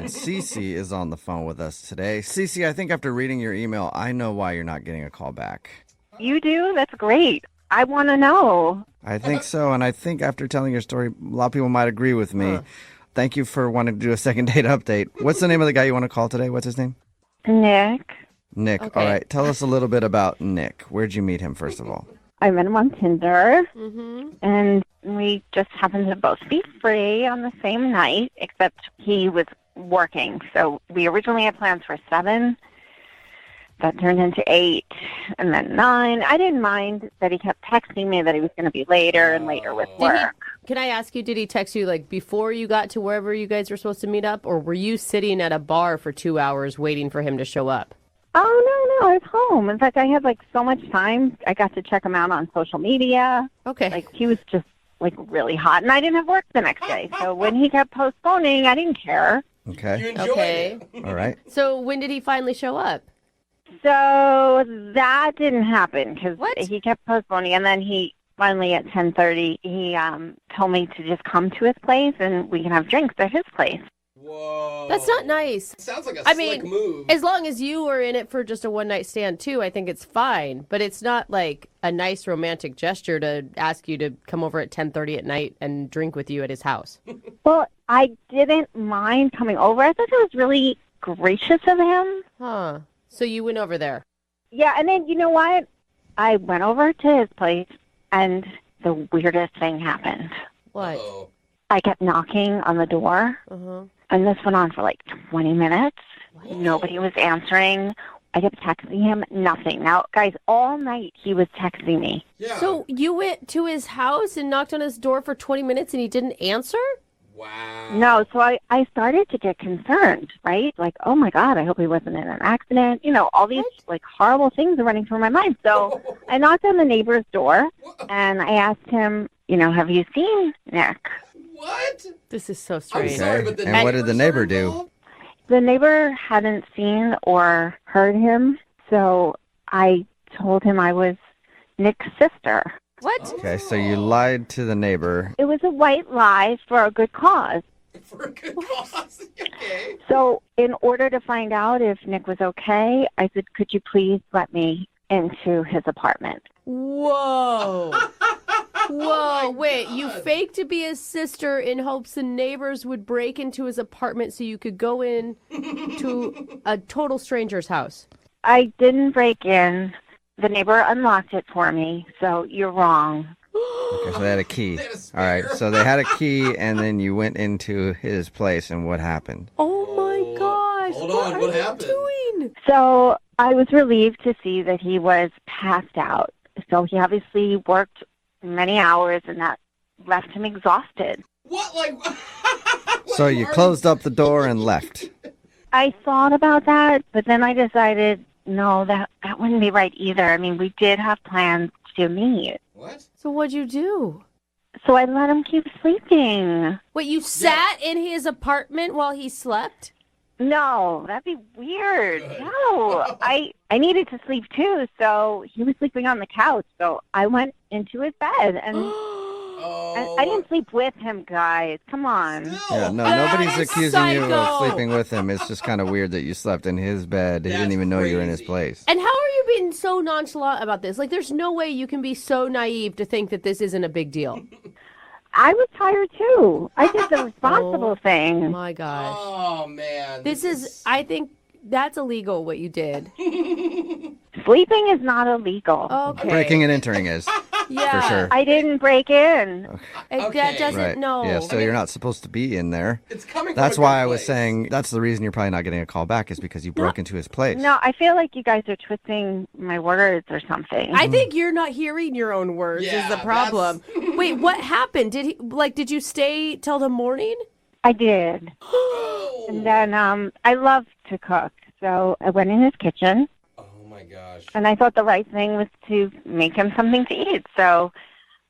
And Cece is on the phone with us today. Cece, I think after reading your email, I know why you're not getting a call back. You do? That's great. I want to know. I think so, and I think after telling your story, a lot of people might agree with me. Thank you for wanting to do a second date update. What's the name of the guy you want to call today? What's his name? Nick. Nick. Okay. All right. Tell us a little bit about Nick. Where'd you meet him, first of all? I met him on Tinder, and we just happened to both be free on the same night, except he was working. So we originally had plans for 7. That turned into 8, and then 9. I didn't mind that he kept texting me that he was going to be later and later with work. Can I ask you, did he text you like before you got to wherever you guys were supposed to meet up, or were you sitting at a bar for 2 hours waiting for him to show up? Oh, no, I was home. In fact, I had like so much time. I got to check him out on social media. Okay. Like he was just like really hot, and I didn't have work the next day. So when he kept postponing, I didn't care. Okay. You enjoyed Okay. it. All right. So when did he finally show up? So that didn't happen because What? he kept postponing, and then he finally at 10:30 he told me to just come to his place and we can have drinks at his place. Whoa. That's not nice. Sounds like a I slick mean, move. as long as you were in it for just a one-night stand, too, I think it's fine. But it's not like a nice romantic gesture to ask you to come over at 10:30 at night and drink with you at his house. Well, I didn't mind coming over. I thought it was really gracious of him. Huh. So you went over there. Yeah, and then you know what? I went over to his place, and the weirdest thing happened. What? Uh-oh. I kept knocking on the door, Uh-huh. and this went on for like 20 minutes. Nobody was answering. I kept texting him, nothing. Now, guys, all night he was texting me. Yeah. So you went to his house and knocked on his door for 20 minutes and he didn't answer? Wow. No, so I started to get concerned, right? Like, oh my God, I hope he wasn't in an accident. You know, all these like horrible things are running through my mind. So I knocked on the neighbor's door and I asked him, you know, have you seen Nick? What? This is so I'm strange. sorry, but the And what did the neighbor neighbors are do? involved? The neighbor hadn't seen or heard him, so I told him I was Nick's sister. What? Okay, so you lied to the neighbor. It was a white lie for a good cause. For a good cause. Okay. So in order to find out if Nick was okay, I said, could you please let me into his apartment? Whoa. Whoa, wait, you God. faked to be his sister in hopes the neighbors would break into his apartment so you could go in to a total stranger's house. I didn't break in. The neighbor unlocked it for me, so you're wrong. Okay, so they had a key. They had a All right, spare. so they had a key, and then you went into his place, and what happened? Oh my gosh. Hold on, what happened? Are you doing? So I was relieved to see that he was passed out. So he obviously worked many hours, and that left him exhausted. What? Like. So you closed up the door and left. I thought about that, but then I decided, no, that wouldn't be right either. I mean, we did have plans to meet. What? So what'd you do? So I let him keep sleeping. Wait, you sat in his apartment while he slept? No, that'd be weird. No, I needed to sleep too, so he was sleeping on the couch. So I went into his bed, and Oh. I didn't sleep with him, guys. Come on. Yeah, no, That nobody's is accusing you of psycho. sleeping with him. It's just kind of weird that you slept in his bed. He didn't That's even know you were in his crazy. place. And how are you being so nonchalant about this? Like, there's no way you can be so naive to think that this isn't a big deal. I was tired too. I did the responsible Oh thing. my gosh. Oh, man. This is, I think that's illegal what you did. Sleeping is not illegal. Okay. Breaking and entering is, yeah. for sure. I didn't break in. That Okay. doesn't, Right. no. Yeah, so you're not supposed to be in there. It's coming from That's a why good I was place. saying that's the reason you're probably not getting a call back is because you broke into his place. No, I feel like you guys are twisting my words or something. I think you're not hearing your own words is Yeah, the problem. that's- Wait, what happened? Did you stay till the morning? I did. Oh. And then I love to cook. So I went in his kitchen, Oh, my gosh. and I thought the right thing was to make him something to eat. So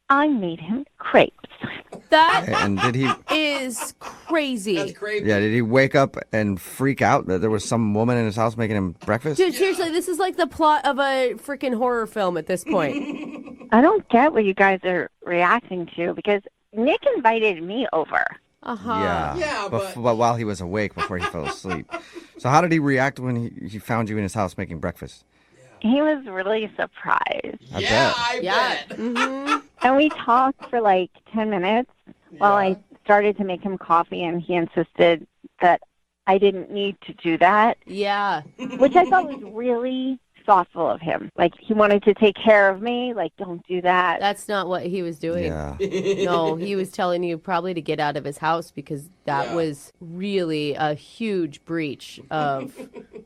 I made him crepes. That And did he? is crazy. That's crazy. Yeah, did he wake up and freak out that there was some woman in his house making him breakfast? Dude, seriously, this is like the plot of a freaking horror film at this point. I don't get what you guys are reacting to because Nick invited me over. Uh-huh. Yeah, but- while he was awake before he fell asleep. So how did he react when he found you in his house making breakfast? He was really surprised. I yeah, bet. I Yeah. bet. Mm-hmm. And we talked for like 10 minutes while I started to make him coffee, and he insisted that I didn't need to do that, Yeah. which I thought was really thoughtful of him. Like, he wanted to take care of me. Like, don't do that. That's not what he was doing. Yeah. No, he was telling you probably to get out of his house because that Yeah. was really a huge breach of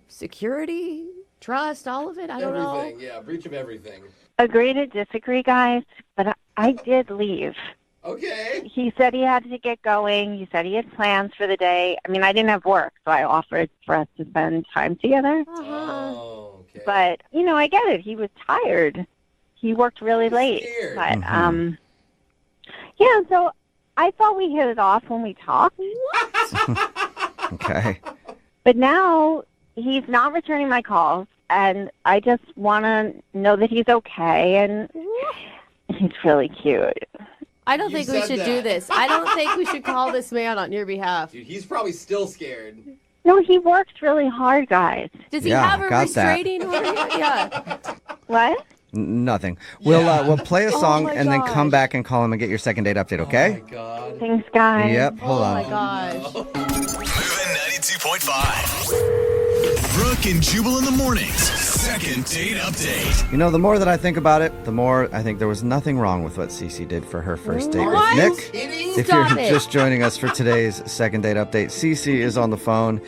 security, trust, all of it. I don't know. Everything, yeah, breach of everything. Agree to disagree, guys, but I did leave. Okay. He said he had to get going. He said he had plans for the day. I mean, I didn't have work, so I offered for us to spend time together. Uh-huh. Oh, okay. But, you know, I get it. He was tired. He worked really He's late. scared. But, Mhm. yeah, so I thought we hit it off when we talked. Okay. But now he's not returning my calls, and I just want to know that he's okay, and he's really cute. I don't You think we said should do that. this. I don't think we should call this man on your behalf. Dude, he's probably still scared. No, he works really hard, guys. Does he Yeah, have a got that. restraining order? Yeah. What? Nothing. Yeah. We'll play a song my and then come gosh. back and call him and get your second date update, Oh okay? my god. Thanks, guys. Yep, hold Oh on. my gosh. Moving 92.5. Brooke and Jubal in the mornings. Second date update. You know, the more that I think about it, the more I think there was nothing wrong with what Cece did for her first date What? with Nick. Kidding? If Stop you're it. just joining us for today's second date update, Cece is on the phone,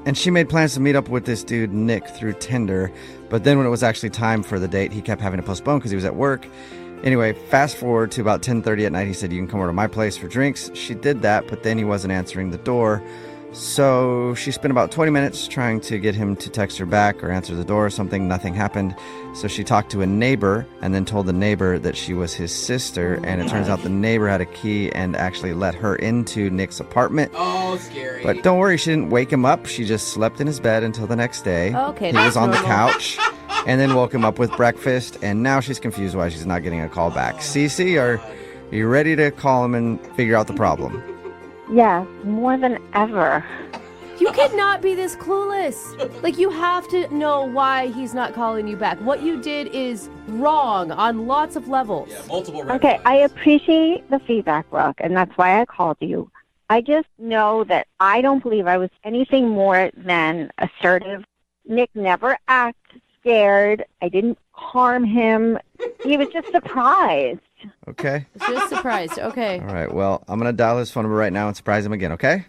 and she made plans to meet up with this dude, Nick, through Tinder. But then when it was actually time for the date, he kept having to postpone because he was at work. Anyway, fast forward to about 10:30 at night, he said, "You can come over to my place for drinks." She did that, but then he wasn't answering the door. So she spent about 20 minutes trying to get him to text her back or answer the door or something. Nothing happened. So she talked to a neighbor and then told the neighbor that she was his sister. And it turns out the neighbor had a key and actually let her into Nick's apartment. Oh, scary. But don't worry, she didn't wake him up. She just slept in his bed until the next day. Okay, He that's was on the normal. couch and then woke him up with breakfast. And now she's confused why she's not getting a call back. Cece, are you ready to call him and figure out the problem? Yes, more than ever. You cannot be this clueless. Like, you have to know why he's not calling you back. What you did is wrong on lots of levels. Yeah, multiple red Okay, flags. I appreciate the feedback, Brooke, and that's why I called you. I just know that I don't believe I was anything more than assertive. Nick never acted scared. I didn't harm him. He was just surprised. Okay. Just surprised. Okay. All right. Well, I'm going to dial his phone number right now and surprise him again, okay?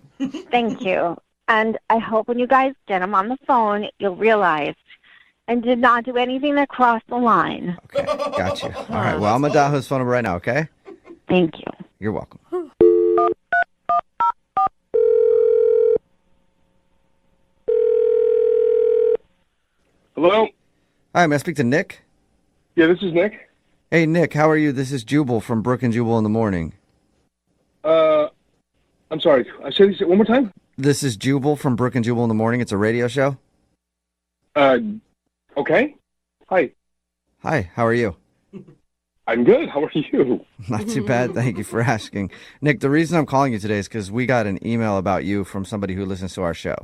Thank you. And I hope when you guys get him on the phone, you'll realize and did not do anything that crossed the line. Okay. Got you. All right. Well, I'm going to dial his phone number right now, okay? Thank you. You're welcome. Hello? Hi, may I speak to Nick? Yeah, this is Nick. Hey, Nick, how are you? This is Jubal from Brooke and Jubal in the morning. I'm sorry. I said this one more time? This is Jubal from Brooke and Jubal in the morning. It's a radio show. Okay. Hi. Hi, how are you? I'm good. How are you? Not too bad. Thank you for asking. Nick, the reason I'm calling you today is because we got an email about you from somebody who listens to our show.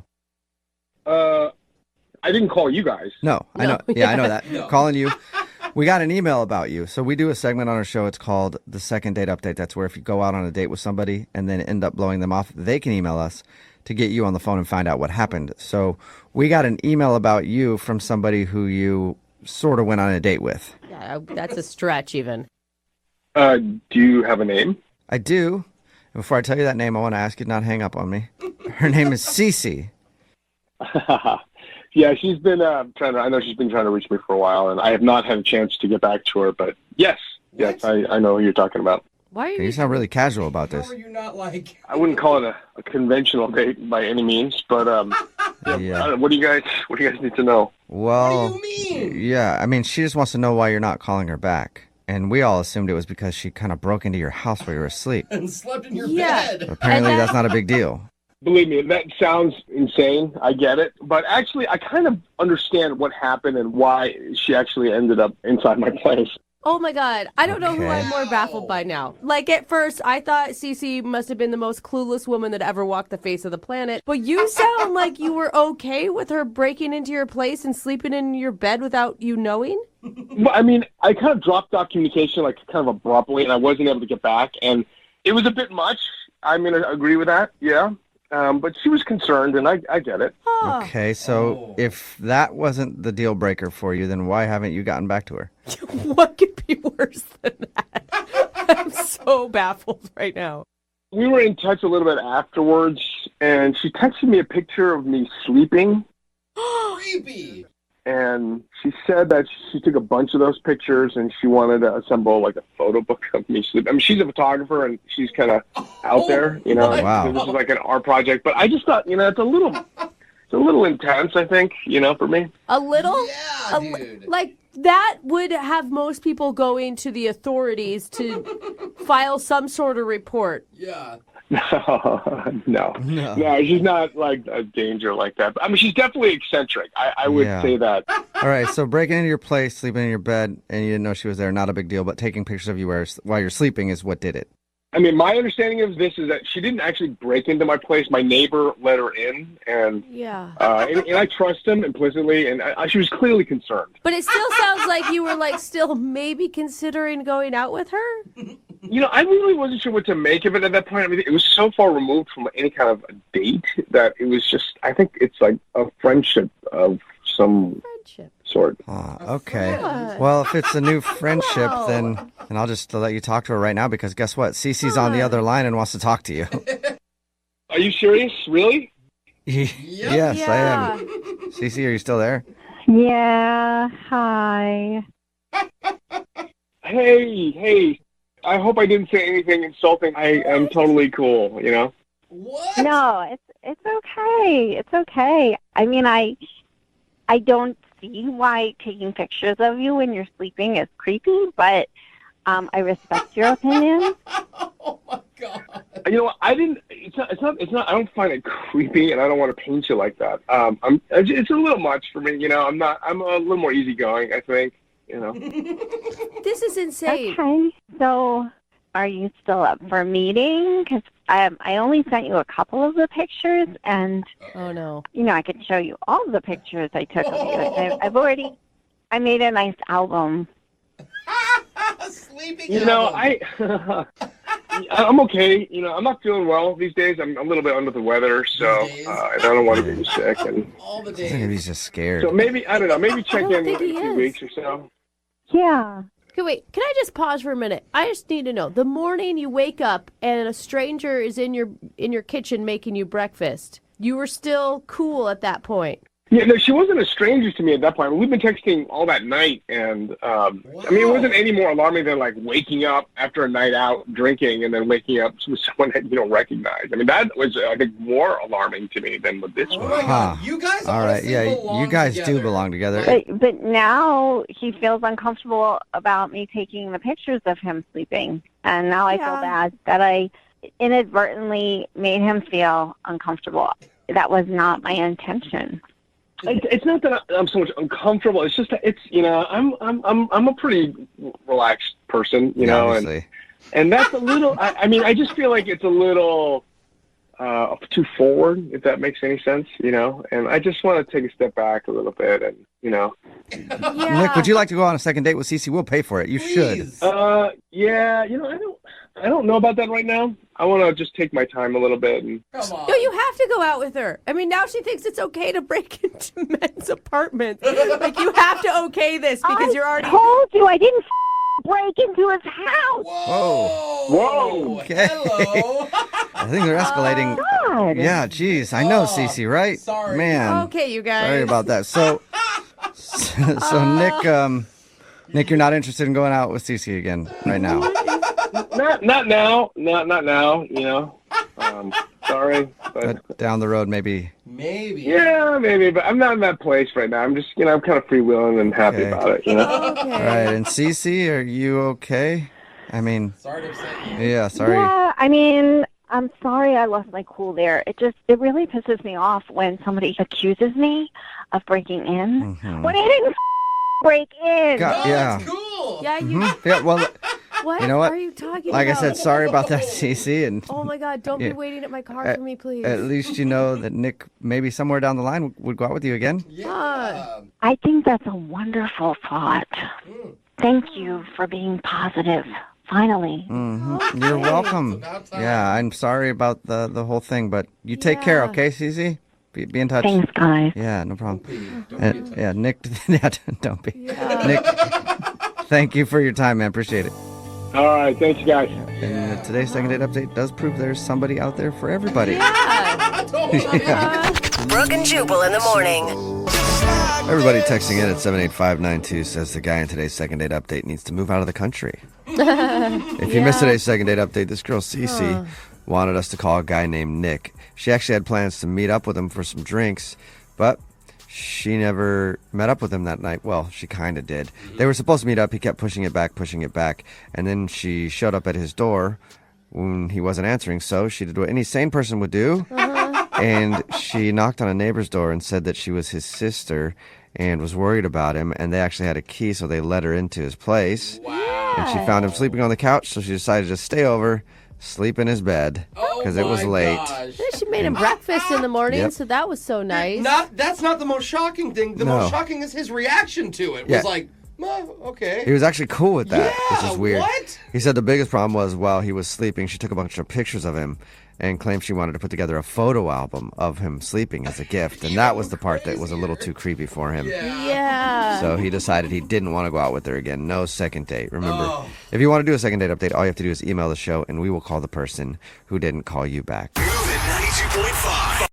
I didn't call you guys. No, I know. No. Yeah, I know that. No. Calling you. We got an email about you. So we do a segment on our show. It's called the Second Date Update. That's where if you go out on a date with somebody and then end up blowing them off, they can email us to get you on the phone and find out what happened. So we got an email about you from somebody who you sort of went on a date with. Yeah, that's a stretch even. Do you have a name? I do. And before I tell you that name, I want to ask you to not hang up on me. Her name is Cece. Yeah, she's been I know she's been trying to reach me for a while, and I have not had a chance to get back to her, but yes, I know who you're talking about. Why are You you? sound really casual about How this. are you not like... I wouldn't call it a conventional date by any means, but Yeah. what do you guys need to know? Well, What do you mean? yeah, I mean, she just wants to know why you're not calling her back. And we all assumed it was because she kind of broke into your house while you were asleep. And slept in your Yeah. bed. Apparently, And that- that's not a big deal. Believe me, that sounds insane. I get it. But actually, I kind of understand what happened and why she actually ended up inside my place. Oh my God. I don't know who Okay. I'm more baffled by now. Like at first, I thought Cece must have been the most clueless woman that ever walked the face of the planet. But you sound like you were okay with her breaking into your place and sleeping in your bed without you knowing? Well, I mean, I kind of dropped off communication like kind of abruptly, and I wasn't able to get back, and it was a bit much. I'm going to agree with that, yeah. But she was concerned, and I get it. Huh. Okay, so if that wasn't the deal breaker for you, then why haven't you gotten back to her? What could be worse than that? I'm so baffled right now. We were in touch a little bit afterwards, and she texted me a picture of me sleeping, Creepy. and she said that she took a bunch of those pictures, and she wanted to assemble like a photo book of me sleeping. I mean, she's a photographer, and she's kind of out there, you know. Wow. This is like an art project, but I just thought, you know, it's a little intense, I think, you know, for me. A little? Yeah, dude. Like, that would have most people going to the authorities to file some sort of report. Yeah. No, she's not like a danger like that. I mean, she's definitely eccentric. I would Yeah. say that. All right, so breaking into your place, sleeping in your bed, and you didn't know she was there, not a big deal, but taking pictures of you while you're sleeping is what did it. I mean, my understanding of this is that she didn't actually break into my place. My neighbor let her in, and Yeah. and I trust him implicitly, and she was clearly concerned. But it still sounds like you were like still maybe considering going out with her. You know, I really wasn't sure what to make of it at that point. I mean, it was so far removed from any kind of a date that it was just, I think it's like a friendship of some Friendship. sort. Okay. friend. Well, if it's a new friendship, Wow. then I'll just let you talk to her right now because guess what? Cece's on the other line and wants to talk to you. Are you serious? Really? Yes, I am. Cece, are you still there? Yeah, hi. Hey. I hope I didn't say anything insulting. I am totally cool, you know? What? No, it's okay. It's okay. I mean, I don't see why taking pictures of you when you're sleeping is creepy, but I respect your opinion. Oh my God. You know what? It's not, I don't find it creepy, and I don't want to paint you like that. It's a little much for me, you know? I'm a little more easygoing, I think, you know? This is insane. Okay, so are you still up for meeting? Because I only sent you a couple of the pictures, and Oh no. you know I could show you all the pictures I took of you. I made a nice album. Sleeping. You know, album. I'm okay. You know, I'm not feeling well these days. I'm a little bit under the weather, so These days? and I don't want to get you sick. And All the I think days. he's just scared. so maybe, I don't know, maybe check don't in think in he a few is. weeks or so. Yeah. Okay, wait. Can I just pause for a minute? I just need to know. The morning you wake up and a stranger is in your kitchen making you breakfast, you were still cool at that point. Yeah, no, she wasn't a stranger to me at that point. I mean, we've been texting all that night, and I mean, it wasn't any more alarming than like waking up after a night out drinking and then waking up with someone that you don't recognize. I mean, that was, I think, more alarming to me than with this Oh one. my God. Huh. You guys All right, honestly yeah, belong you guys together. do belong together. But now he feels uncomfortable about me taking the pictures of him sleeping. And now I feel Yeah. bad that I inadvertently made him feel uncomfortable. That was not my intention. It's not that I'm so much uncomfortable. It's just that it's, you know, I'm a pretty relaxed person, you know, Obviously. and that's a little. I mean, I just feel like it's a little too forward, if that makes any sense, you know. And I just want to take a step back a little bit, and you know. Yeah. Nick, would you like to go on a second date with Cece? We'll pay for it. You should. Please. Yeah, you know, I don't know about that right now. I want to just take my time a little bit. And Come on. No, you have to go out with her. I mean, now she thinks it's okay to break into men's apartments. Like, you have to okay this because you're already... told you I didn't break into his house. Whoa. Okay. Hello. I think they're escalating. God. Yeah, geez. I know, Cece, right? sorry. Man. Okay, you guys. Sorry about that. So Nick, you're not interested in going out with Cece again right now. not now, not now. You know. Sorry, But down the road, maybe. Maybe. yeah, maybe, but I'm not in that place right now. I'm just, you know, I'm kind of freewheeling and happy Okay. about it. You know. Okay. All right. And Cece, are you okay? I mean, Sorry to upset you. yeah, sorry. Yeah, I mean, I'm sorry I lost my cool there. It really pisses me off when somebody accuses me of breaking in Mhm. when I didn't break in. God, No, yeah. it's cool. Yeah, you. Yeah, well, What, you know what? are you talking like I about? said, sorry about that, Cece. And Oh my God! Don't Yeah. be waiting at my car for me, please. at least you know that Nick maybe somewhere down the line would go out with you again. Yeah. I think that's a wonderful thought. Thank you for being positive. Finally. You're welcome. about time. Yeah, I'm sorry about the whole thing, but you take care, Yeah. okay, Cece? Be in touch. Thanks, guys. Yeah, no problem. Don't be a touch. Yeah, Nick. Yeah, don't be. Yeah. Nick, thank you for your time, man. Appreciate it. All right, thanks, guys. And today's second date update does prove there's somebody out there for everybody. Yeah. Brooke and Jubal in the morning. Everybody texting in at 78592 says the guy in today's second date update needs to move out of the country. If you missed today's second date update, this girl, Cece, wanted us to call a guy named Nick. She actually had plans to meet up with him for some drinks, but she never met up with him that night. Well, she kind of did. They were supposed to meet up. He kept pushing it back. And then she showed up at his door when he wasn't answering. So she did what any sane person would do. And she knocked on a neighbor's door and said that she was his sister and was worried about him. And they actually had a key, so they let her into his place. Wow. And she found him sleeping on the couch, so she decided to stay over, sleep in his bed, because it was late. Gosh. She made him breakfast in the morning, Yep. so that was so nice. That's not the most shocking thing. The No. most shocking is his reaction to it. Yeah. Was like, okay. He was actually cool with that, which Yeah, is weird. what? He said the biggest problem was while he was sleeping, she took a bunch of pictures of him and claimed she wanted to put together a photo album of him sleeping as a gift. And that was the part that was a little too creepy for him. Yeah. So he decided he didn't want to go out with her again. No second date. Remember, if you want to do a second date update, all you have to do is email the show and we will call the person who didn't call you back. Moving 92.5.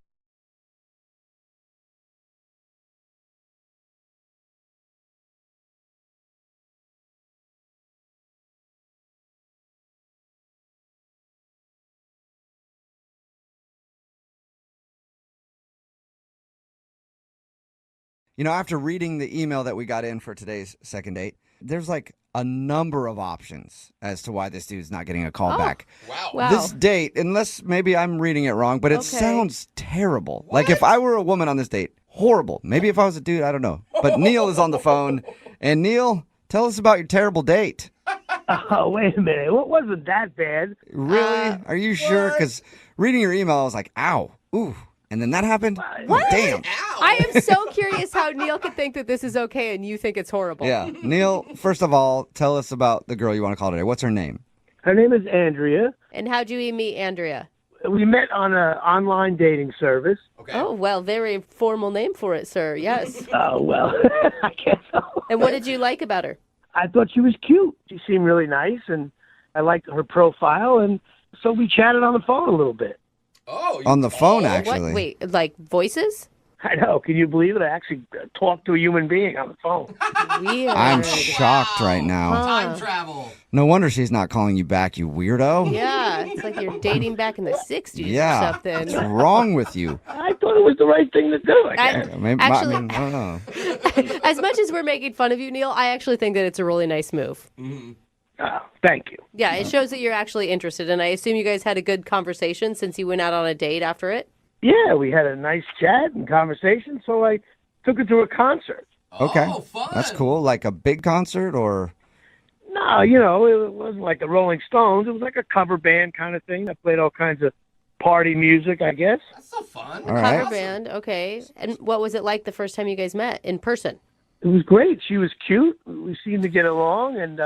You know, after reading the email that we got in for today's second date, there's like a number of options as to why this dude's not getting a call back. Wow. This date, unless maybe I'm reading it wrong, but it Okay. sounds terrible. Like if I were a woman on this date, horrible. Maybe if I was a dude, I don't know. But Neil is on the phone. And Neil, tell us about your terrible date. Oh, wait a minute. What wasn't that bad? Really? Are you sure? Because reading your email, I was like, ow, ooh. And then that happened? What? Oh, damn. I am so curious how Neil could think that this is okay and you think it's horrible. Yeah. Neil, first of all, tell us about the girl you want to call today. What's her name? Her name is Andrea. And how'd you meet Andrea? We met on an online dating service. Okay. Oh, well, very formal name for it, sir. Yes. Oh, well, I guess so. And what did you like about her? I thought she was cute. She seemed really nice, and I liked her profile, and so we chatted on the phone a little bit. Oh, On the phone, What? actually. Wait, like voices? I know. Can you believe it? I actually talked to a human being on the phone. Weird. I'm shocked right now. time travel. No wonder she's not calling you back, you weirdo. Yeah, it's like you're dating back in the 60s or Yeah. something. What's wrong with you? I thought it was the right thing to do. I guess. Maybe, Actually- I don't know. As much as we're making fun of you, Neil, I actually think that it's a really nice move. Oh, thank you. Yeah, it shows that you're actually interested, and I assume you guys had a good conversation since you went out on a date after it. Yeah, we had a nice chat and conversation, so I took her to a concert. Okay. Oh, fun. That's cool. Like a big concert or... No, you know, it wasn't like the Rolling Stones. It was like a cover band kind of thing that played all kinds of party music, I guess. That's so fun. All right. Cover band, okay. And what was it like the first time you guys met in person? It was great. She was cute. We seemed to get along, and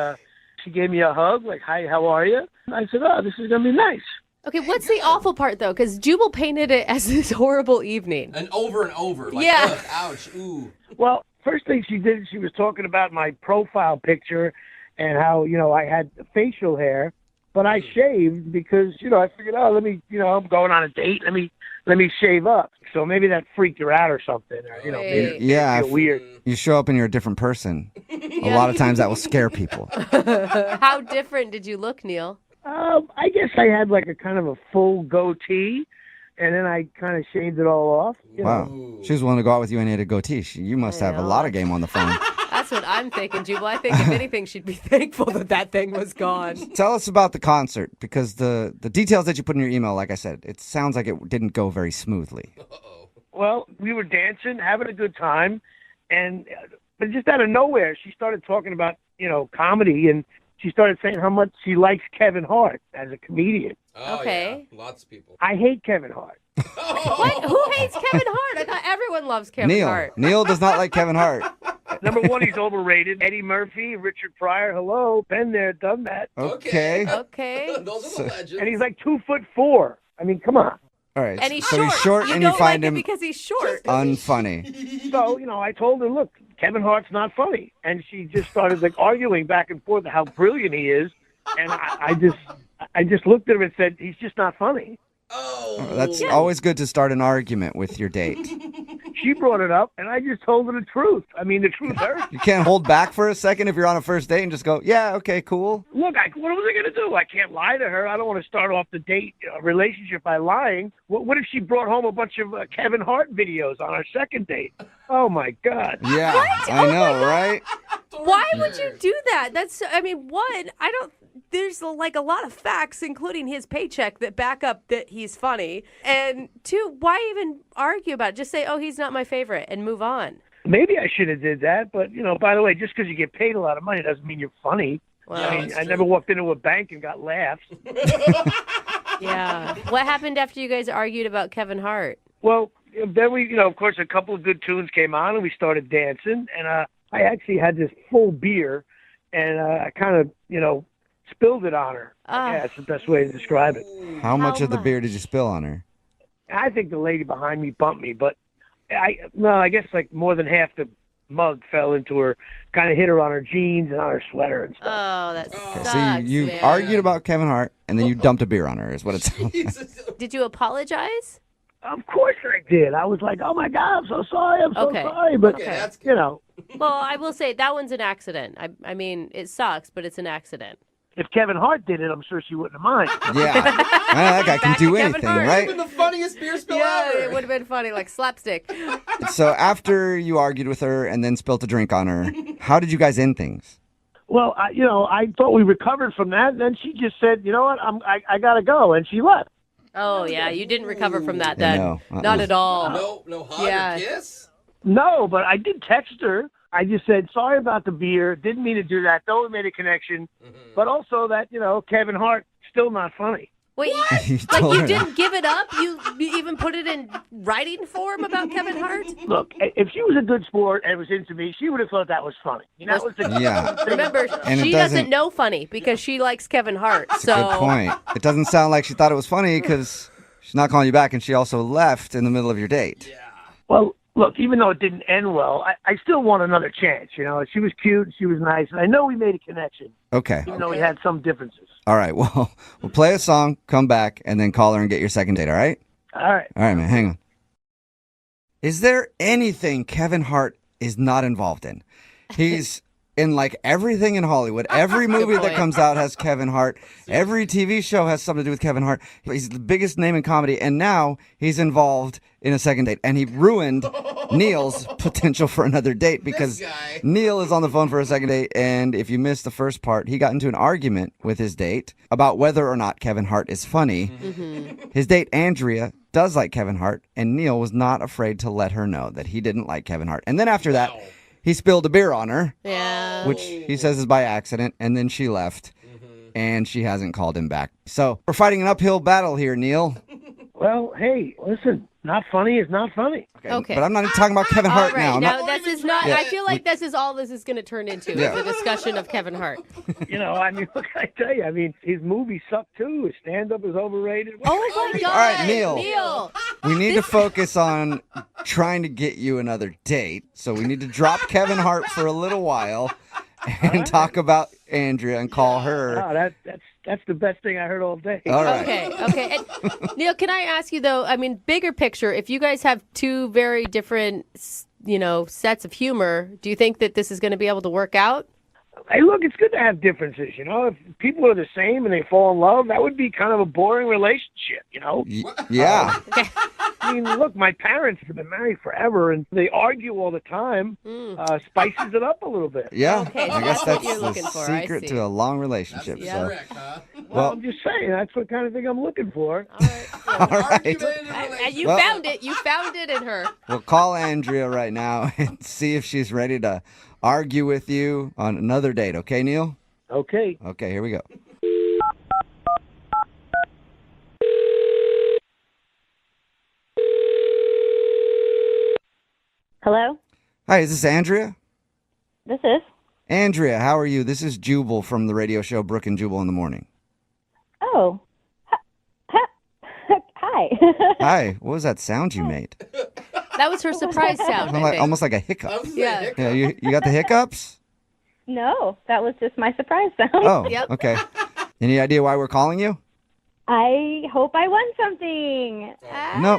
she gave me a hug, like, hi, how are you? I said, oh, this is going to be nice. Okay, what's the awful part, though? Because Jubal painted it as this horrible evening. And over. Like, Yeah. ugh, ouch, ooh. Well, first thing she did, she was talking about my profile picture and how, you know, I had facial hair, but I shaved because, you know, I figured, oh, let me, you know, I'm going on a date. Let me shave up. So maybe that freaked her out or something. Or, you know, made it Yeah, feel if weird. you show up and you're a different person, a lot of times that will scare people. How different did you look, Neil? I guess I had like a kind of a full goatee, and then I kind of shaved it all off. You know. Wow. She was willing to go out with you and you had a goatee. You must have a lot of game on the phone. That's what I'm thinking, Jubal. I think, if anything, she'd be thankful that that thing was gone. Tell us about the concert, because the details that you put in your email, like I said, it sounds like it didn't go very smoothly. Well, we were dancing, having a good time, and but just out of nowhere, she started talking about comedy, and she started saying how much she likes Kevin Hart as a comedian. Oh, Okay. Yeah. Lots of people. I hate Kevin Hart. What? Who hates Kevin Hart? I thought everyone loves Kevin Neil. Hart. Neil does not like Kevin Hart. Number one, he's overrated. Eddie Murphy, Richard Pryor, hello, been there, done that. Okay. Okay. Those are the legends. And he's like 2'4". I mean, come on. All right. And he's so short. he's short, you and don't you find like him it because he's short. unfunny. So, I told her, look, Kevin Hart's not funny. And she just started like arguing back and forth how brilliant he is. And I just looked at her and said, he's just not funny. Oh. That's always good to start an argument with your date. She brought it up, and I just told her the truth. I mean, the truth hurts. You can't hold back for a second if you're on a first date and just go, yeah, okay, cool. Look, what was I going to do? I can't lie to her. I don't want to start off the date relationship by lying. What if she brought home a bunch of Kevin Hart videos on our second date? Oh, my God. Yeah, What? I Oh my know, God. right? Why would you do that? One, there's like a lot of facts, including his paycheck, that back up that he's funny. And two, why even argue about it? Just say, oh, he's not my favorite and move on. Maybe I should have did that, but, by the way, just because you get paid a lot of money doesn't mean you're funny. Well, Yeah, I mean, that's I true. never walked into a bank and got laughs. yeah. What happened after you guys argued about Kevin Hart? Well, then we, of course, a couple of good tunes came on, and we started dancing. And I actually had this full beer, and I kind of, spilled it on her. Ah. Yeah, that's the best way to describe it. How much How of the much? beer did you spill on her? I think the lady behind me bumped me, but I guess like more than half the mug fell into her, kind of hit her on her jeans and on her sweater and stuff. Oh, that sucks, So you man. argued about Kevin Hart, and then you dumped a beer on her, is what it sounds like. Jesus. Did you apologize? Of course I did. I was like, oh my God, I'm so sorry. I'm so Okay. sorry. But, Okay, that's good. Well, I will say that one's an accident. I mean, it sucks, but it's an accident. if Kevin Hart did it, I'm sure she wouldn't have minded. Yeah. That guy can Back do to Kevin anything, Hart. right? Been the funniest beer spill Yeah, ever. it would have been funny, like slapstick. So after you argued with her and then spilt a drink on her, how did you guys end things? Well, I thought we recovered from that. And then she just said, you know what, I got to go. And she left. Oh, yeah, you didn't recover from that Yeah, then. no. Not at all. No hug Yeah. or kiss? No, but I did text her. I just said, sorry about the beer. Didn't mean to do that. Though we made a connection. But also that, Kevin Hart, still not funny. Wait, You like told you her. didn't give it up? You even put it in writing form about Kevin Hart? Look, if she was a good sport and was into me, she would have thought that was funny. That was the Yeah. Remember, And it she doesn't- doesn't know funny because she likes Kevin Hart. That's So a good point. It doesn't sound like she thought it was funny because she's not calling you back, and she also left in the middle of your date. Well, look, even though it didn't end well, I still want another chance. She was cute, she was nice, and I know we made a connection, Okay. even though we had some differences. All right. Well, we'll play a song, come back, and then call her and get your second date, all right? All right. All right, man. Hang on. Is there anything Kevin Hart is not involved in? He's in like everything in Hollywood. Every movie that point. comes out has Kevin Hart. Every TV show has something to do with Kevin Hart. He's the biggest name in comedy, and now he's involved in a second date. And he ruined Neil's potential for another date because This guy. Neil is on the phone for a second date. And if you missed the first part, he got into an argument with his date about whether or not Kevin Hart is funny. His date, Andrea, does like Kevin Hart, and Neil was not afraid to let her know that he didn't like Kevin Hart. And then after that, he spilled a beer on her, yeah. which he says is by accident, and then she left, and she hasn't called him back. So we're fighting an uphill battle here, Neil. Well, hey, listen, not funny is not funny. Okay. But I'm not even talking about Kevin Hart All right, now. I'm now not- this is not. Yeah. I feel like this is all this is going to turn into Yeah. is a discussion of Kevin Hart. What can I tell you? His movies suck too. His stand-up is overrated. Oh my God! All right, Neil. Neil. We need to focus on trying to get you another date. So we need to drop Kevin Hart for a little while and talk about Andrea and call her. Wow, that's the best thing I heard all day. All right. Okay. And, Neil, can I ask you though? I mean, bigger picture. If you guys have two very different, sets of humor, do you think that this is going to be able to work out? Hey, look, it's good to have differences. If people are the same and they fall in love, that would be kind of a boring relationship. Yeah. Look, my parents have been married forever, and they argue all the time. Spices it up a little bit. Yeah. Okay, so I guess that's what that's you're the looking for. I secret see. to a long relationship. That's So. correct, huh? Well, I'm just saying, that's what kind of thing I'm looking for. All right. Argument in a And you Well- found it. You found it in her. We'll call Andrea right now and see if she's ready to argue with you on another date. Okay, Neil? Okay. Okay, here we go. Hello? Hi, is this Andrea? This is? Andrea, how are you? This is Jubal from the radio show Brooke and Jubal in the Morning. Oh. Hi. Hi, what was that sound you made? That was her surprise sound, I think. Almost like a hiccup. Yeah. Yeah, you got the hiccups? No, that was just my surprise sound. Oh, Yep. okay. Any idea why we're calling you? I hope I won something. No,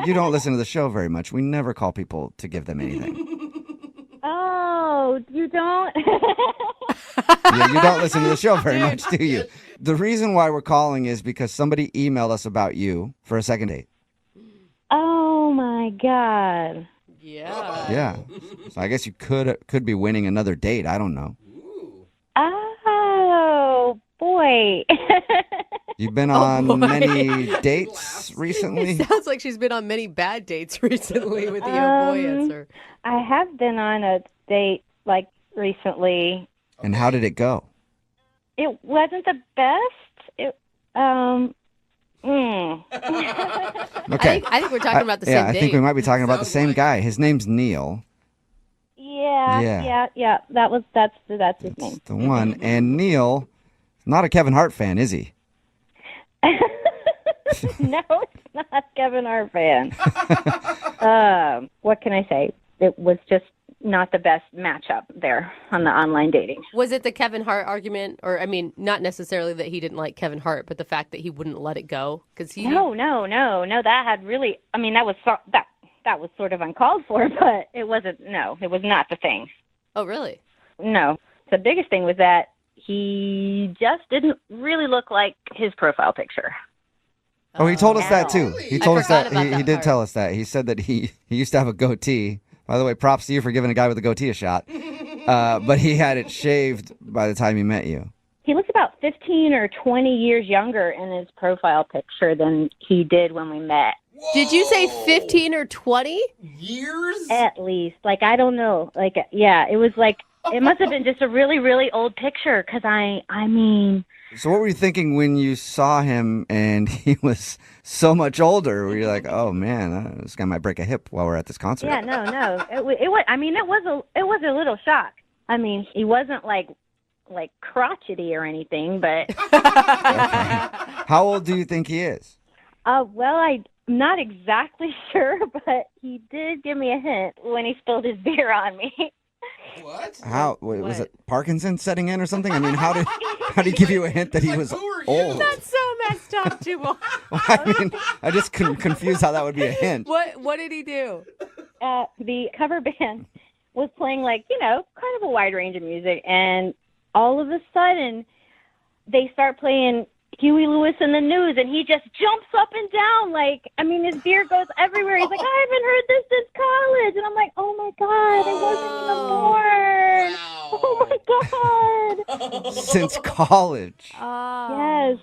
you don't listen to the show very much. We never call people to give them anything. Oh, you don't? Yeah, you don't listen to the show very much, do you? The reason why we're calling is because somebody emailed us about you for a second date. Oh, my God. Yeah. Yeah. So I guess you could be winning another date. I don't know. Oh, boy. You've been on many dates recently? It sounds like she's been on many bad dates recently with the oh boy answer. I have been on a date, like, recently. And how did it go? It wasn't the best. Okay. I think we're talking about the same I date. think we might be talking about the same guy. His name's Neil. Yeah. That's his name. That's the one. And Neil, not a Kevin Hart fan, is he? No, it's not Kevin Hart fan. What can I say? It was just not the best matchup there on the online dating. Was it the Kevin Hart argument? Or, I mean, not necessarily that he didn't like Kevin Hart, but the fact that he wouldn't let it go? No. That had really, I mean, that was sort of uncalled for, but it was not the thing. Oh, really? No. The biggest thing was that he just didn't really look like his profile picture. Oh, he told us that too. He told us that. forgot about He that did part. tell us that. He said that he used to have a goatee. By the way, props to you for giving a guy with a goatee a shot. But he had it shaved by the time he met you. He looks about 15 or 20 years younger in his profile picture than he did when we met. Whoa. Did you say 15 or 20? Years? At least. Like, I don't know. Like, yeah, it was like, it must have been just a really, really old picture because I mean... So what were you thinking when you saw him and he was so much older? Were you like, oh man, this guy might break a hip while we're at this concert? Yeah, no. It was. I mean, it was a little shock. I mean, he wasn't like crotchety or anything, but. How old do you think he is? Well, I'm not exactly sure, but he did give me a hint when he spilled his beer on me. What? How was it Parkinson's setting in or something? I mean, how did he give you a hint that he was Who are you? old? That's so messed up, Jubal. I mean, I just confused how that would be a hint. What did he do? The cover band was playing kind of a wide range of music, and all of a sudden they start playing Huey Lewis and the News, and he just jumps up and down his beer goes everywhere. He's like, I haven't heard this since college, and I'm like, oh my God, I wasn't even born. Oh my God. Since college. Yes.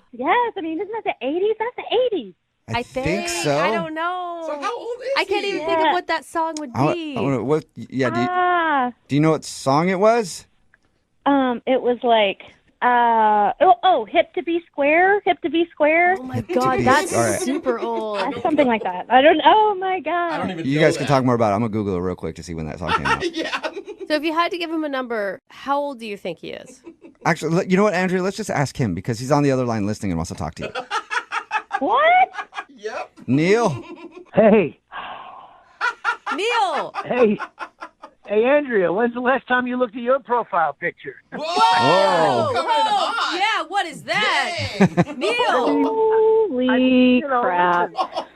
I mean, isn't that the 80s? That's the 80s. I think so. I don't know. So how old is I can't he? even think of what that song would be. Do you know what song it was? It was like, Hip to Be Square. Oh my God, that's All right. super old. Something like that. I don't. Oh my God. I don't even You know guys that. can talk more about it. I'm gonna Google it real quick to see when that song came out. Yeah. So if you had to give him a number, how old do you think he is? Actually, you know what, Andrea? Let's just ask him because he's on the other line listening and wants to talk to you. What? Yep. Neil? Hey, Neil! hey, Andrea, when's the last time you looked at your profile picture? Whoa. Whoa. Coming in hot. Yeah, what is that? Dang. Neil! Holy crap.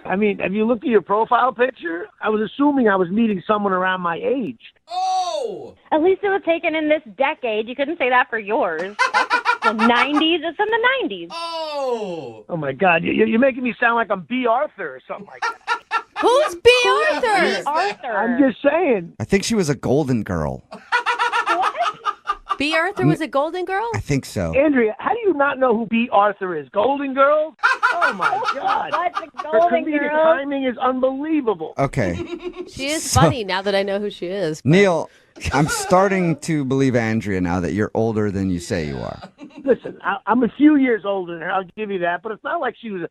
I mean, have you looked at your profile picture? I was assuming I was meeting someone around my age. Oh. At least it was taken in this decade. You couldn't say that for yours. The 90s. It's from the 90s. Oh. Oh my God, you're making me sound like I'm B. Arthur or something like that. Who's B. Arthur? Arthur. I'm just saying. I think she was a golden girl. B. Arthur was a golden girl? I think so. Andrea, how do you not know who B. Arthur is? Golden Girl? Oh my God. What's a Her golden comedic girl? timing is unbelievable. Okay. She is So- funny now that I know who she is. Neil, I'm starting to believe Andrea now that you're older than you say you are. Listen, I'm a few years older than her. I'll give you that. But it's not like she was,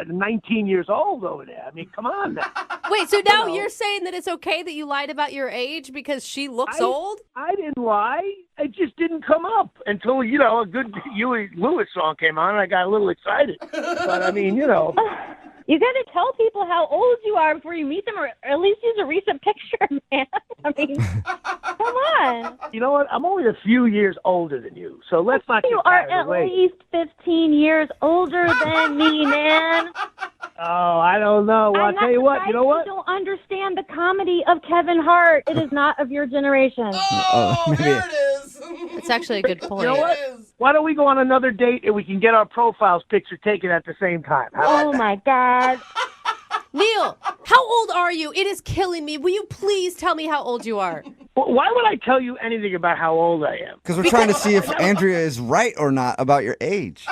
19 years old over there. I mean, come on now. Wait, so now you're saying that it's okay that you lied about your age because she looks old? I didn't lie. It just didn't come up until, a good Huey Lewis song came on, and I got a little excited. But, I mean, You got to tell people how old you are before you meet them, or at least use a recent picture, man. I mean, come on. You know what? I'm only a few years older than you, so let's not get You are carried at away. least 15 years older than me, man. Oh, I don't know. Well, I'll tell you what. You know what? You don't understand the comedy of Kevin Hart. It is not of your generation. Oh, there it is. It's actually a good point. You know what? Why don't we go on another date and we can get our profiles picture taken at the same time? How about Oh, that? my God. Neil, how old are you? It is killing me. Will you please tell me how old you are? Well, why would I tell you anything about how old I am? Because we're trying to see if Andrea is right or not about your age.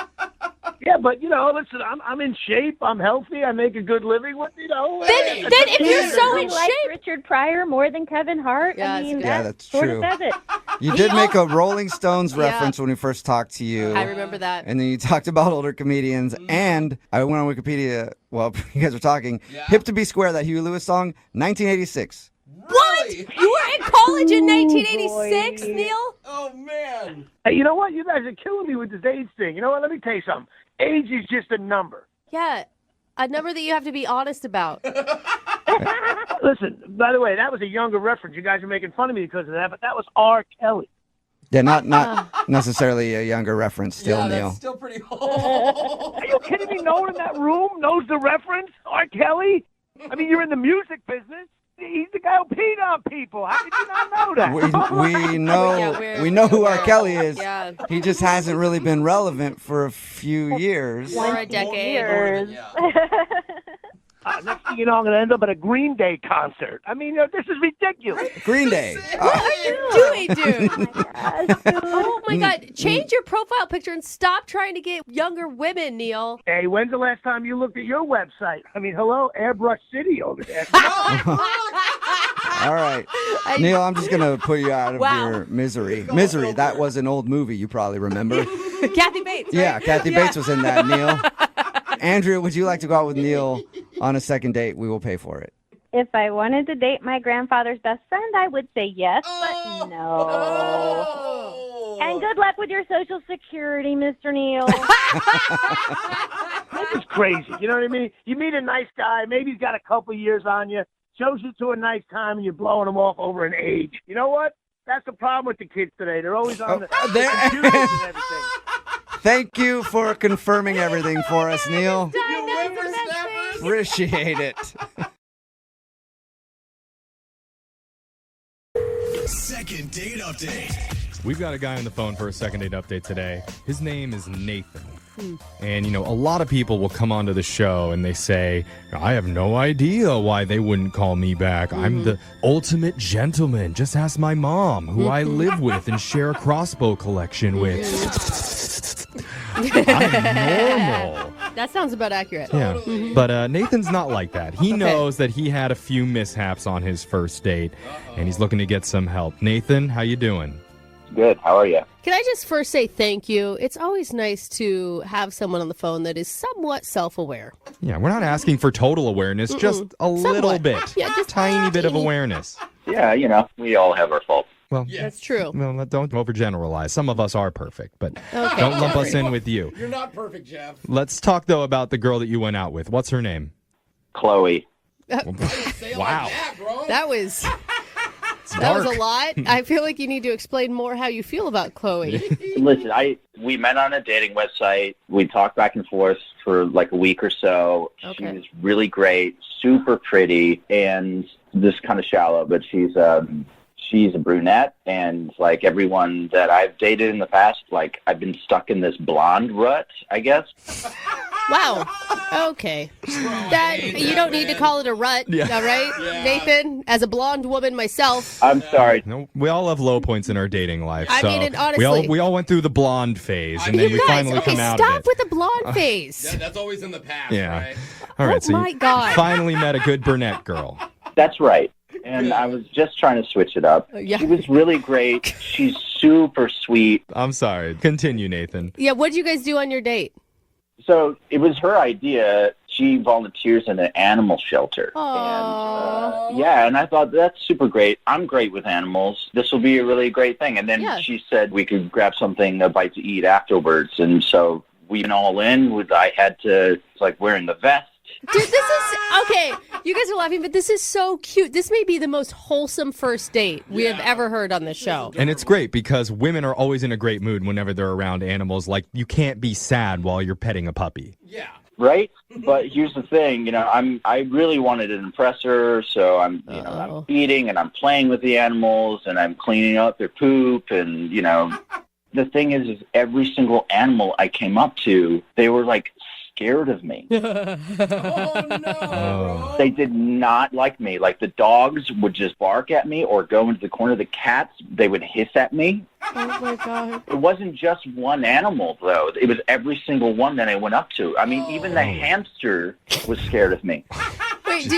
Yeah, but, listen, I'm in shape. I'm healthy. I make a good living. Then Then if you're so in You like shape, Richard Pryor more than Kevin Hart? Yeah, I that's mean, good. Yeah, that that's sort true. of says it. You did make a Rolling Stones reference when we first talked to you. I remember that. And then you talked about older comedians. And I went on Wikipedia while you guys were talking. Hip to Be Square, that Huey Lewis song, 1986. What? You were in college in 1986, Neil? Oh, man. Hey, you know what? You guys are killing me with this age thing. You know what? Let me tell you something. Age is just a number. Yeah, a number that you have to be honest about. Listen, by the way, that was a younger reference. You guys are making fun of me because of that, but that was R. Kelly. Yeah, not necessarily a younger reference still, Yeah, Neil. that's still pretty old. Are you kidding me? No one in that room knows the reference? R. Kelly? I mean, you're in the music business. He's the guy who peed on people. How did you not know that? We know who R. Kelly is. Yeah. He just hasn't really been relevant for a few years. Or a decade. Years. Next thing you know, I'm going to end up at a Green Day concert. I mean, this is ridiculous. Green Day. What are you doing, dude? Yes. Oh my God. Change your profile picture and stop trying to get younger women, Neil. Hey, when's the last time you looked at your website? I mean, hello, Airbrush City over there. All right. Neil, I'm just going to put you out of Wow. your misery. Misery, that was an old movie you probably remember. Kathy Bates. Right? Yeah, Kathy Bates was in that, Neil. Andrea, would you like to go out with Neil on a second date? We will pay for it. If I wanted to date my grandfather's best friend, I would say yes, but no. Oh. And good luck with your Social Security, Mr. Neal. This is crazy. You know what I mean? You meet a nice guy. Maybe he's got a couple years on you. Shows you to a nice time, and you're blowing him off over an age. You know what? That's the problem with the kids today. They're always on the computers and everything. Thank you for confirming everything for us, Neil. Whippersnappers. Appreciate it. Second date update. We've got a guy on the phone for a second date update today. His name is Nathan. And, a lot of people will come onto the show and they say, I have no idea why they wouldn't call me back. I'm the ultimate gentleman. Just ask my mom, who I live with and share a crossbow collection with. I'm normal. That sounds about accurate. Yeah. But Nathan's not like that. He knows that he had a few mishaps on his first date, and he's looking to get some help. Nathan, how you doing? Good. How are you? Can I just first say thank you? It's always nice to have someone on the phone that is somewhat self-aware. Yeah, we're not asking for total awareness, just a little bit. Yeah, just tiny bit of awareness. Yeah, we all have our faults. Well, That's true. well, don't overgeneralize. Some of us are perfect, but Okay. don't lump us in with you. You're not perfect, Jeff. Let's talk, though, about the girl that you went out with. What's her name? Chloe. Say it Wow. like that, bro. That was It's that was dark. a lot. I feel like you need to explain more how you feel about Chloe. Listen, we met on a dating website. We talked back and forth for like a week or so. Okay. She's really great, super pretty, and just kind of shallow, but she's a brunette, and like everyone that I've dated in the past, like I've been stuck in this blonde rut, I guess. Wow. Okay. That you don't need to call it a rut, Yeah. all right? Yeah. Nathan, as a blonde woman myself, I'm sorry. No, we all have low points in our dating life. I so mean, and honestly- we all went through the blonde phase, and then you we guys, finally okay, come out stop of it. with the blonde face. That's always in the past, Yeah. right? All right, Oh so my you God. finally met a good brunette girl. That's right. And I was just trying to switch it up. Yeah. She was really great. She's super sweet. I'm sorry. Continue, Nathan. Yeah, what did you guys do on your date? So it was her idea. She volunteers in an animal shelter. Aww. And I thought, that's super great. I'm great with animals. This will be a really great thing. And then she said we could grab something, a bite to eat afterwards. And so we went all in. I had to, it's like wearing the vest. Dude, this is, okay, you guys are laughing, but this is so cute. This may be the most wholesome first date we have ever heard on this show. And it's great because women are always in a great mood whenever they're around animals. Like, you can't be sad while you're petting a puppy. Yeah. Right? But here's the thing, I really wanted to impress her, so I'm feeding and I'm playing with the animals and I'm cleaning up their poop and, the thing is every single animal I came up to, they were like scared of me. Oh, no. They did not like me. Like the dogs would just bark at me or go into the corner. The cats, they would hiss at me. Oh, my God. It wasn't just one animal, though. It was every single one that I went up to. I mean, even the hamster was scared of me. Wait,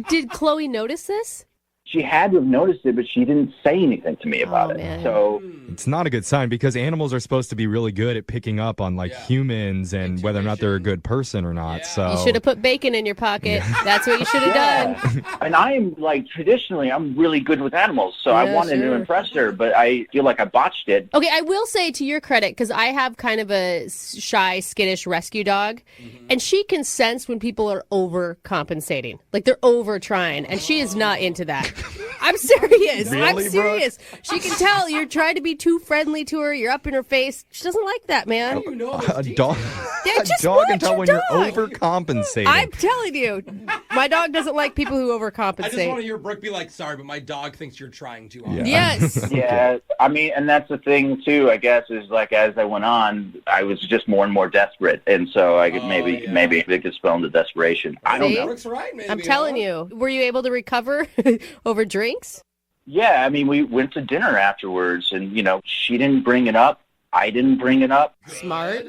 did Chloe notice this? She had to have noticed it, but she didn't say anything to me about it. Man. So it's not a good sign because animals are supposed to be really good at picking up on humans and whether or not they're a good person or not. So you should have put bacon in your pocket. That's what you should have done. And I am traditionally, I'm really good with animals, so I wanted to impress her, but I feel like I botched it. Okay, I will say to your credit, because I have kind of a shy, skittish rescue dog, and she can sense when people are overcompensating, like they're over trying, and she is not into that. I'm serious. Really, I'm serious. She can tell you're trying to be too friendly to her. You're up in her face. She doesn't like that, man. a dog, Yeah, just a dog watch can tell your when dog. you're overcompensating. I'm telling you, my dog doesn't like people who overcompensate. I just want to hear Brooke be like, sorry, but my dog thinks you're trying too hard. Yes. Yeah, I mean, and that's the thing, too, I guess, is as I went on, I was just more and more desperate. And so I could maybe it could spell into desperation. I don't know. Brooke's right, maybe. I'm telling you. Were you able to recover over drinks? Yeah, I mean, we went to dinner afterwards, and, she didn't bring it up. I didn't bring it up. Smart.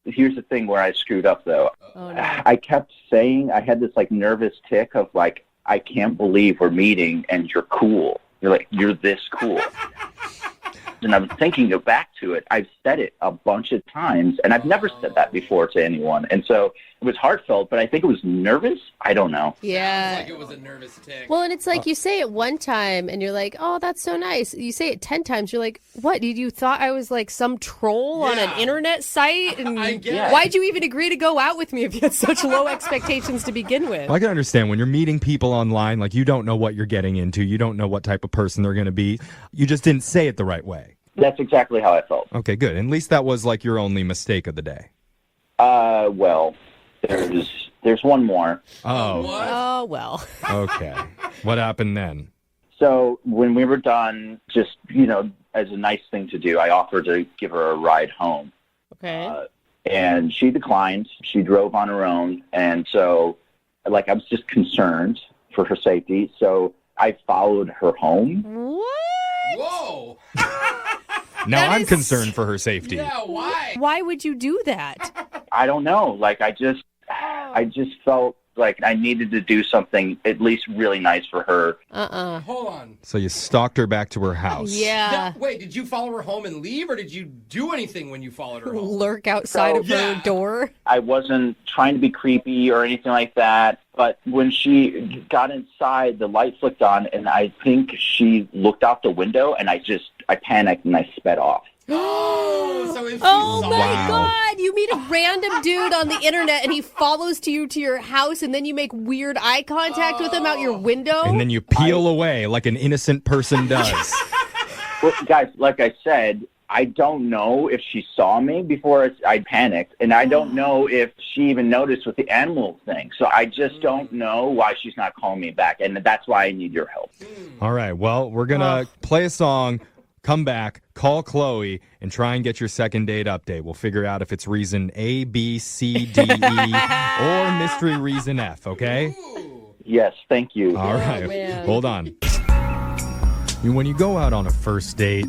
Here's the thing where I screwed up, though. Oh, no. I kept saying, I had this, nervous tick of, I can't believe we're meeting, and you're cool. You're this cool. And I'm thinking back to it. I've said it a bunch of times, and I've never said that before to anyone. And so it was heartfelt, but I think it was nervous. I don't know. Yeah. Like it was a nervous tick. Well, and it's like you say it one time, and you're like, oh, that's so nice. You say it 10 times, you're like, what? Did you thought I was like some troll on an internet site? And I get it. why'd you even agree to go out with me if you had such low expectations to begin with? I can understand when you're meeting people online, you don't know what you're getting into. You don't know what type of person they're going to be. You just didn't say it the right way. That's exactly how I felt. Okay, good. At least that was your only mistake of the day. Well, there's one more. Oh. What? Oh, well. Okay. What happened then? So when we were done, just, as a nice thing to do, I offered to give her a ride home. Okay. And she declined. She drove on her own. And so, I was just concerned for her safety. So I followed her home. What? Whoa. Now I'm concerned for her safety. Yeah, why? Why would you do that? I don't know. I just felt like I needed to do something at least really nice for her. Hold on. So you stalked her back to her house. Yeah. Wait, did you follow her home and leave, or did you do anything when you followed her home? Lurk outside of her door. I wasn't trying to be creepy or anything like that, but when she got inside, the light flicked on, and I think she looked out the window, and I panicked and I sped off. So if she Oh saw my you- God! You meet a random dude on the internet and he follows you to your house, and then you make weird eye contact with him out your window. And then you peel away like an innocent person does. Well, guys, like I said, I don't know if she saw me before I panicked, and I don't know if she even noticed with the animal thing. So I just don't know why she's not calling me back, and that's why I need your help. All right. Well, we're going to play a song, come back, call Chloe, and try and get your second date update. We'll figure out if it's reason A, B, C, D, E, or mystery reason F, okay? Yes, thank you. All right. man. Hold on. When you go out on a first date,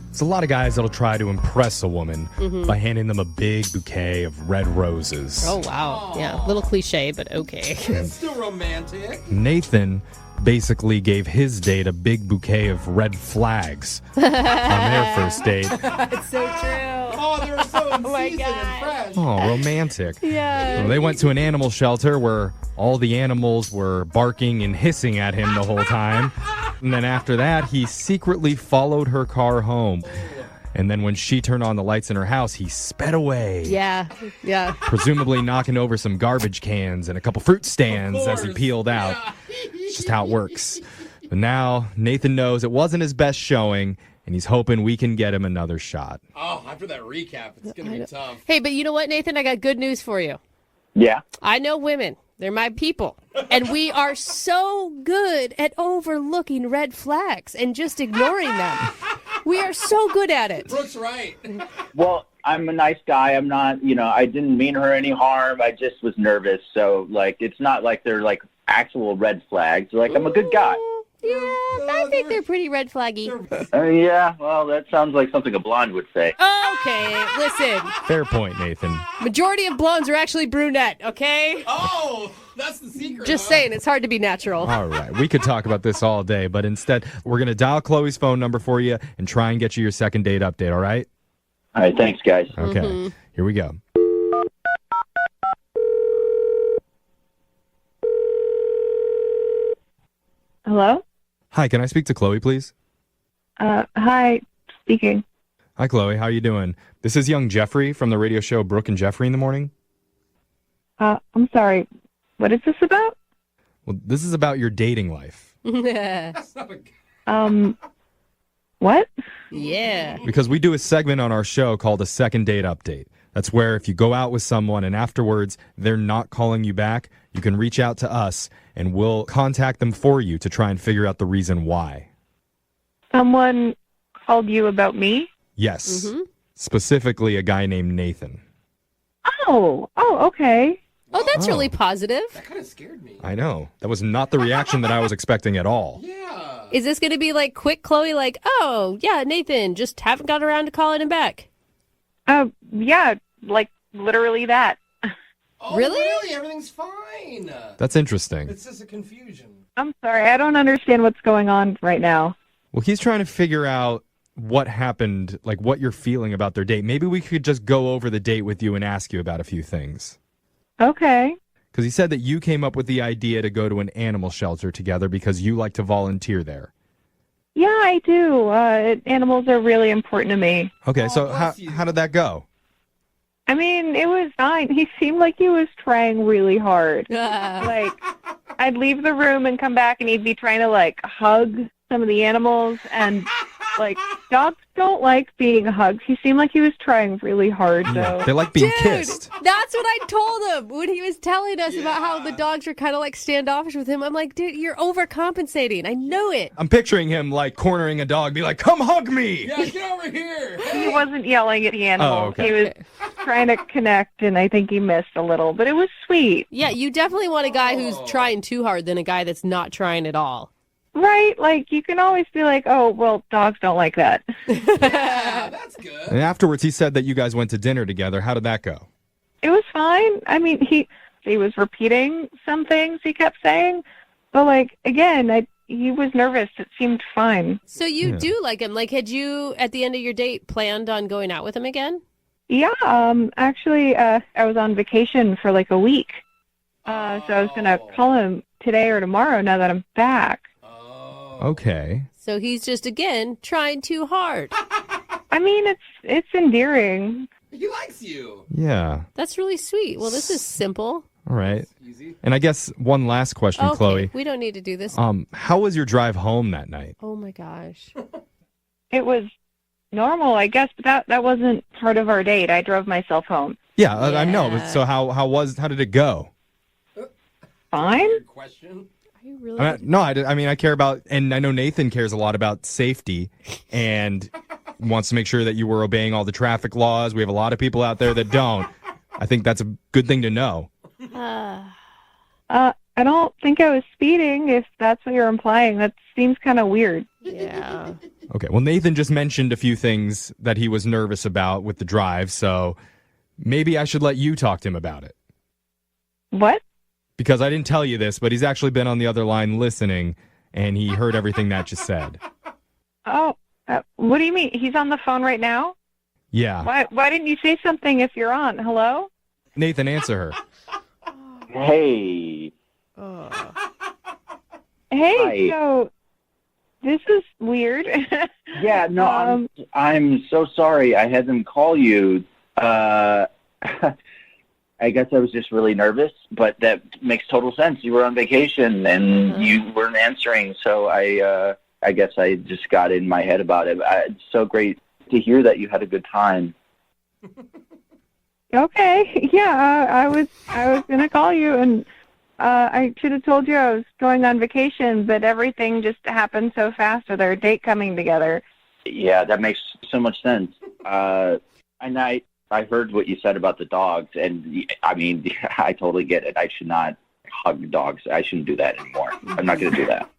there's a lot of guys that'll try to impress a woman by handing them a big bouquet of red roses. Oh, wow. Yeah, a little cliche, but okay. It's still romantic. Nathan basically gave his date a big bouquet of red flags on their first date. It's so true. Oh, they were so in my season and fresh. Oh, romantic. Yeah. Well, they went to an animal shelter where all the animals were barking and hissing at him the whole time. And then after that, he secretly followed her car home. And then when she turned on the lights in her house, he sped away. Yeah. Presumably knocking over some garbage cans and a couple fruit stands as he peeled out. It's just how it works. But now Nathan knows it wasn't his best showing, and he's hoping we can get him another shot. Oh, after that recap, it's going to be tough. Hey, but you know what, Nathan? I got good news for you. Yeah. I know women. They're my people. And we are so good at overlooking red flags and just ignoring them. We are so good at it. Brooke's right. Well, I'm a nice guy. I'm not, I didn't mean her any harm. I just was nervous. So, it's not like they're, actual red flags. I'm a good guy. Yeah, I think they're pretty red flaggy. Yeah, well, that sounds like something a blonde would say. Okay, listen. Fair point, Nathan. Majority of blondes are actually brunette, okay? Oh, that's the secret. Just saying, it's hard to be natural. All right, we could talk about this all day, but instead, we're going to dial Chloe's phone number for you and try and get you your second date update, all right? All right, thanks, guys. Okay, Here we go. Hello? Hi, can I speak to Chloe, please? Hi, speaking. Hi, Chloe. How you doing? This is young Jeffrey from the radio show Brooke and Jeffrey in the Morning. I'm sorry. What is this about? Well, this is about your dating life. What? Yeah. Because we do a segment on our show called a second date update. That's where if you go out with someone and afterwards they're not calling you back, you can reach out to us and we'll contact them for you to try and figure out the reason why. Someone called you about me? Yes. Specifically a guy named Nathan. Oh, okay. Oh, that's really positive. That kind of scared me. I know. That was not the reaction that I was expecting at all. Yeah. Is this going to be quick Chloe, oh, yeah, Nathan, just haven't got around to calling him back? Yeah, literally that. Oh, Really? Everything's fine. That's interesting. It's just a confusion. I'm sorry, I don't understand what's going on right now. Well, he's trying to figure out what happened, what you're feeling about their date. Maybe we could just go over the date with you and ask you about a few things. Okay. Because he said that you came up with the idea to go to an animal shelter together because you like to volunteer there. Yeah, I do. Animals are really important to me. Okay, Oh, so bless you. how did that go? I mean, it was fine. He seemed like he was trying really hard. I'd leave the room and come back and he'd be trying to hug some of the animals, and dogs don't like being hugged. He seemed like he was trying really hard, though. They like being kissed. That's what I told him when he was telling us about how the dogs are kind of standoffish with him. I'm like, dude, you're overcompensating. I know it. I'm picturing him cornering a dog, be like, come hug me. Yeah, get over here. He wasn't yelling at the animals. Oh, okay. He was trying to connect, and I think he missed a little, but it was sweet. Yeah, you definitely want a guy who's trying too hard than a guy that's not trying at all. Right? You can always be oh, well, dogs don't like that. Yeah, that's good. And afterwards, he said that you guys went to dinner together. How did that go? It was fine. I mean, he was repeating some things he kept saying, but again, he was nervous. It seemed fine. So you do like him. Had you, at the end of your date, planned on going out with him again? Yeah, actually, I was on vacation for a week. So I was going to call him today or tomorrow now that I'm back. Okay. So he's just, again, trying too hard. I mean, it's endearing. He likes you. Yeah. That's really sweet. Well, this is simple. All right. Easy. And I guess one last question, Okay, Chloe. we don't need to do this. How was your drive home that night? Oh, my gosh. It was normal, I guess, but that wasn't part of our date. I drove myself home. Yeah, I know. But so how did it go? Fine. Good question. Are you really? I care about, and I know Nathan cares a lot about safety and wants to make sure that you were obeying all the traffic laws. We have a lot of people out there that don't. I think that's a good thing to know. I don't think I was speeding, if that's what you're implying. That seems kind of weird. Yeah. Okay, well, Nathan just mentioned a few things that he was nervous about with the drive, so maybe I should let you talk to him about it. What? Because I didn't tell you this, but he's actually been on the other line listening. and he heard everything that you said. Oh, what do you mean? He's on the phone right now? Yeah. Why didn't you say something if you're on? Hello? Nathan, answer her. Hey. Hey, Hi. so this is weird. Yeah, no, I'm so sorry. I had them call you. I guess I was just really nervous, but that makes total sense. You were on vacation and you weren't answering, so I guess I just got in my head about it. It's so great to hear that you had a good time. Okay, yeah, I was gonna call you, and I should have told you I was going on vacation, but everything just happened so fast with our date coming together. Yeah, that makes so much sense. And I heard what you said about the dogs, and I mean, I totally get it. I should not hug dogs. I shouldn't do that anymore. I'm not going to do that.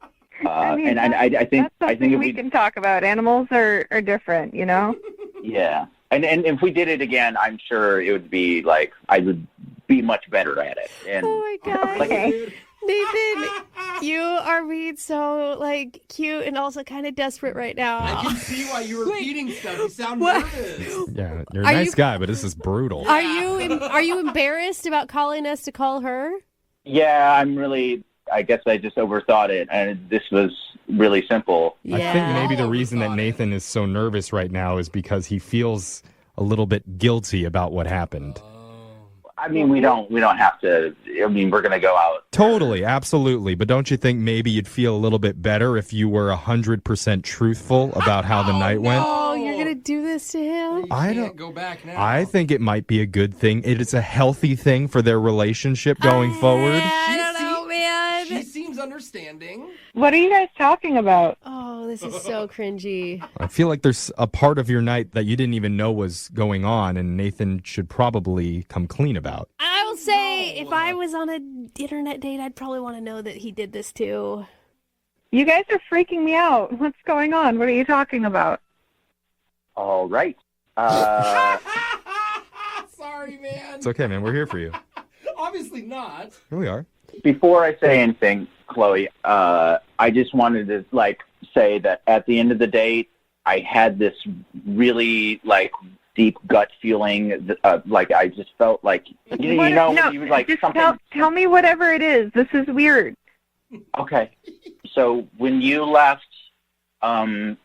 I think that's something if we can talk about. Animals are different, you know? Yeah. And if we did it again, I'm sure it would be like I would be much better at it. And, Oh my God. Nathan, you are being so like cute and also kind of desperate right now. I can see why you were repeating stuff. You sound nervous. Yeah, you're a nice guy, but this is brutal. Are you embarrassed about calling us to call her? Yeah, I guess I just overthought it, and this was really simple. Yeah. I think maybe the reason that Nathan is so nervous right now is because he feels a little bit guilty about what happened. I mean, we don't have to. I mean, we're going to go out. Totally, absolutely. But don't you think maybe you'd feel a little bit better if you were 100% truthful about how the night went? Oh, you're going to do this to him? I don't go back now. I think it might be a good thing. It is a healthy thing for their relationship going forward. I don't know, man. She seems understanding. What are you guys talking about? Oh, this is so cringy. I feel like there's a part of your night that you didn't even know was going on, and Nathan should probably come clean about. I will say, if I was on an internet date, I'd probably want to know that he did this too. You guys are freaking me out. What's going on? What are you talking about? All right. Sorry, man. It's okay, man. We're here for you. Obviously not. Here we are. Before I say anything, Chloe, I just wanted to say that at the end of the date, I had this really deep gut feeling. I just felt like you were like just something. Tell me whatever it is. This is weird. Okay, so when you left, I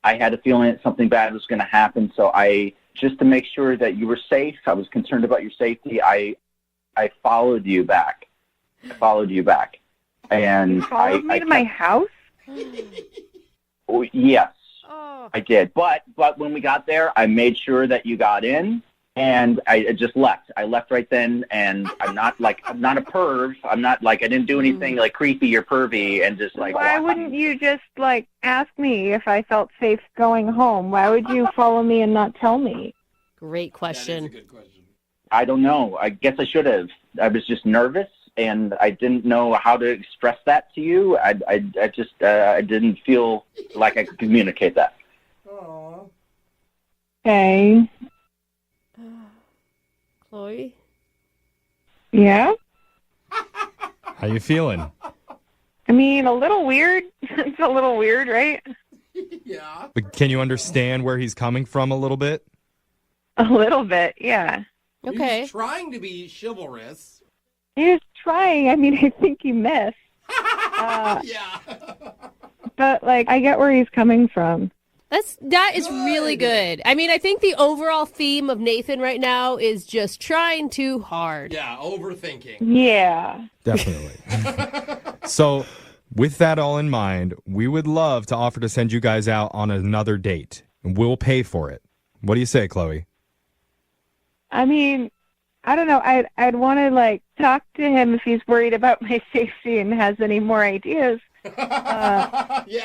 had a feeling that something bad was going to happen. So just to make sure that you were safe, I was concerned about your safety. I followed you back. And You followed me to my house? Oh, yes, Oh. I did. But when we got there, I made sure that you got in, and I just left. I left right then, and I'm not a perv. I'm not I didn't do anything creepy or pervy, and just Why wouldn't you just ask me if I felt safe going home? Why would you follow me and not tell me? Great question. That's a good question. I don't know. I guess I should have. I was just nervous, and I didn't know how to express that to you. I didn't feel like I could communicate that. Aww. Okay. Chloe? Yeah? How you feeling? I mean, a little weird. It's a little weird, right? Yeah. But can you understand where he's coming from a little bit? A little bit, yeah. Okay. He's trying to be chivalrous. He was trying. I mean, I think he missed. Yeah. But, I get where he's coming from. That is really good. I mean, I think the overall theme of Nathan right now is just trying too hard. Yeah, overthinking. Yeah. Definitely. So, with that all in mind, we would love to offer to send you guys out on another date. And we'll pay for it. What do you say, Chloe? I mean, I don't know. I'd want to, talk to him if he's worried about my safety and has any more ideas. Yeah.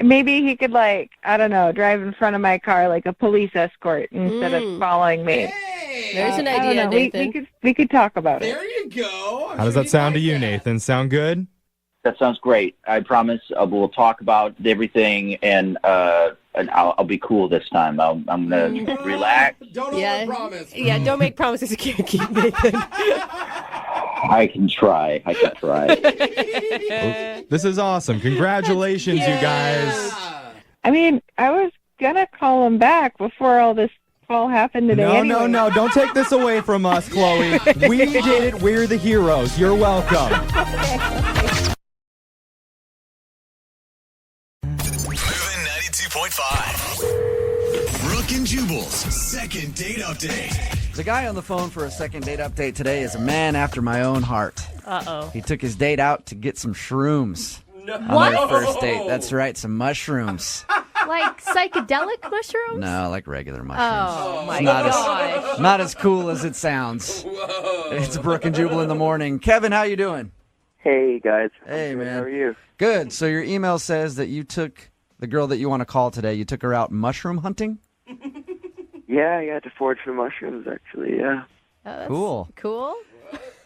Maybe he could, I don't know, drive in front of my car like a police escort instead of following me. Hey, There's an I don't idea, know. Nathan. We could talk about it. there you go. How does that sound to you, Nathan? Sound good? That sounds great. I promise we'll talk about everything, and I'll be cool this time. I'm gonna relax. Don't Yeah. overpromise. Yeah, don't make promises you can't keep, Nathan. I can try. This is awesome. Congratulations, you guys. I mean, I was gonna call him back before all this all happened today. No. Don't take this away from us, Chloe. We did it. We're the heroes. You're welcome. Moving 92.5. Brooke and Jubal's second date update. The guy on the phone for a second date update today is a man after my own heart. Uh-oh. He took his date out to get some shrooms on their first date. That's right, some mushrooms. Like psychedelic mushrooms? No, like regular mushrooms. Oh, my gosh. Not as cool as it sounds. It's Brooke and Jubal in the morning. Kevin, how you doing? Hey, guys. Hey, man. How are you? Good. So your email says that you took the girl that you want to call today, you took her out mushroom hunting? Yeah, I got to forage for mushrooms, actually, yeah. Oh, that's Cool.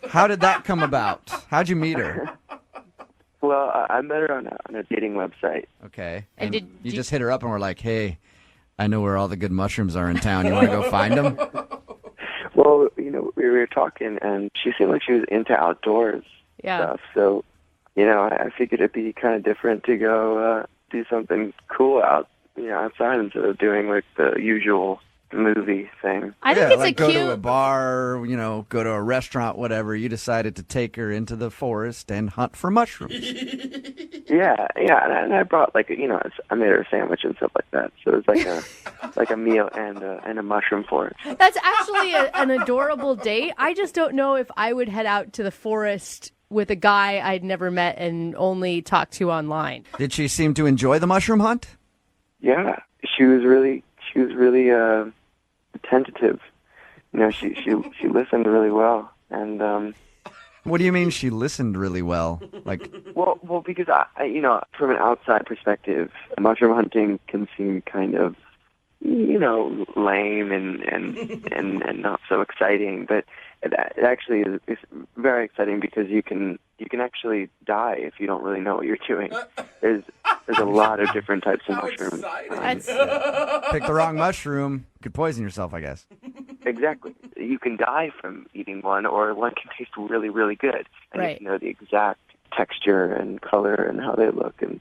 How did that come about? How'd you meet her? Well, I met her on a dating website. Okay. And did you just hit her up and were like, hey, I know where all the good mushrooms are in town. You want to go find them? Well, we were talking, and she seemed like she was into outdoors stuff. So, I figured it'd be kind of different to go do something cool outside instead of doing like the usual movie thing. I think it's go to a bar, go to a restaurant, whatever. You decided to take her into the forest and hunt for mushrooms. Yeah, and I brought I made her a sandwich and stuff like that. So it was like a meal and a mushroom forage. That's actually an adorable date. I just don't know if I would head out to the forest with a guy I'd never met and only talked to online. Did she seem to enjoy the mushroom hunt? Yeah, she was really tentative. She listened really well, and what do you mean she listened really well? well, because I from an outside perspective, mushroom hunting can seem kind of lame and not so exciting, but it actually is very exciting because you can actually die if you don't really know what you're doing. There's a lot of different types of mushrooms. Pick the wrong mushroom, you could poison yourself, I guess. Exactly. You can die from eating one, or one can taste really, really good. And right. You know the exact texture and color and how they look and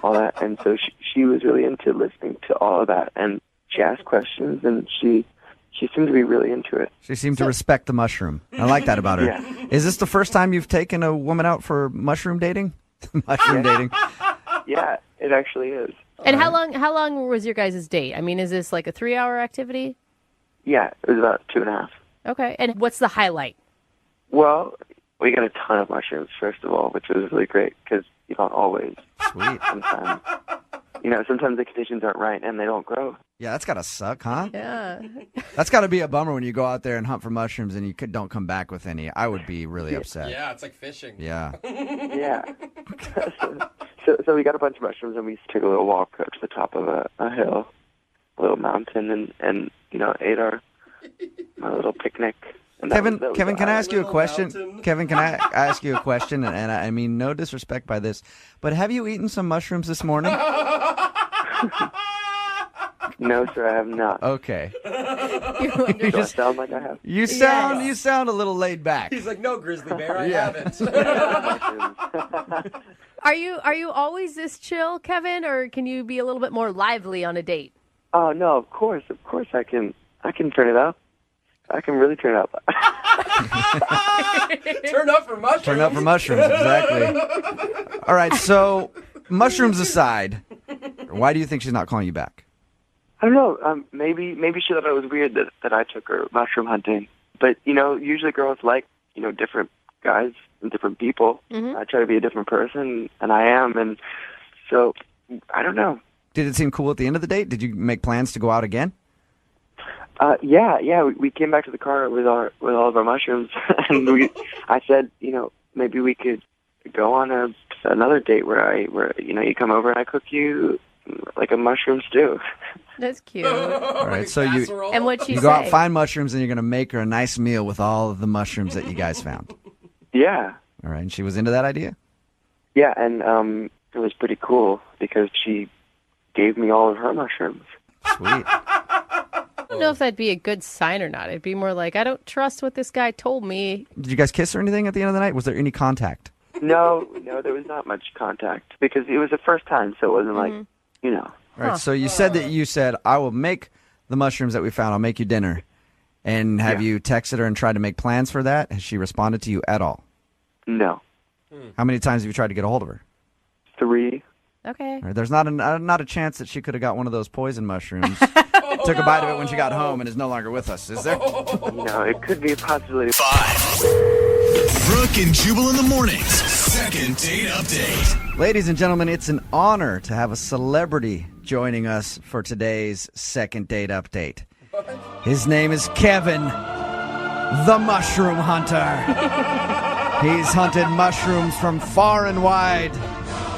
all that. And so she was really into listening to all of that. And she asked questions, and she seemed to be really into it. She seemed to respect the mushroom. I like that about her. Yeah. Is this the first time you've taken a woman out for mushroom dating? Dating? Yeah, it actually is. And how long was your guys' date? I mean, is this like a 3-hour activity? Yeah, it was about 2.5. Okay. And what's the highlight? Well, we got a ton of mushrooms, first of all, which was really great because you don't always. Sweet. Sometimes the conditions aren't right and they don't grow. Yeah, that's got to suck, huh? Yeah. That's got to be a bummer when you go out there and hunt for mushrooms and you don't come back with any. I would be really upset. Yeah, it's like fishing. Yeah. Yeah. So we got a bunch of mushrooms, and we took a little walk up to the top of a hill, a little mountain, and ate our little picnic. And Kevin, can I ask you a question? Kevin, can I ask you a question? And I mean, no disrespect by this, but have you eaten some mushrooms this morning? No, sir, I have not. Okay. Do I sound like I have? You sound a little laid back. He's like, no, Grizzly Bear, I haven't. Are you always this chill, Kevin, or can you be a little bit more lively on a date? Oh no, of course I can turn it up. I can really turn it up. Turn up for mushrooms. Turn up for mushrooms, exactly. All right, so mushrooms aside, why do you think she's not calling you back? I don't know. Maybe she thought it was weird that I took her mushroom hunting. But usually girls like different guys and different people. Mm-hmm. I try to be a different person, and I am. And so I don't know. Did it seem cool at the end of the date? Did you make plans to go out again? Yeah. We came back to the car with all of our mushrooms, and I said, maybe we could go on another date where you come over and I cook you like a mushroom stew. That's cute. All right, so and what'd you go out, find mushrooms, and you're going to make her a nice meal with all of the mushrooms that you guys found. Yeah. All right, and she was into that idea? Yeah, and it was pretty cool because she gave me all of her mushrooms. Sweet. don't know if that'd be a good sign or not. It'd be more like, I don't trust what this guy told me. Did you guys kiss or anything at the end of the night? Was there any contact? No, there was not much contact because it was the first time, so it wasn't like, All right, so you said, I will make the mushrooms that we found. I'll make you dinner. And have you texted her and tried to make plans for that? Has she responded to you at all? No. How many times have you tried to get a hold of her? 3. Okay. All right, there's not a chance that she could have got one of those poison mushrooms, took a bite of it when she got home, and is no longer with us, is there? No, it could be a possibility. 5. Brooke and Jubal in the mornings. Second date update. Ladies and gentlemen, it's an honor to have a celebrity joining us for today's second date update. His name is Kevin, the Mushroom Hunter. He's hunted mushrooms from far and wide.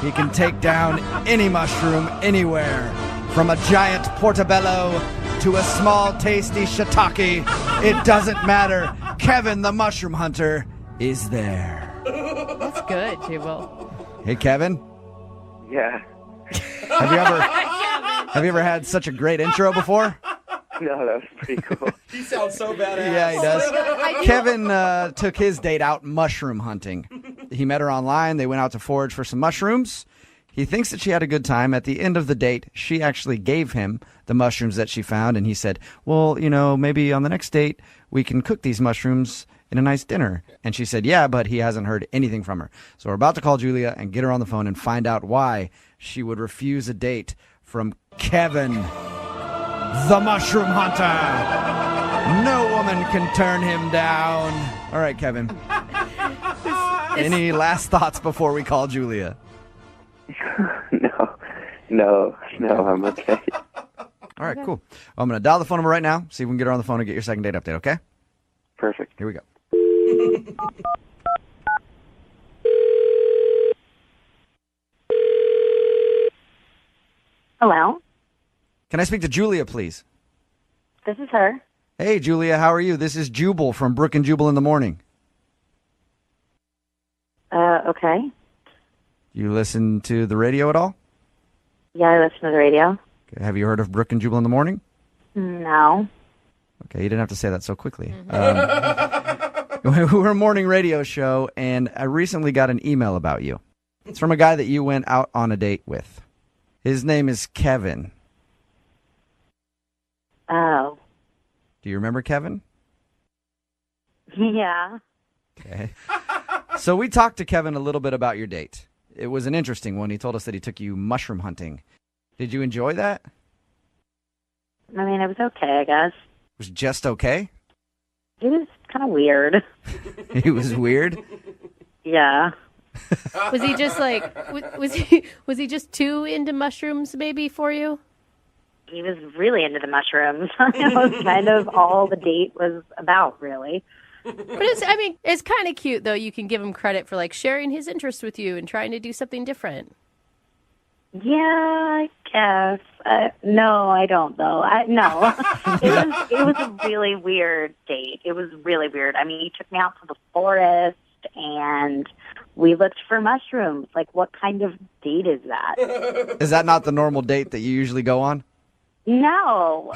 He can take down any mushroom anywhere, from a giant portobello to a small tasty shiitake. It doesn't matter. Kevin, the Mushroom Hunter, is there. That's good, Jubal. Hey, Kevin. Yeah. Have you ever had such a great intro before? No, that was pretty cool. He sounds so badass. Yeah, he does. Kevin took his date out mushroom hunting. He met her online. They went out to forage for some mushrooms. He thinks that she had a good time. At the end of the date, she actually gave him the mushrooms that she found, and he said, well, maybe on the next date, we can cook these mushrooms in a nice dinner. And she said, yeah, but he hasn't heard anything from her. So we're about to call Julia and get her on the phone and find out why she would refuse a date from Kevin, the Mushroom Hunter. No woman can turn him down. All right, Kevin. Any last thoughts before we call Julia? No, I'm okay. All right, cool. Well, I'm going to dial the phone number right now, see if we can get her on the phone and get your second date update, okay? Perfect. Here we go. Hello? Can I speak to Julia, please? This is her. Hey, Julia, how are you? This is Jubal from Brooke and Jubal in the morning. Okay. You listen to the radio at all? Yeah, I listen to the radio. Okay. Have you heard of Brooke and Jubal in the morning? No. Okay, you didn't have to say that so quickly. We're a morning radio show, and I recently got an email about you. It's from a guy that you went out on a date with. His name is Kevin. Oh. Do you remember Kevin? Yeah. Okay. So we talked to Kevin a little bit about your date. It was an interesting one. He told us that he took you mushroom hunting. Did you enjoy that? I mean, it was okay, I guess. It was just okay? It was kind of weird. It was weird? Yeah. Was he just like, was he just too into mushrooms maybe for you? He was really into the mushrooms. It was kind of all the date was about, really. But it's kind of cute, though. You can give him credit for, like, sharing his interest with you and trying to do something different. Yeah, I guess. No, I don't, though. No. It was a really weird date. It was really weird. I mean, he took me out to the forest, and we looked for mushrooms. Like, what kind of date is that? Is that not the normal date that you usually go on? No.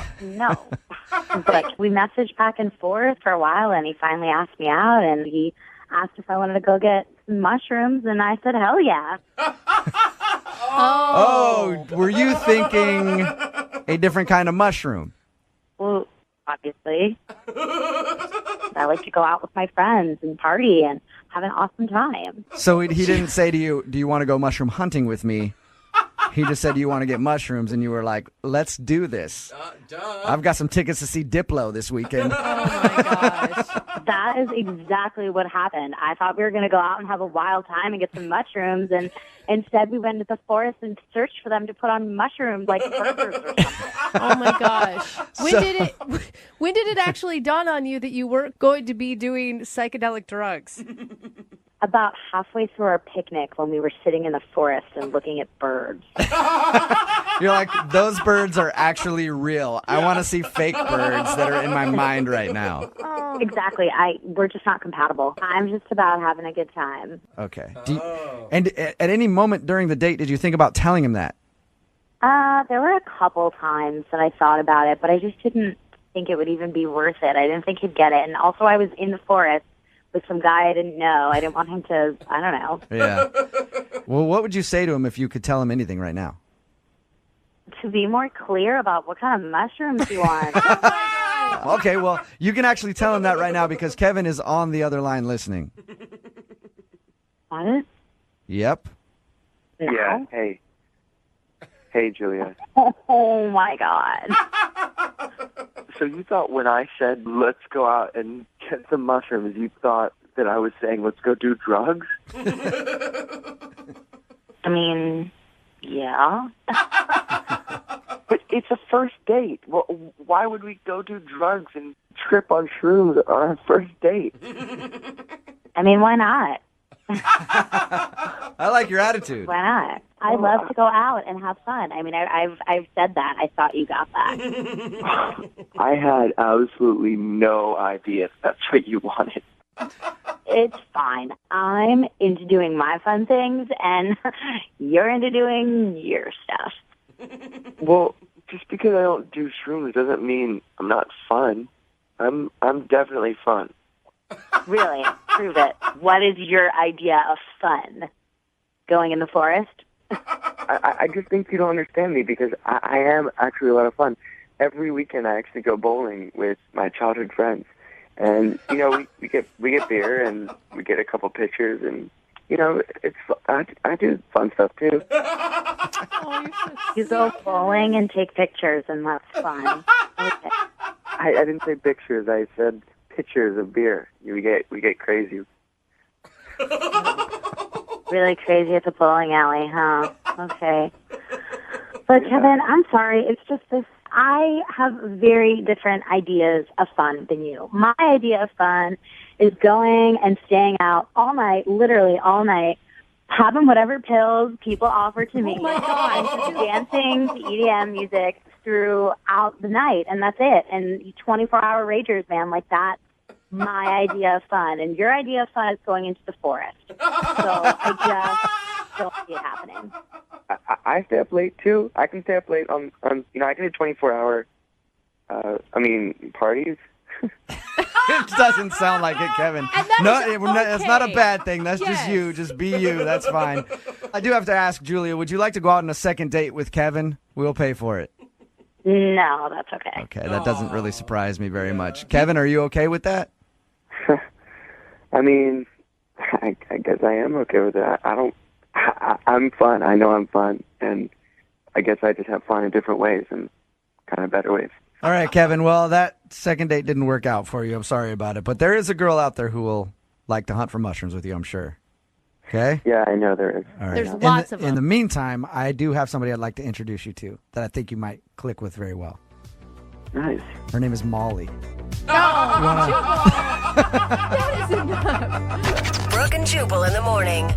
But we messaged back and forth for a while, and he finally asked me out, and he asked if I wanted to go get some mushrooms, and I said, hell yeah. Oh, were you thinking a different kind of mushroom? Well, obviously. I like to go out with my friends and party and have an awesome time. So he didn't say to you, do you want to go mushroom hunting with me? He just said, you want to get mushrooms, and you were like, let's do this. I've got some tickets to see Diplo this weekend. Oh, my gosh. That is exactly what happened. I thought we were going to go out and have a wild time and get some mushrooms, and instead we went to the forest and searched for them to put on mushrooms like burgers or something. Oh, my gosh. When did it actually dawn on you that you weren't going to be doing psychedelic drugs? About halfway through our picnic when we were sitting in the forest and looking at birds. You're like, those birds are actually real. I want to see fake birds that are in my mind right now. Oh. Exactly. We're just not compatible. I'm just about having a good time. Okay. And at any moment during the date, did you think about telling him that? There were a couple times that I thought about it, but I just didn't think it would even be worth it. I didn't think he'd get it. And also I was in the forest with some guy I didn't know. I didn't want him to, I don't know. Yeah. Well, what would you say to him if you could tell him anything right now? To be more clear about what kind of mushrooms you want. Okay, well, you can actually tell him that right now because Kevin is on the other line listening. What? Yep. No. Yeah, Hey, Julia. Oh, my God. So you thought when I said, let's go out and get some mushrooms, you thought that I was saying, let's go do drugs? I mean, yeah. But it's a first date. Well, why would we go do drugs and trip on shrooms on our first date? I mean, why not? I like your attitude. Why not? I love to go out and have fun. I mean, I've said that. I thought you got that. I had absolutely no idea if that's what you wanted. It's fine. I'm into doing my fun things, and you're into doing your stuff. Well, just because I don't do shrooms doesn't mean I'm not fun. I'm definitely fun. Really? Prove it. What is your idea of fun? Going in the forest? I just think you don't understand me because I am actually a lot of fun. Every weekend I actually go bowling with my childhood friends. And, you know, we get beer and we get a couple pictures and, you know, I do fun stuff too. You go bowling and take pictures and that's fun. Okay. I didn't say pictures, I said pictures of beer. We get crazy. Really crazy at the bowling alley, huh? Okay. But Kevin, I'm sorry. It's just this. I have very different ideas of fun than you. My idea of fun is going and staying out all night, literally all night, having whatever pills people offer to me. Oh my gosh. Dancing to EDM music throughout the night, and that's it. And 24-hour ragers, man, like that's my idea of fun. And your idea of fun is going into the forest. So I just don't see it happening. I stay up late too. I can stay up late on you know, I can do 24-hour parties. It doesn't sound like it, Kevin. No, it's not a bad thing. That's just you. Just be you. That's fine. I do have to ask, Julia, would you like to go out on a second date with Kevin? We'll pay for it. No, that's okay. Okay, that doesn't really surprise me very much. Kevin, are you okay with that? I mean, I guess I am okay with that. I'm fun. I know I'm fun, and I guess I just have fun in different ways and kind of better ways. All right, Kevin. Well, that second date didn't work out for you. I'm sorry about it. But there is a girl out there who will like to hunt for mushrooms with you, I'm sure. Okay? Yeah, I know there is. All right. There's lots of them. In the meantime, I do have somebody I'd like to introduce you to that I think you might click with very well. Nice. Her name is Molly. That is enough. Brooke and Jubal in the morning.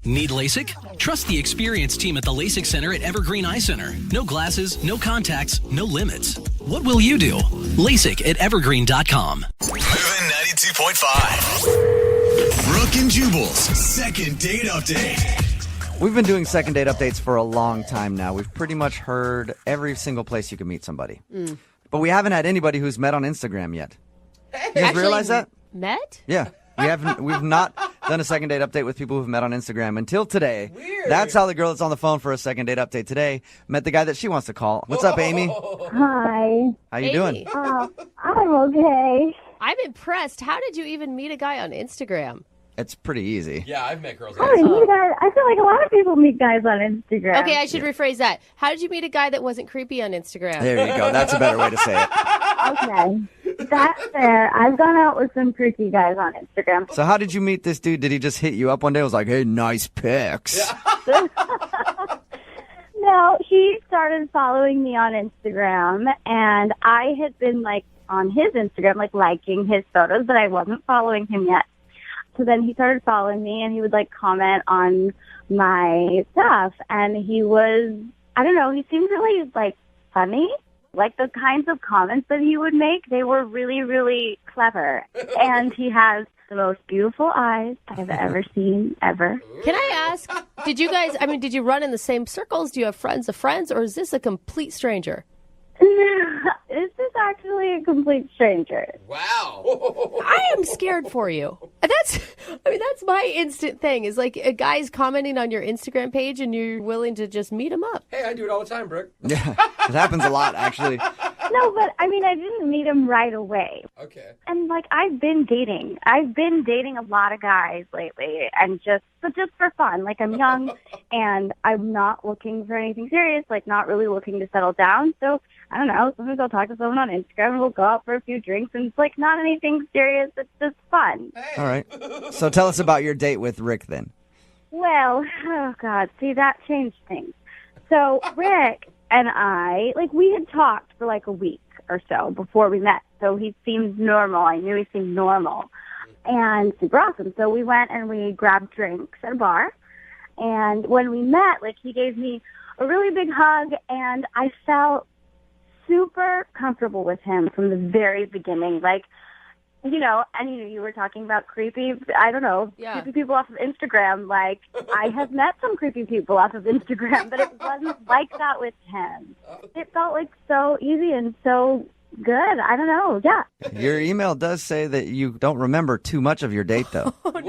Need LASIK? Trust the experienced team at the LASIK Center at Evergreen Eye Center. No glasses, no contacts, no limits. What will you do? LASIK at evergreen.com. Moving 92.5. Brooke and Jubal's second date update. We've been doing second date updates for a long time now. We've pretty much heard every single place you can meet somebody. But we haven't had anybody who's met on Instagram yet. You guys realize that? Met? Yeah. We've not done a second date update with people who've met on Instagram until today. Weird. That's how the girl that's on the phone for a second date update today met the guy that she wants to call. What's up, Amy? Hi. How you doing? I'm okay. I'm impressed. How did you even meet a guy on Instagram? It's pretty easy. Yeah, I've met girls. I feel like a lot of people meet guys on Instagram. Okay, I should rephrase that. How did you meet a guy that wasn't creepy on Instagram? There you go. That's a better way to say it. Okay. That's fair. I've gone out with some freaky guys on Instagram. So how did you meet this dude? Did he just hit you up one day and was like, hey, nice pics? Yeah. No, he started following me on Instagram, and I had been, on his Instagram, liking his photos, but I wasn't following him yet. So then he started following me, and he would, comment on my stuff, and he was, I don't know, he seemed really, funny. The kinds of comments that he would make, they were really, really clever. And he has the most beautiful eyes I've ever seen, ever. Can I ask, did you run in the same circles? Do you have friends of friends, or is this a complete stranger? This is actually a complete stranger. Wow. I am scared for you. That's my instant thing is like a guy's commenting on your Instagram page and you're willing to just meet him up. Hey, I do it all the time, Brooke. Yeah, it happens a lot, actually. No, but I didn't meet him right away. Okay. And like, I've been dating a lot of guys lately, and just for fun. Like, I'm young and I'm not looking for anything serious, like not really looking to settle down. So I don't know, sometimes I'll talk to someone on Instagram and we'll go out for a few drinks, and it's like not anything serious, it's just fun. All right. So tell us about your date with Rick then. Well, oh God, see, that changed things. So Rick and I, like, we had talked for like a week or so before we met. So he seemed normal. I knew he seemed normal and super awesome. So we went and we grabbed drinks at a bar. And when we met, like, he gave me a really big hug, and I felt super comfortable with him from the very beginning. Like, you know, and you were talking about creepy, creepy people off of Instagram. Like, I have met some creepy people off of Instagram, but it wasn't like that with him. It felt like so easy and so good. I don't know. Yeah. Your email does say that you don't remember too much of your date, though. Then it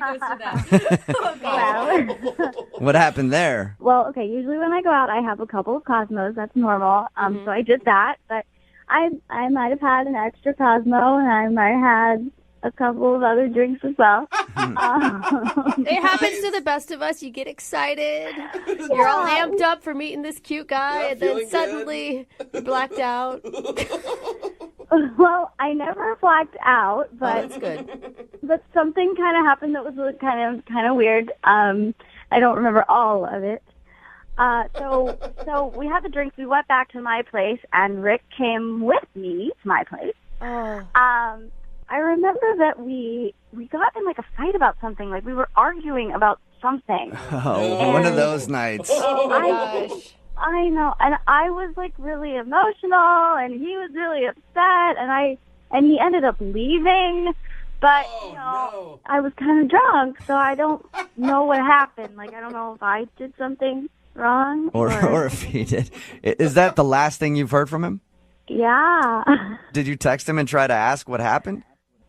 goes to that. What happened there? Well, okay, usually when I go out, I have a couple of Cosmos. That's normal. So I did that, but I might have had an extra Cosmo, and I might have had a couple of other drinks as well. It happens to the best of us. You get excited. You're all amped up for meeting this cute guy, and then suddenly you're blacked out. Well, I never blacked out, but that's good. But something kind of happened that was kind of weird. I don't remember all of it. So we had the drinks. We went back to my place, and Rick came with me to my place. I remember that we got in like a fight about something. Like, we were arguing about something. Oh, one of those nights. Oh my gosh. I know, and I was like really emotional, and he was really upset, and he ended up leaving. But I was kind of drunk, so I don't know what happened. Like, I don't know if I did something wrong or if he did. Is that the last thing you've heard from him? Yeah. Did you text him and try to ask what happened?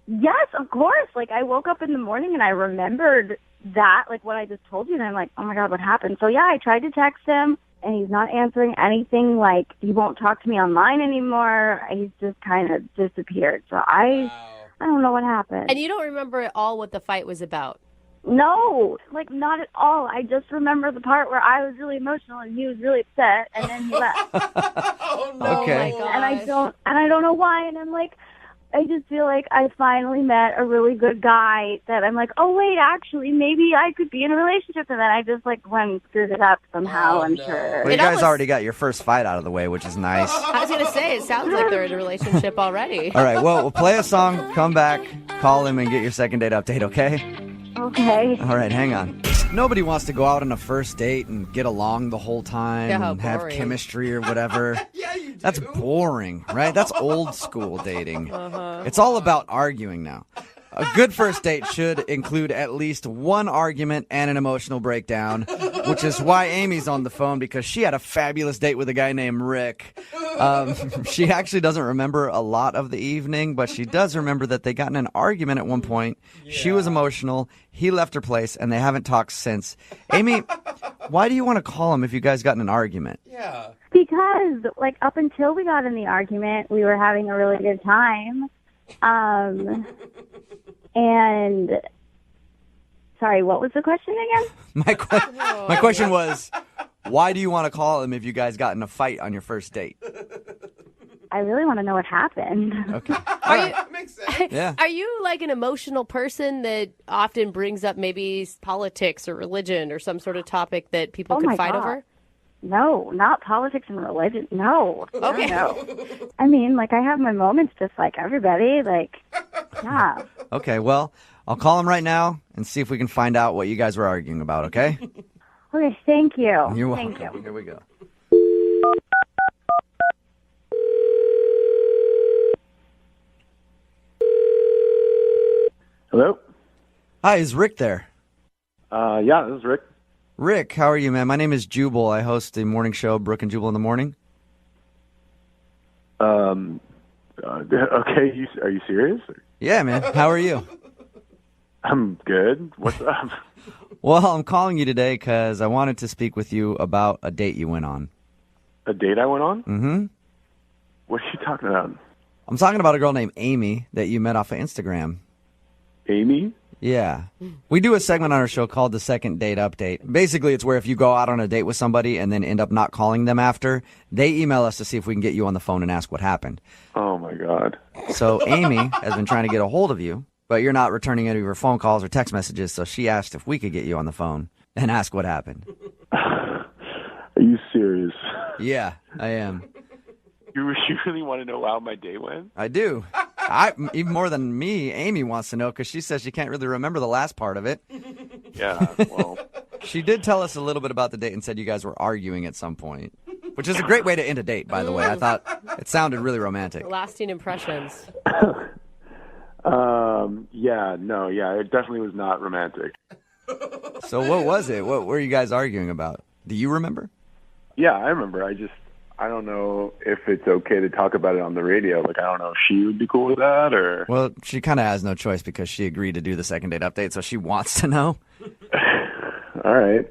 Yes, of course. Like, I woke up in the morning and I remembered that, like what I just told you, and I'm like, oh my God, what happened? So yeah, I tried to text him, and he's not answering anything. Like, he won't talk to me online anymore. He's just kind of disappeared. So I don't know what happened. And you don't remember at all what the fight was about? No, like, not at all. I just remember the part where I was really emotional and he was really upset, and then he left. Oh no! Okay. Oh my gosh. And I don't know why. And I'm like, I just feel like I finally met a really good guy that I'm like, oh wait, actually, maybe I could be in a relationship. And then I just like went and screwed it up somehow. I'm sure. Well, you guys already got your first fight out of the way, which is nice. I was going to say, it sounds like they're in a relationship already. All right, well, we'll play a song, come back, call him, and get your second date update, okay? Okay. All right, hang on. Nobody wants to go out on a first date and get along the whole time and have boring. chemistry or whatever. Yeah, you do. That's boring, right? That's old school dating. It's all about arguing now. A good first date should include at least one argument and an emotional breakdown, which is why Amy's on the phone, because she had a fabulous date with a guy named Rick. She actually doesn't remember a lot of the evening, but she does remember that they got in an argument at one point. Yeah. She was emotional. He left her place, and they haven't talked since. Amy, why do you want to call him if you guys got in an argument? Yeah. Because, like, up until we got in the argument, we were having a really good time. And sorry, what was the question again? My question was, why do you want to call him if you guys got in a fight on your first date? I really want to know what happened. Okay. Makes sense. Yeah. Are you like an emotional person that often brings up maybe politics or religion or some sort of topic that people could fight over? No, not politics and religion. No. Okay. No. I mean, like, I have my moments just like everybody. Like, yeah. Okay, well, I'll call him right now and see if we can find out what you guys were arguing about, okay? Okay, thank you. You're welcome. Thank you. Here we go. Hello? Hi, is Rick there? Yeah, this is Rick. Rick, how are you, man? My name is Jubal. I host the morning show, Brooke and Jubal in the Morning. Okay, are you serious? Yeah, man. How are you? I'm good. What's up? Well, I'm calling you today because I wanted to speak with you about a date you went on. A date I went on? Mm-hmm. What are you talking about? I'm talking about a girl named Amy that you met off of Instagram. Amy? Yeah. We do a segment on our show called the Second Date Update. Basically, it's where if you go out on a date with somebody and then end up not calling them after, they email us to see if we can get you on the phone and ask what happened. Oh, my God. So Amy has been trying to get a hold of you, but you're not returning any of her phone calls or text messages, so she asked if we could get you on the phone and ask what happened. Are you serious? Yeah, I am. You really want to know how my day went? I do. Even more than me, Amy wants to know because she says she can't really remember the last part of it. Yeah, well. She did tell us a little bit about the date and said you guys were arguing at some point, which is a great way to end a date, by the way. I thought it sounded really romantic. Lasting impressions. Yeah, it definitely was not romantic. So what was it? What were you guys arguing about? Do you remember? Yeah, I remember. I don't know if it's okay to talk about it on the radio. Like, I don't know if she would be cool with that or... Well, she kind of has no choice because she agreed to do the Second Date Update, so she wants to know. All right.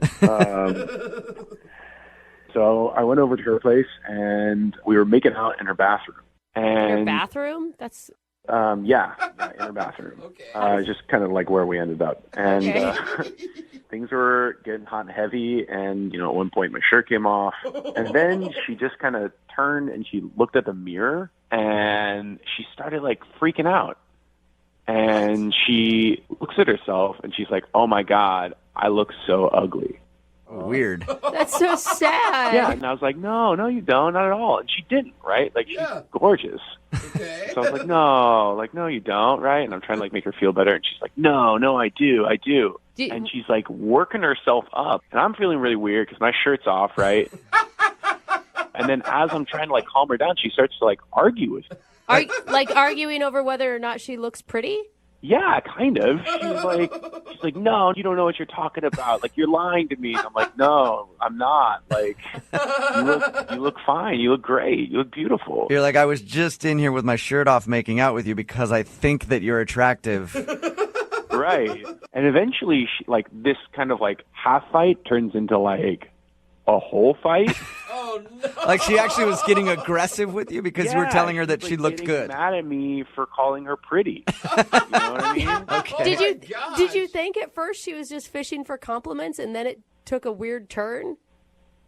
So I went over to her place, and we were making out in her bathroom. And, Your bathroom? That's... Yeah, in her bathroom. Okay. Just kind of like where we ended up. And things were getting hot and heavy, and, at one point my shirt came off. And then she just kind of turned and she looked at the mirror, and she started, like, freaking out. And she looks at herself, and she's like, oh, my God, I look so ugly. Weird. That's so sad. Yeah, and I was like, no, you don't, not at all. And she didn't, right? Like, she's gorgeous. Okay. So I was like, no, you don't, right? And I'm trying to, like, make her feel better. And she's like, no, I do. And she's, like, working herself up. And I'm feeling really weird because my shirt's off, right? And then as I'm trying to, like, calm her down, she starts to, like, argue with me. Arguing over whether or not she looks pretty? Yeah, kind of. She's like, no, you don't know what you're talking about. Like, you're lying to me. And I'm like, no, I'm not. Like, you look fine. You look great. You look beautiful. You're like, I was just in here with my shirt off making out with you because I think that you're attractive. Right. And eventually, this kind of, like, half fight turns into, like, a whole fight. Oh, no. Like, she actually was getting aggressive with you because you were telling her that she looked good. Mad at me for calling her pretty. You know what I mean? Okay. Did you think at first she was just fishing for compliments and then it took a weird turn?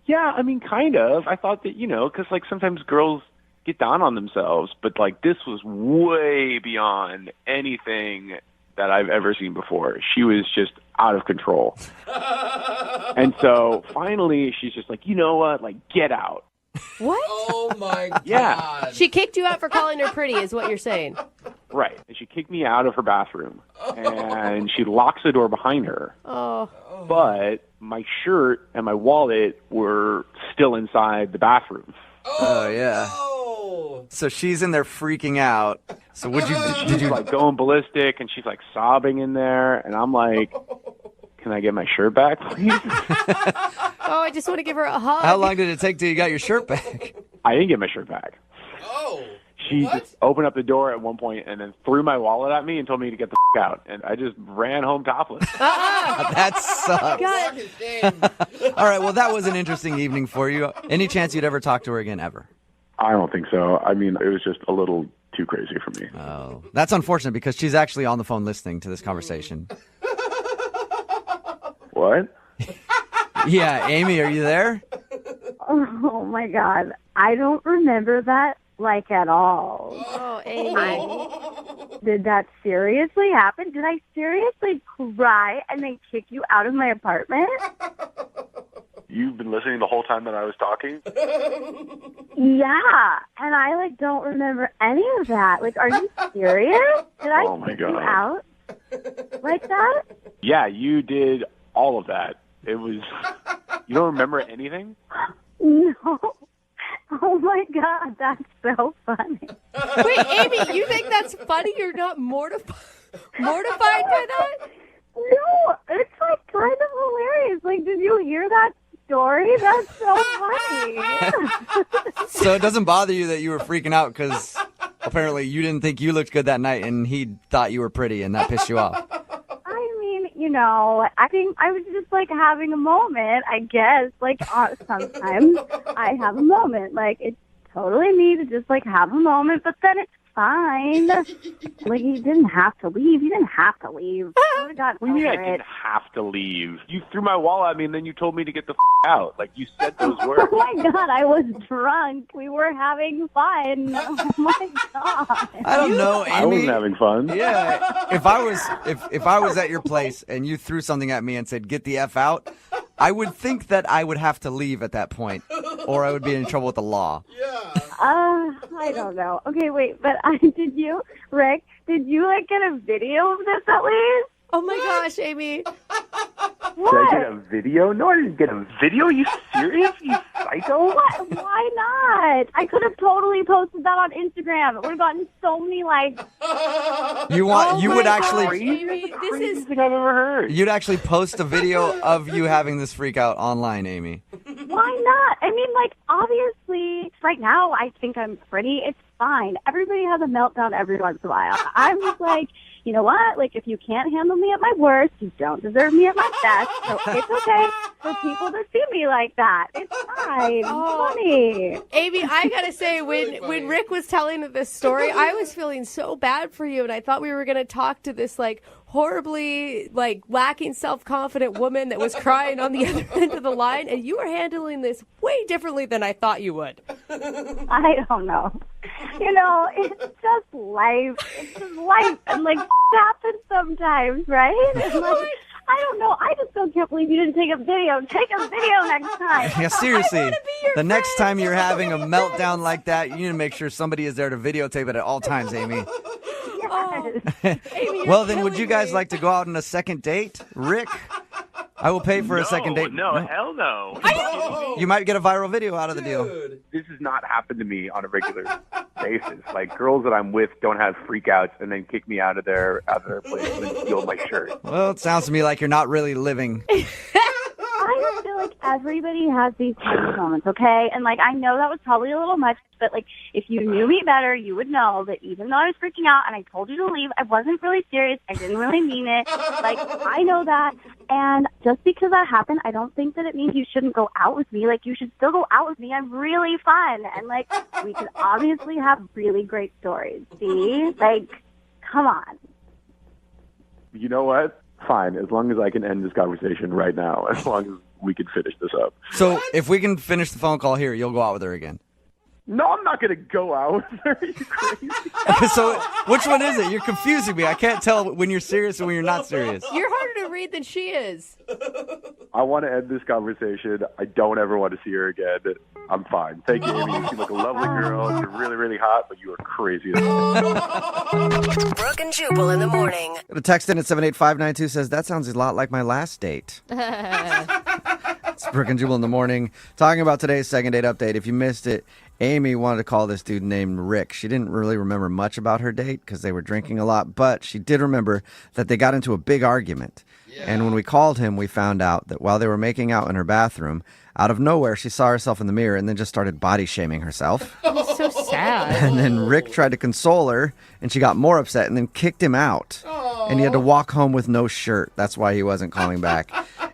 Yeah, I mean, kind of. I thought that, because, like, sometimes girls get down on themselves, but, like, this was way beyond anything that I've ever seen before. She was just out of control. And so finally she's just like, you know what? Like, get out. What? Oh, my God. Yeah. She kicked you out for calling her pretty is what you're saying. Right. And she kicked me out of her bathroom. And she locks the door behind her. Oh. But my shirt and my wallet were still inside the bathroom. Oh, yeah. So she's in there freaking out. So did you like going ballistic, and she's like sobbing in there, and I'm like, can I get my shirt back, please? Oh, I just want to give her a hug. How long did it take till you got your shirt back? I didn't get my shirt back. Oh. She just opened up the door at one point and then threw my wallet at me and told me to get the out. And I just ran home topless. That sucks. All right, well, that was an interesting evening for you. Any chance you'd ever talk to her again, ever? I don't think so. I mean, it was just a little too crazy for me. Oh, that's unfortunate because she's actually on the phone listening to this conversation. What? Yeah, Amy, are you there? Oh, my God. I don't remember that, like, at all. Oh, Amy. Did that seriously happen? Did I seriously cry and then kick you out of my apartment? You've been listening the whole time that I was talking? Yeah, and I, like, don't remember any of that. Like, are you serious? Did I kick you out like that? Yeah, you did all of that. It was... You don't remember anything? No. Oh, my God, that's so funny. Wait, Amy, you think that's funny? You're not mortified? mortified by that? No, it's like kind of hilarious. Like, did you hear that story? That's so funny. So it doesn't bother you that you were freaking out because apparently you didn't think you looked good that night and he thought you were pretty and that pissed you off. I mean, I think I was just like having a moment, I guess. Like, sometimes I have a moment. Like, it's totally me to just like have a moment, but then it's fine. Like, he didn't have to leave. He didn't have to leave. I got What do you mean I over it. didn't have to leave? You threw my wallet at me and then you told me to get the out. Like, you said those words. Oh my God, I was drunk. We were having fun. Oh my God. I don't know, Amy. I wasn't having fun. Yeah. If I was at your place and you threw something at me and said, get the F out, I would think that I would have to leave at that point or I would be in trouble with the law. I don't know. Okay, wait, but Rick, did you like get a video of this at least? Oh my gosh, Amy. Did I get a video? No, I didn't get a video. Are you serious? You psycho? What? Why not? I could have totally posted that on Instagram. It would have gotten so many likes. You would actually Amy, this is thing I've ever heard. You'd actually post a video of you having this freak out online, Amy. Why not? I mean, like, obviously, right now, I think I'm pretty. It's fine. Everybody has a meltdown every once in a while. I'm just like, you know what? Like, if you can't handle me at my worst, you don't deserve me at my best. So it's okay for people to see me like that. It's fine. It's funny. Amy, I gotta say, when Rick was telling this story, I was feeling so bad for you, and I thought we were gonna talk to this like horribly like lacking self-confident woman that was crying on the other end of the line, and you were handling this way differently than I thought you would. I don't know. It's just life. It's just life, and like happens sometimes, right? And like, I don't know. I just still can't believe you didn't take a video. Take a video next time. Yeah, seriously. The next time you're having a meltdown like that, you need to make sure somebody is there to videotape it at all times, Amy. Amy, Well, then, would you guys like to go out on a second date? Rick, I will pay for a second date. No, hell no. You might get a viral video out of the deal. This has not happened to me on a regular basis. Like, girls that I'm with don't have freakouts and then kick me out of their place and then steal my shirt. Well, it sounds to me like you're not really living. I just feel like everybody has these types of moments, okay? And, like, I know that was probably a little much, but, like, if you knew me better, you would know that even though I was freaking out and I told you to leave, I wasn't really serious. I didn't really mean it. Like, I know that. And just because that happened, I don't think that it means you shouldn't go out with me. Like, you should still go out with me. I'm really fun. And, like, we could obviously have really great stories. See? Like, come on. You know what? Fine, as long as I can end this conversation right now, as long as we can finish this up. So if we can finish the phone call here, you'll go out with her again. No, I'm not going to go out with her. Are you crazy? So which one is it? You're confusing me. I can't tell when you're serious and when you're not serious. You're harder to read than she is. I want to end this conversation. I don't ever want to see her again. I'm fine. Thank you, Amy. You seem like a lovely girl. You're really, really hot, but you are crazy. Brooke and Jubal in the morning. The text in at 78592 says, that sounds a lot like my last date. It's Brooke and Jubal in the morning. Talking about today's second date update. If you missed it, Amy wanted to call this dude named Rick. She didn't really remember much about her date because they were drinking a lot, but she did remember that they got into a big argument. Yeah. And when we called him, we found out that while they were making out in her bathroom, out of nowhere, she saw herself in the mirror and then just started body shaming herself. That's so sad. And then Rick tried to console her, and she got more upset and then kicked him out. Aww. And he had to walk home with no shirt. That's why he wasn't calling back.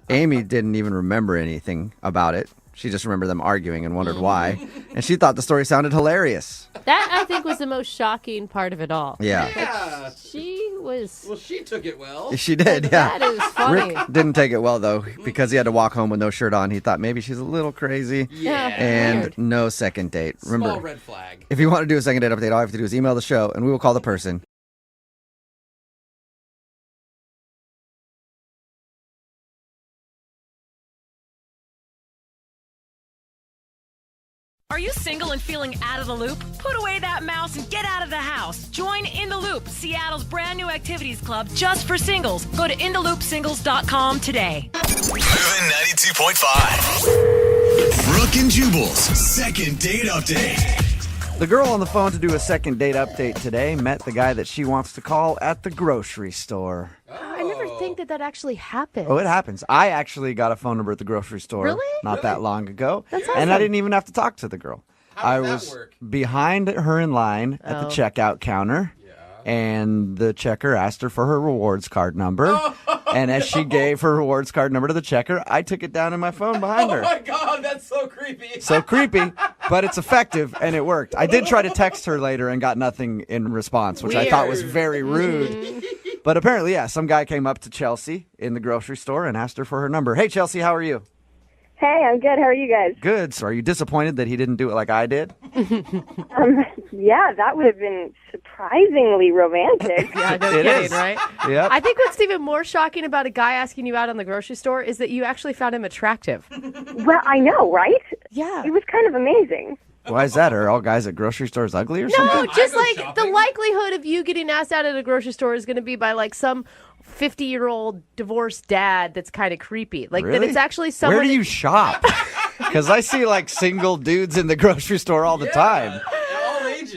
Amy didn't even remember anything about it. She just remembered them arguing and wondered why. And she thought the story sounded hilarious. That, I think, was the most shocking part of it all. Yeah. She was... Well, she took it well. She did, yeah. That is funny. Rick didn't take it well, though, because he had to walk home with no shirt on. He thought maybe she's a little crazy. Yeah. And weird. No second date. Remember, Small red flag. If you want to do a second date update, all you have to do is email the show, and we will call the person. Are you single and feeling out of the loop? Put away that mouse and get out of the house. Join In the Loop, Seattle's brand new activities club just for singles. Go to intheloopsingles.com today. Moving 92.5. Brooke and Jubal's second date update. The girl on the phone to do a second date update today met the guy that she wants to call at the grocery store. I never think that actually happens. Oh, it happens. I actually got a phone number at the grocery store not that long ago. That's And I awesome. didn't even have to talk to the girl. I was behind her in line at the checkout counter. And the checker asked her for her rewards card number. And as she gave her rewards card number to the checker, I took it down in my phone behind her. Oh my God, that's so creepy. So creepy, but it's effective, and it worked. I did try to text her later and got nothing in response, which I thought was very rude. But apparently, yeah, some guy came up to Chelsea in the grocery store and asked her for her number. Hey, Chelsea, how are you? Hey, I'm good. How are you guys? Good. So are you disappointed that he didn't do it like I did? Yeah, that would have been surprisingly romantic. Yeah, no It kidding, is. right? Yep. I think what's even more shocking about a guy asking you out on the grocery store is that you actually found him attractive. Well, I know, right? Yeah. It was kind of amazing. Why is that? Are all guys at grocery stores ugly or something? No, just like the likelihood of you getting asked out at a grocery store is going to be by like some 50-year-old divorced dad that's kind of creepy. Like that it's actually someone. Where do you shop? Because I see like single dudes in the grocery store all the time.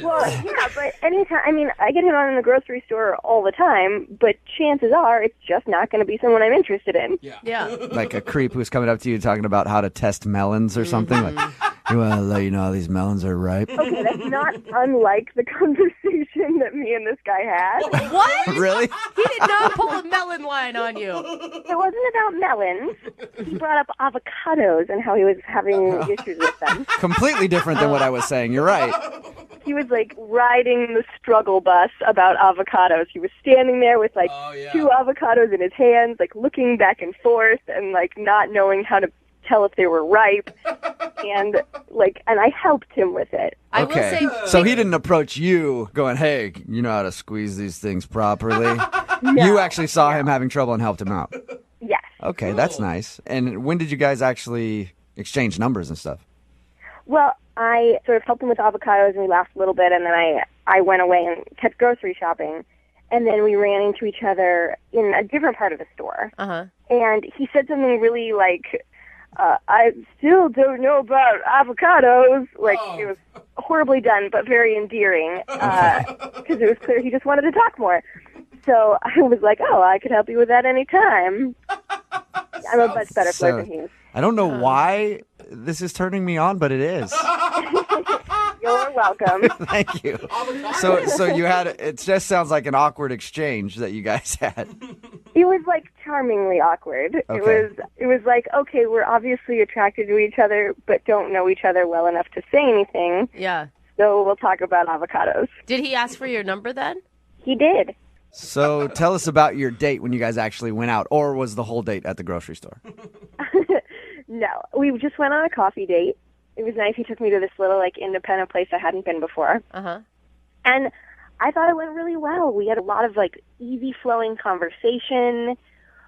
Well, yeah, but anytime, I mean, I get him on in the grocery store all the time, but chances are it's just not going to be someone I'm interested in. Yeah. Like a creep who's coming up to you talking about how to test melons or something. Like, you want to let you know how these melons are ripe? Okay, that's not unlike the conversation that me and this guy had. What? Really? He did not pull a melon line on you. It wasn't about melons. He brought up avocados and how he was having issues with them. Completely different than what I was saying. You're right. He was like riding the struggle bus about avocados. He was standing there with like 2 avocados in his hands, like looking back and forth and like not knowing how to tell if they were ripe. And I helped him with it. Okay. So he didn't approach you going, hey, you know how to squeeze these things properly? You actually saw him having trouble and helped him out. Yes. Okay, that's nice. And when did you guys actually exchange numbers and stuff? Well, I sort of helped him with avocados, and we laughed a little bit, and then I went away and kept grocery shopping. And then we ran into each other in a different part of the store. Uh-huh. And he said something really like, I still don't know about avocados. Like, it was horribly done, but very endearing, because it was clear he just wanted to talk more. So I was like, oh, I could help you with that anytime. I'm a much better flirt than he is. I don't know why this is turning me on, but it is. You're welcome. Thank you. So you had, it just sounds like an awkward exchange that you guys had. It was like charmingly awkward. Okay. It was like, okay, we're obviously attracted to each other, but don't know each other well enough to say anything. Yeah. So we'll talk about avocados. Did he ask for your number then? He did. So tell us about your date when you guys actually went out, or was the whole date at the grocery store? No, we just went on a coffee date. It was nice. He took me to this little, like, independent place I hadn't been before. Uh-huh. And I thought it went really well. We had a lot of, like, easy-flowing conversation.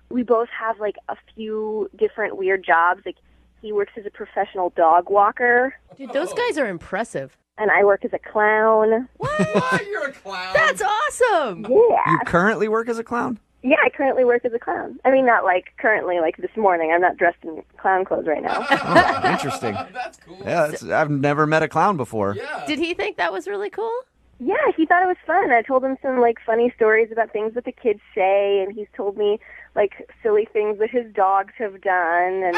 We both have, like, a few different weird jobs. Like, he works as a professional dog walker. Dude, those guys are impressive. And I work as a clown. What? You're a clown. That's awesome. Yeah. You currently work as a clown? Yeah, I currently work as a clown. I mean, not like currently, like this morning. I'm not dressed in clown clothes right now. Oh, interesting. That's cool. Yeah, I've never met a clown before. Yeah. Did he think that was really cool? Yeah, he thought it was fun. I told him some, like, funny stories about things that the kids say, and he's told me, like, silly things that his dogs have done. And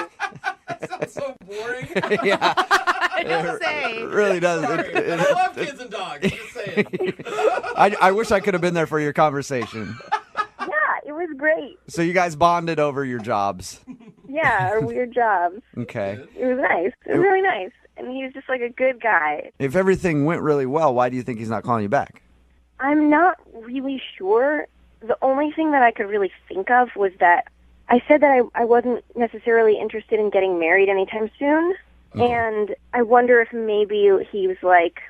That sounds so boring. Yeah. I don't say. It really does. I love kids and dogs. I'm just saying. I wish I could have been there for your conversation. yeah, it was great. So you guys bonded over your jobs. Yeah, our weird jobs. Okay. It was nice. It was really nice. And he was just, like, a good guy. If everything went really well, why do you think he's not calling you back? I'm not really sure. The only thing that I could really think of was that I said that I wasn't necessarily interested in getting married anytime soon. Mm-hmm. And I wonder if maybe he was like,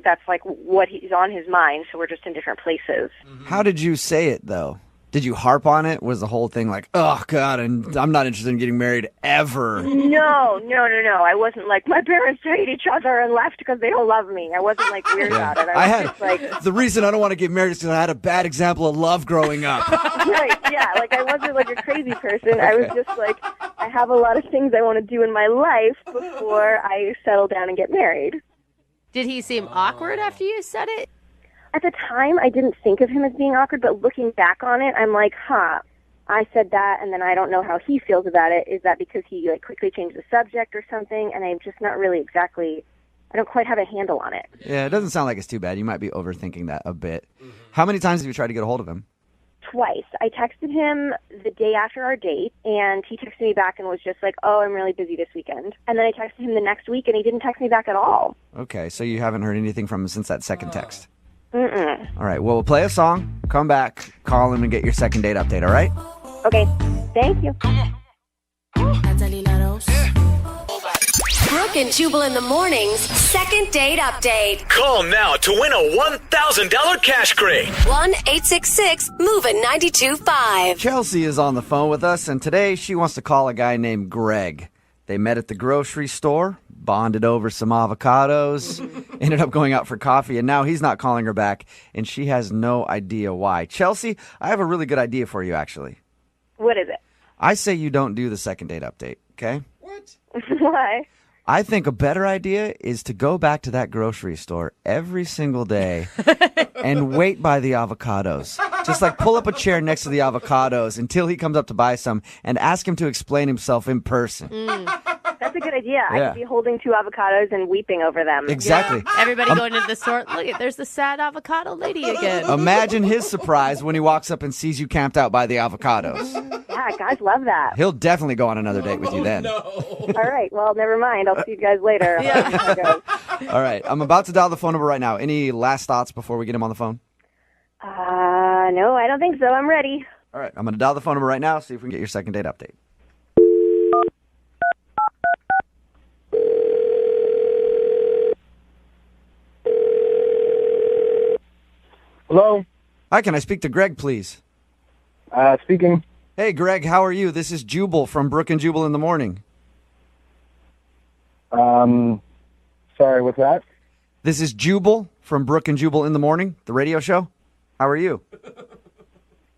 that's like what he's on his mind, so we're just in different places. How did you say it, though? Did you harp on it? Was the whole thing like, oh, God, and I'm not interested in getting married ever? No. I wasn't like, my parents hate each other and left because they don't love me. I wasn't, like, weird about it. I was just like... The reason I don't want to get married is because I had a bad example of love growing up. Right, yeah. Like, I wasn't, like, a crazy person. Okay. I was just like, I have a lot of things I want to do in my life before I settle down and get married. Did he seem awkward after you said it? At the time, I didn't think of him as being awkward, but looking back on it, I'm like, I said that, and then I don't know how he feels about it. Is that because he quickly changed the subject or something? And I'm just not really exactly, I don't quite have a handle on it. Yeah, it doesn't sound like it's too bad. You might be overthinking that a bit. How many times have you tried to get a hold of him? Twice. I texted him the day after our date, and he texted me back and was just like, oh, I'm really busy this weekend. And then I texted him the next week, and he didn't text me back at all. Okay, so you haven't heard anything from him since that second text? Mm-mm. All right, well, we'll play a song, come back, call him, and get your second date update, all right? Okay, thank you. Brooke and Jubal in the mornings, second date update. Call now to win a $1,000 cash crate. 1-866-MOVE-925. Chelsea is on the phone with us, and today she wants to call a guy named Greg. They met at the grocery store, bonded over some avocados, ended up going out for coffee, and now he's not calling her back, and she has no idea why. Chelsea, I have a really good idea for you, actually. What is it? I say you don't do the second date update, okay? Why? I think a better idea is to go back to that grocery store every single day and wait by the avocados. Just like pull up a chair next to the avocados until he comes up to buy some and ask him to explain himself in person. That's a good idea. I Yeah. could be holding 2 avocados and weeping over them. Exactly. Yeah. Everybody going into the store. Look, there's the sad avocado lady again. Imagine his surprise when he walks up and sees you camped out by the avocados. Yeah, guys love that. He'll definitely go on another date with you then. All right, well, never mind. I'll see you guys later. Yeah. All right, I'm about to dial the phone number right now. Any last thoughts before we get him on the phone? No, I don't think so. I'm ready. All right, I'm going to dial the phone number right now, see if we can get your second date update. Hello? Hi, can I speak to Greg, please? Speaking. Hey, Greg, how are you? This is Jubal from Brooke and Jubal in the morning. Sorry, what's that? This is Jubal from Brooke and Jubal in the morning, the radio show. How are you?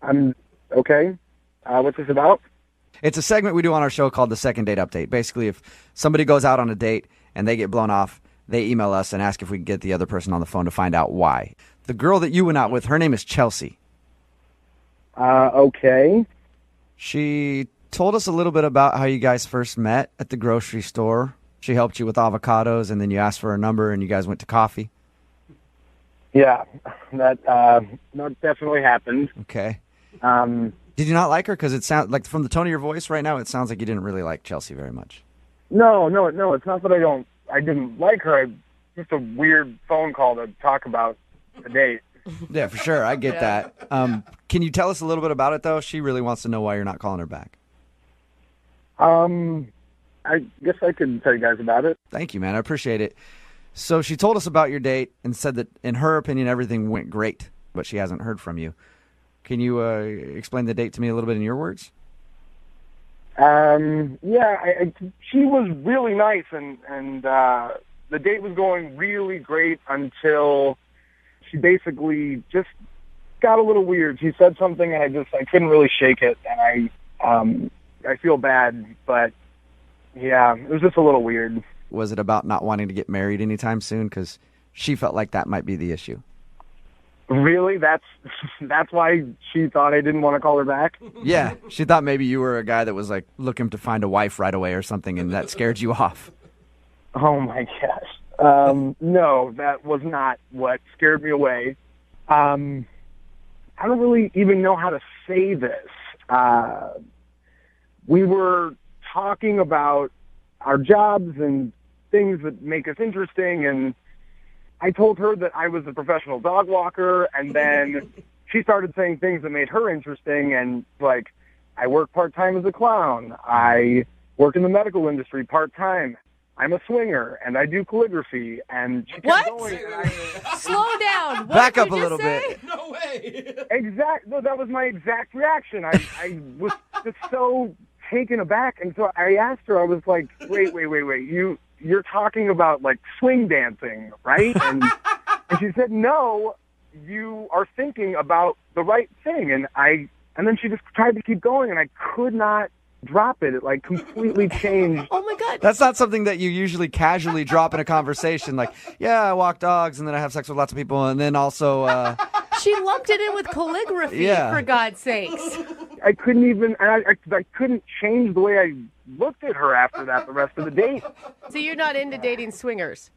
I'm okay. What's this about? It's a segment we do on our show called the Second Date Update. Basically, if somebody goes out on a date and they get blown off, they email us and ask if we can get the other person on the phone to find out why. The girl that you went out with, her name is Chelsea. Okay. She told us a little bit about how you guys first met at the grocery store. She helped you with avocados, and then you asked for her number, and you guys went to coffee. Yeah, that definitely happened. Okay. Did you not like her? Because it sounds like from the tone of your voice right now, it sounds like you didn't really like Chelsea very much. No. It's not that I didn't like her. Just a weird phone call to talk about the date. Yeah, for sure. I get that. Can you tell us a little bit about it, though? She really wants to know why you're not calling her back. I guess I could tell you guys about it. Thank you, man. I appreciate it. So she told us about your date and said that, in her opinion, everything went great, but she hasn't heard from you. Can you explain the date to me a little bit in your words? Yeah, she was really nice, and the date was going really great until she basically just got a little weird. She said something, and I couldn't really shake it, and I feel bad, but yeah, it was just a little weird. Was it about not wanting to get married anytime soon? Because she felt like that might be the issue. Really? That's why she thought I didn't want to call her back? Yeah, she thought maybe you were a guy that was like looking to find a wife right away or something, and that scared you off. Oh my gosh. No, that was not what scared me away. I don't really even know how to say this. We were talking about our jobs and things that make us interesting, and I told her that I was a professional dog walker, and then she started saying things that made her interesting, and like, I work part-time as a clown. I work in the medical industry part-time. I'm a swinger, and I do calligraphy, and she kept going. Slow down. What Back did up you a little just say? bit. No way. No, that was my exact reaction. I was just so taken aback, and so I asked her, I was like, wait, you're talking about like swing dancing, right? And she said, no, you are thinking about the right thing. And then she just tried to keep going, and I could not drop it. It like completely changed. Oh my That's not something that you usually casually drop in a conversation. Like, yeah, I walk dogs and then I have sex with lots of people. And then also... She lumped it in with calligraphy, for God's sakes. I couldn't even, I couldn't change the way I looked at her after that the rest of the date. So you're not into dating swingers?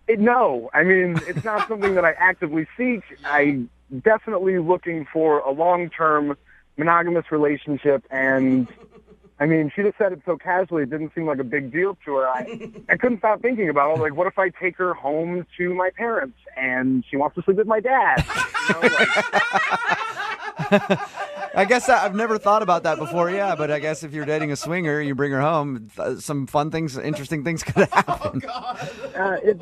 No, I mean, it's not something that I actively seek. I'm definitely looking for a long-term monogamous relationship, and I mean, she just said it so casually, it didn't seem like a big deal to her. I couldn't stop thinking about it. Like, what if I take her home to my parents and she wants to sleep with my dad? You know, I guess I've never thought about that before, yeah, but I guess if you're dating a swinger, you bring her home, some fun things, interesting things could happen. It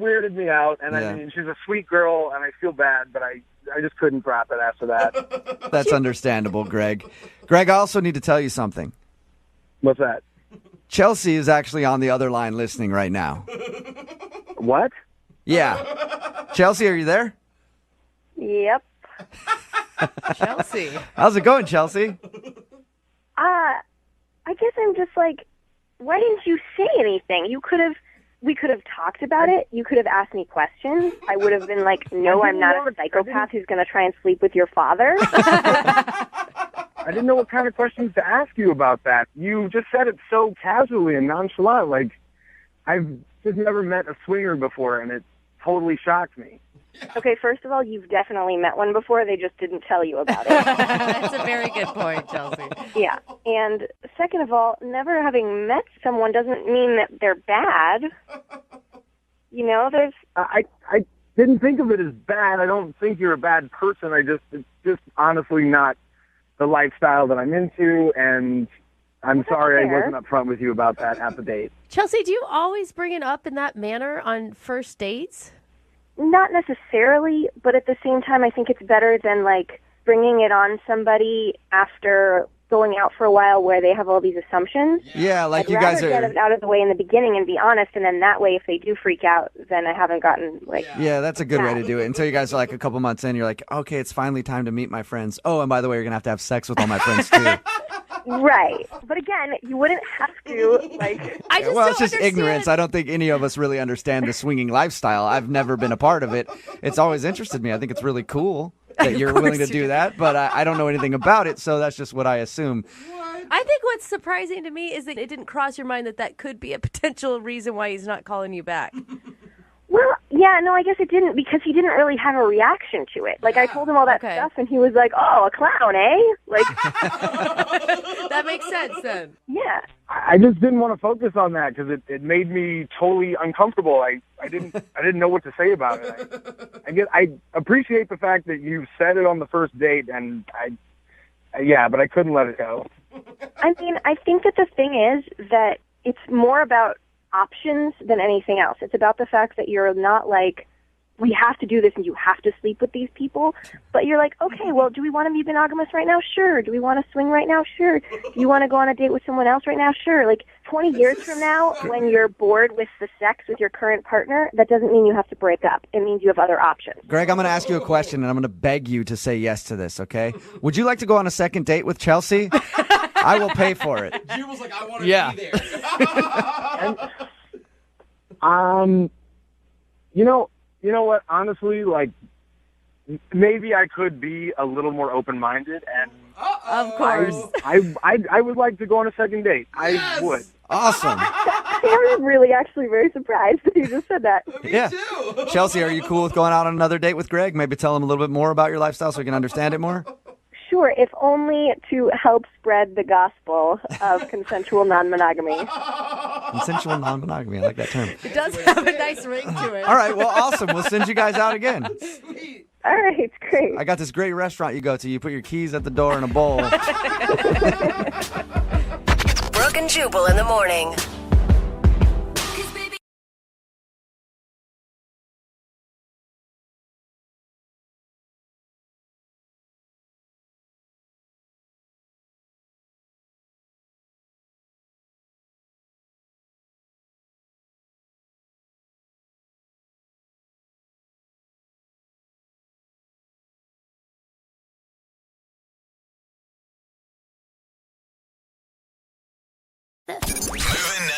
weirded me out, and I mean, she's a sweet girl, and I feel bad, but I just couldn't drop it after that. That's understandable, Greg. Greg, I also need to tell you something. What's that? Chelsea is actually on the other line listening right now. What? Yeah. Chelsea, are you there? Yep. Chelsea. How's it going, Chelsea? I guess I'm just like, why didn't you say anything? We could have talked about it. You could have asked me questions. I would have been like, no, I'm not a psychopath who's going to try and sleep with your father. I didn't know what kind of questions to ask you about that. You just said it so casually and nonchalant. Like, I've just never met a swinger before, and it totally shocked me. Okay, first of all, you've definitely met one before. They just didn't tell you about it. That's a very good point, Chelsea. Yeah. And second of all, never having met someone doesn't mean that they're bad. You know, there's... I didn't think of it as bad. I don't think you're a bad person. It's just honestly not the lifestyle that I'm into, and I'm sorry I wasn't upfront with you about that at the date. Chelsea, do you always bring it up in that manner on first dates? Not necessarily, but at the same time, I think it's better than, like, bringing it on somebody after going out for a while where they have all these assumptions. Yeah, like I'd you guys are... rather get it out of the way in the beginning and be honest, and then that way, if they do freak out, then I haven't gotten, like... Yeah, that's a good way to do it. Until you guys are, like, a couple months in, you're like, okay, it's finally time to meet my friends. Oh, and by the way, you're going to have sex with all my friends, too. Right. But again, you wouldn't have to, like... Well, it's just ignorance. I don't think any of us really understand the swinging lifestyle. I've never been a part of it. It's always interested me. I think it's really cool that you're willing to do that, but I don't know anything about it, so that's just what I assume. I think what's surprising to me is that it didn't cross your mind that could be a potential reason why he's not calling you back. Well, yeah, no, I guess it didn't, because he didn't really have a reaction to it. Like, I told him all that stuff, and he was like, oh, a clown, eh? Like... That makes sense, then. Yeah. I just didn't want to focus on that, because it made me totally uncomfortable. I didn't know what to say about it. I appreciate the fact that you said it on the first date, and but I couldn't let it go. I mean, I think that the thing is that it's more about options than anything else. It's about the fact that you're not like, we have to do this and you have to sleep with these people, but you're like, okay, well, do we want to be monogamous right now? Sure. Do we want to swing right now? Sure. Do you want to go on a date with someone else right now? Sure. Like 20 years from now, when you're bored with the sex with your current partner, that doesn't mean you have to break up. It means you have other options. Greg, I'm going to ask you a question, and I'm going to beg you to say yes to this, okay? Would you like to go on a second date with Chelsea? I will pay for it. Jubal's like, I want to be there. You know what? Honestly, like, maybe I could be a little more open-minded, and of course, I would like to go on a second date. Yes! I would. Awesome. I'm really actually very surprised that you just said that. Yeah. Chelsea, are you cool with going out on another date with Greg? Maybe tell him a little bit more about your lifestyle so he can understand it more? Sure, if only to help spread the gospel of consensual non-monogamy. Consensual non-monogamy, I like that term. It does have a nice ring to it. All right, well, awesome. We'll send you guys out again. Sweet. All right, great. I got this great restaurant you go to. You put your keys at the door in a bowl. Brooke and Jubal in the morning.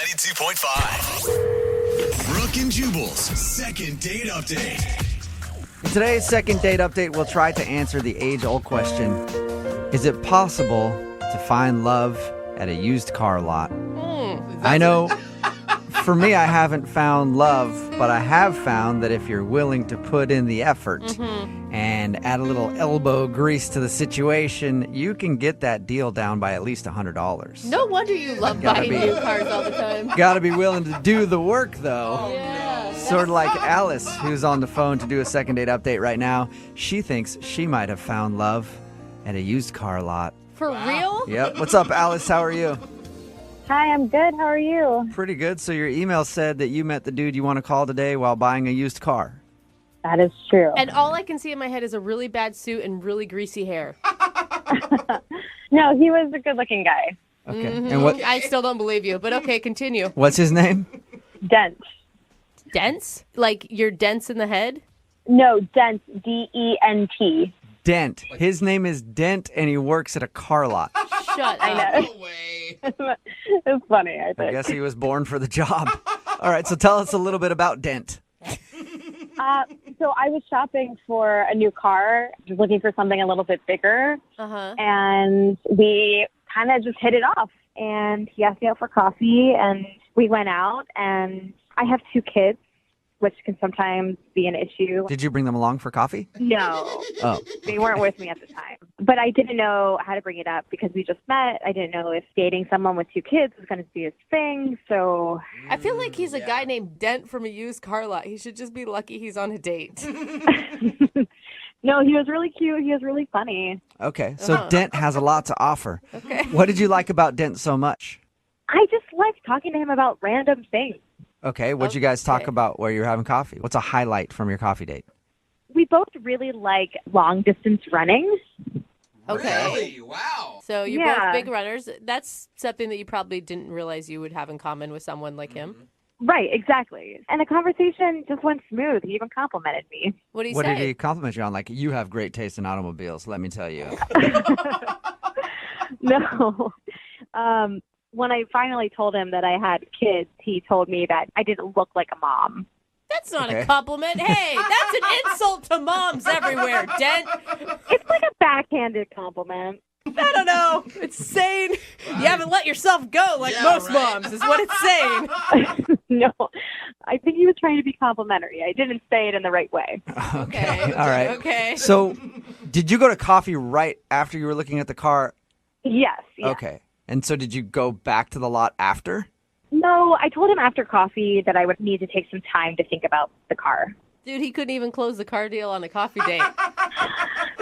92.5. Brooke and Jubal's second date update. In today's second date update, we'll try to answer the age-old question, is it possible to find love at a used car lot? I know for me, I haven't found love, but I have found that if you're willing to put in the effort and add a little elbow grease to the situation, you can get that deal down by at least $100. No wonder you love buying new cars all the time. Gotta be willing to do the work, though. Yeah. Sort of like Alice, who's on the phone to do a second date update right now. She thinks she might have found love at a used car lot. For real? Yep. What's up, Alice? How are you? Hi, I'm good. How are you? Pretty good. So your email said that you met the dude you want to call today while buying a used car. That is true. And all I can see in my head is a really bad suit and really greasy hair. No, he was a good-looking guy. Okay. And what? I still don't believe you, but okay, continue. What's his name? Dent. Dense? Like you're dense in the head? No, Dent. D-E-N-T. Dent. His name is Dent, and he works at a car lot. Shut I up. know. No way. It's funny, I I think. guess he was born for the job. All right, so tell us a little bit about Dent. So I was shopping for a new car, just looking for something a little bit bigger, and we kind of just hit it off. And he asked me out for coffee, and we went out, and I have 2 kids, which can sometimes be an issue. Did you bring them along for coffee? No. Oh. They weren't with me at the time. But I didn't know how to bring it up because we just met. I didn't know if dating someone with 2 kids was going to be his thing. So I feel like he's a guy named Dent from a used car lot. He should just be lucky he's on a date. no, he was really cute. He was really funny. Okay, so Dent has a lot to offer. Okay. What did you like about Dent so much? I just liked talking to him about random things. Okay, what'd you guys talk about while you were having coffee? What's a highlight from your coffee date? We both really like long distance running. Okay. Really? Wow. So you're Yeah. both big runners. That's something that you probably didn't realize you would have in common with someone like him. Right, exactly. And the conversation just went smooth. He even complimented me. What did he What say? did he compliment you on? Like, you have great taste in automobiles, let me tell you. No. When I finally told him that I had kids, he told me that I didn't look like a mom. That's not Okay. a compliment. Hey, that's an insult to moms everywhere, Dent. It's like a backhanded compliment. I don't know. It's saying you haven't let yourself go like most moms is what it's saying. No, I think he was trying to be complimentary. I didn't say it in the right way. Okay. All right. Okay. So, did you go to coffee right after you were looking at the car? Yes. Okay. And so did you go back to the lot after? No, I told him after coffee that I would need to take some time to think about the car. Dude, he couldn't even close the car deal on a coffee date.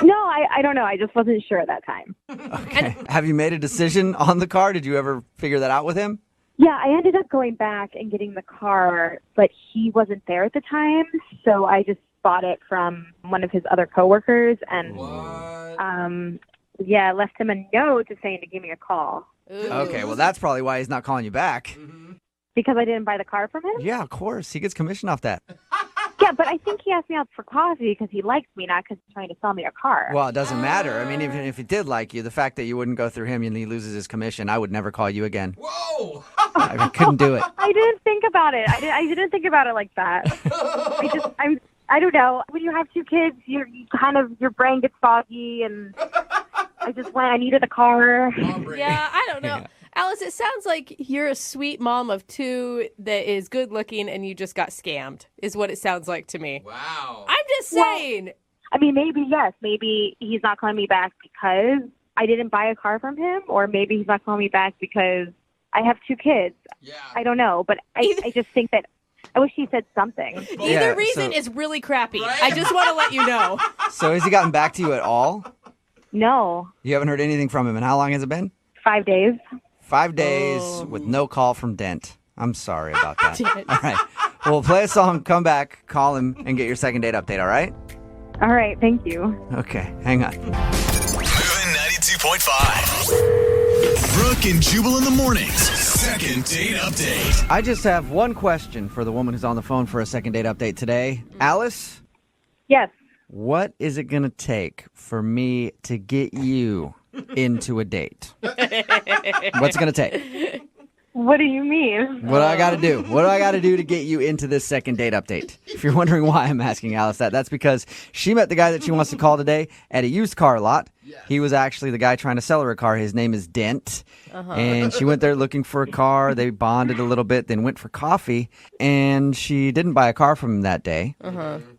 No, I don't know. I just wasn't sure at that time. Okay. Have you made a decision on the car? Did you ever figure that out with him? Yeah, I ended up going back and getting the car, but he wasn't there at the time, so I just bought it from one of his other coworkers and left him a note saying to give me a call. Okay, well, that's probably why he's not calling you back. Because I didn't buy the car from him? Yeah, of course. He gets commission off that. Yeah, but I think he asked me out for coffee because he likes me, not because he's trying to sell me a car. Well, it doesn't matter. I mean, even if he did like you, the fact that you wouldn't go through him and he loses his commission, I would never call you again. Whoa! I couldn't do it. I didn't think about it. I didn't think about it like that. I don't know. When you have 2 kids, you kind of, your brain gets foggy, and I needed a car. Yeah, I don't know. Alice, it sounds like you're a sweet mom of 2 that is good looking and you just got scammed, is what it sounds like to me. Wow. I'm just saying. Well, I mean, maybe, yes. Maybe he's not calling me back because I didn't buy a car from him, or maybe he's not calling me back because I have 2 kids. Yeah. I don't know, but I just think that I wish he said something. Either reason is really crappy. Right? I just want to let you know. So has he gotten back to you at all? No. You haven't heard anything from him, and how long has it been? 5 days. 5 days with no call from Dent. I'm sorry about that. All right. Well, play a song, come back, call him, and get your second date update, all right? All right. Thank you. Okay. Hang on. Moving 92.5. Brooke and Jubal in the mornings. Second date update. I just have one question for the woman who's on the phone for a second date update today. Alice? Yes. What is it going to take for me to get you into a date? What's it going to take? What do you mean? What do I got to do? What do I got to do to get you into this second date update? If you're wondering why I'm asking Alice that, that's because she met the guy that she wants to call today at a used car lot. He was actually the guy trying to sell her a car. His name is Dent. And she went there looking for a car. They bonded a little bit, then went for coffee. And she didn't buy a car from him that day.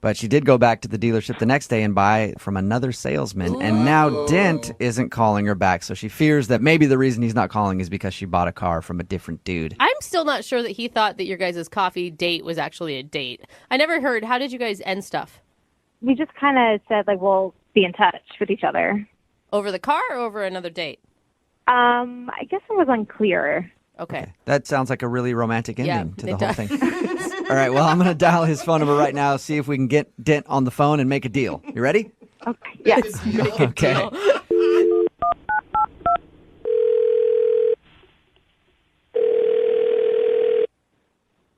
But she did go back to the dealership the next day and buy from another salesman. And now Dent isn't calling her back. So she fears that maybe the reason he's not calling is because she bought a car from a different dude. I'm still not sure that he thought that your guys' coffee date was actually a date. I never heard. How did you guys end stuff? We just kind of said, like, we'll be in touch with each other. Over the car or over another date? I guess it was unclear. Okay. That sounds like a really romantic ending to the whole thing. All right, well, I'm going to dial his phone number right now, see if we can get Dent on the phone and make a deal. You ready? Okay. Yes. Okay.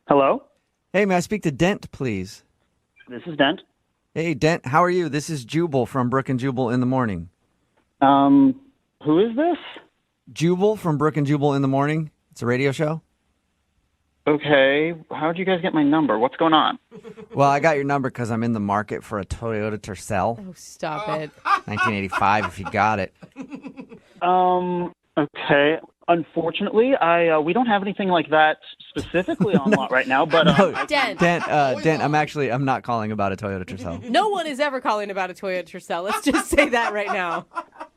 Hello? Hey, may I speak to Dent, please? This is Dent. Hey, Dent, how are you? This is Jubal from Brooke and Jubal in the Morning. Who is this? Jubal from Brooke and Jubal in the Morning. It's a radio show. Okay. How'd you guys get my number? What's going on? Well, I got your number because I'm in the market for a Toyota Tercel. Oh, stop it. 1985, if you got it. Okay. Unfortunately, we don't have anything like that specifically on lot right now, but Dent. Dent, I'm not calling about a Toyota Tercel. No one is ever calling about a Toyota Tercel. Let's just say that right now.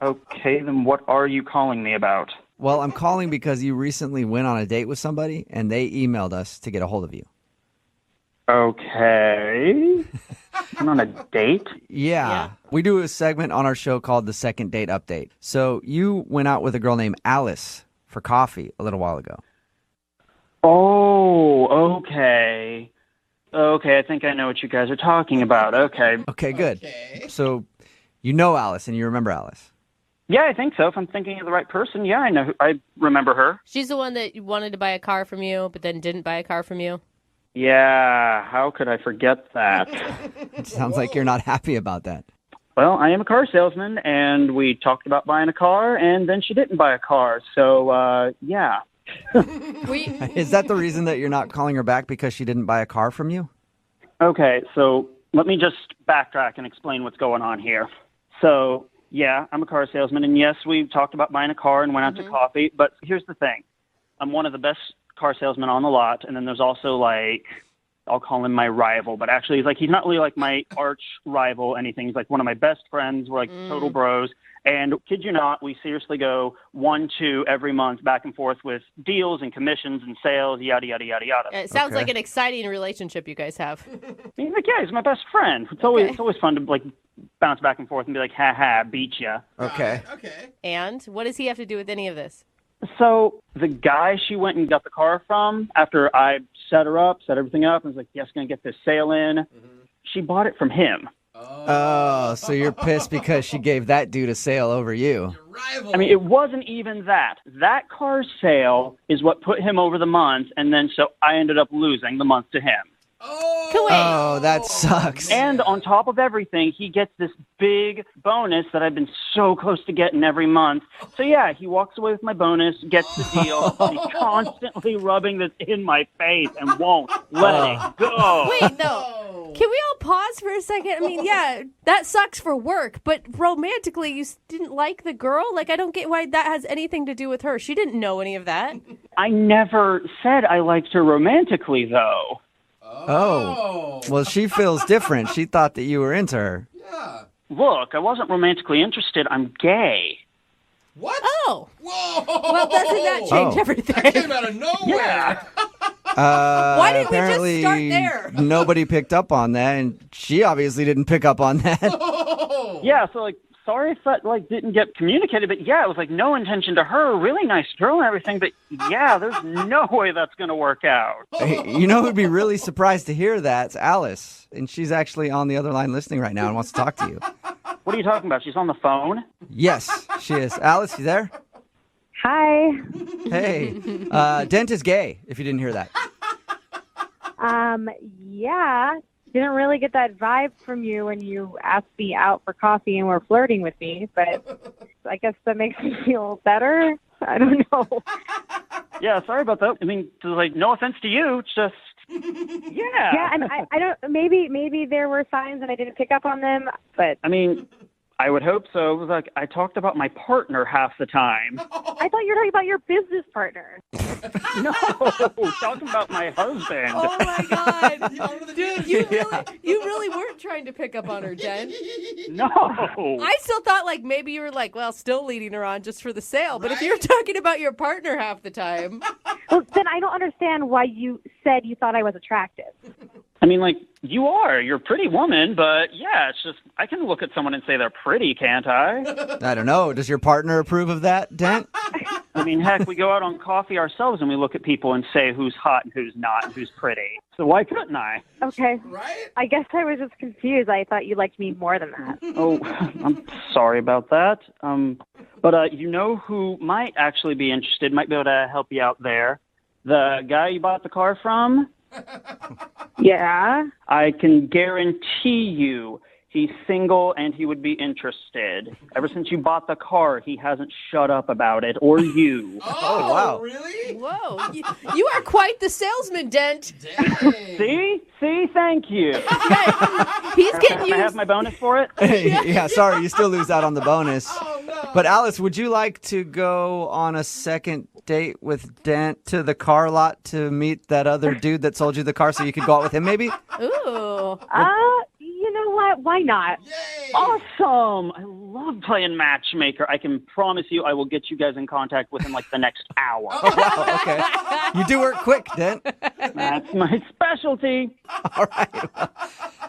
Okay, then what are you calling me about? Well, I'm calling because you recently went on a date with somebody, and they emailed us to get a hold of you. Okay. Went on a date? Yeah. We do a segment on our show called The Second Date Update. So you went out with a girl named Alice for coffee a little while ago. Oh, okay. Okay, I think I know what you guys are talking about. Okay. Okay, good. So you know Alice and you remember Alice. Yeah, I think so. If I'm thinking of the right person, yeah, I remember her. She's the one that wanted to buy a car from you, but then didn't buy a car from you? Yeah, how could I forget that? It sounds like you're not happy about that. Well, I am a car salesman, and we talked about buying a car, and then she didn't buy a car. So, yeah. Is that the reason that you're not calling her back, because she didn't buy a car from you? Okay, so let me just backtrack and explain what's going on here. So, yeah, I'm a car salesman, and yes, we talked about buying a car and went out to coffee, but here's the thing. I'm one of the best car salesmen on the lot, and then there's also, like, I'll call him my rival, but actually he's not really like my arch rival anything. He's like one of my best friends. We're like total bros. And kid you not, we seriously go 1-2 every month back and forth with deals and commissions and sales, yada, yada, yada, yada. It sounds like an exciting relationship you guys have. He's like, yeah, he's my best friend. It's always fun to like bounce back and forth and be like, ha, beat ya. Okay. And what does he have to do with any of this? So the guy she went and got the car from, after I set everything up, and was like, yes, going to get this sale in, she bought it from him. Oh, so you're pissed because she gave that dude a sale over you. I mean, it wasn't even that. That car sale is what put him over the month, and then so I ended up losing the month to him. Oh, that sucks. And on top of everything, he gets this big bonus that I've been so close to getting every month. So yeah, he walks away with my bonus, gets the deal. He's constantly rubbing this in my face and won't let it go. Wait, no. Can we all pause for a second? I mean, yeah, that sucks for work, but romantically, you didn't like the girl? Like, I don't get why that has anything to do with her. She didn't know any of that. I never said I liked her romantically, though. Oh. Well, she feels different. She thought that you were into her. Yeah. Look, I wasn't romantically interested. I'm gay. What? Oh. Whoa. Well, doesn't that change everything? That came out of nowhere. Yeah. Why didn't we just Apparently, start there? Nobody picked up on that, and she obviously didn't pick up on that. Yeah, so, like, sorry if that, like, didn't get communicated, but, yeah, it was, like, no intention to her. Really nice girl and everything, but, yeah, there's no way that's going to work out. Hey, you know who'd be really surprised to hear that? It's Alice, and she's actually on the other line listening right now and wants to talk to you. What are you talking about? She's on the phone? Yes, she is. Alice, you there? Hi. Hey. Dent is gay, if you didn't hear that. Yeah. Didn't really get that vibe from you when you asked me out for coffee and were flirting with me, but I guess that makes me feel better. I don't know. Yeah, sorry about that. I mean, like, no offense to you. It's just, yeah. Yeah, and I don't. Maybe there were signs and I didn't pick up on them, but I mean, I would hope so. It was like I talked about my partner half the time. I thought you were talking about your business partner. No, talking about my husband. Oh my God, dude, you really weren't trying to pick up on her, Jen. No. I still thought like maybe you were like, well, still leading her on just for the sale. But if you're talking about your partner half the time, Well, then I don't understand why you said you thought I was attractive. I mean, like, you are. You're a pretty woman, but yeah, it's just, I can look at someone and say they're pretty, can't I? I don't know. Does your partner approve of that, Dent? I mean, heck, we go out on coffee ourselves and we look at people and say who's hot and who's not and who's pretty. So why couldn't I? Okay. Right? I guess I was just confused. I thought you liked me more than that. Oh, I'm sorry about that. But you know who might actually be interested, might be able to help you out there? The guy you bought the car from? Yeah. I can guarantee you he's single and he would be interested. Ever since you bought the car, he hasn't shut up about it, or you. Oh, wow. Really? whoa, you are quite the salesman, Dent. See? Thank you. He's getting Can I have my bonus for it? Yeah, sorry, you still lose out on the bonus. But Alice, would you like to go on a second date with Dent to the car lot to meet that other dude that sold you the car so you could go out with him maybe? Ooh. You know what? Why not? Awesome. I love playing matchmaker. I can promise you I will get you guys in contact within like the next hour. Oh, wow, okay. You do work quick, Dent. That's my specialty. All right. Well,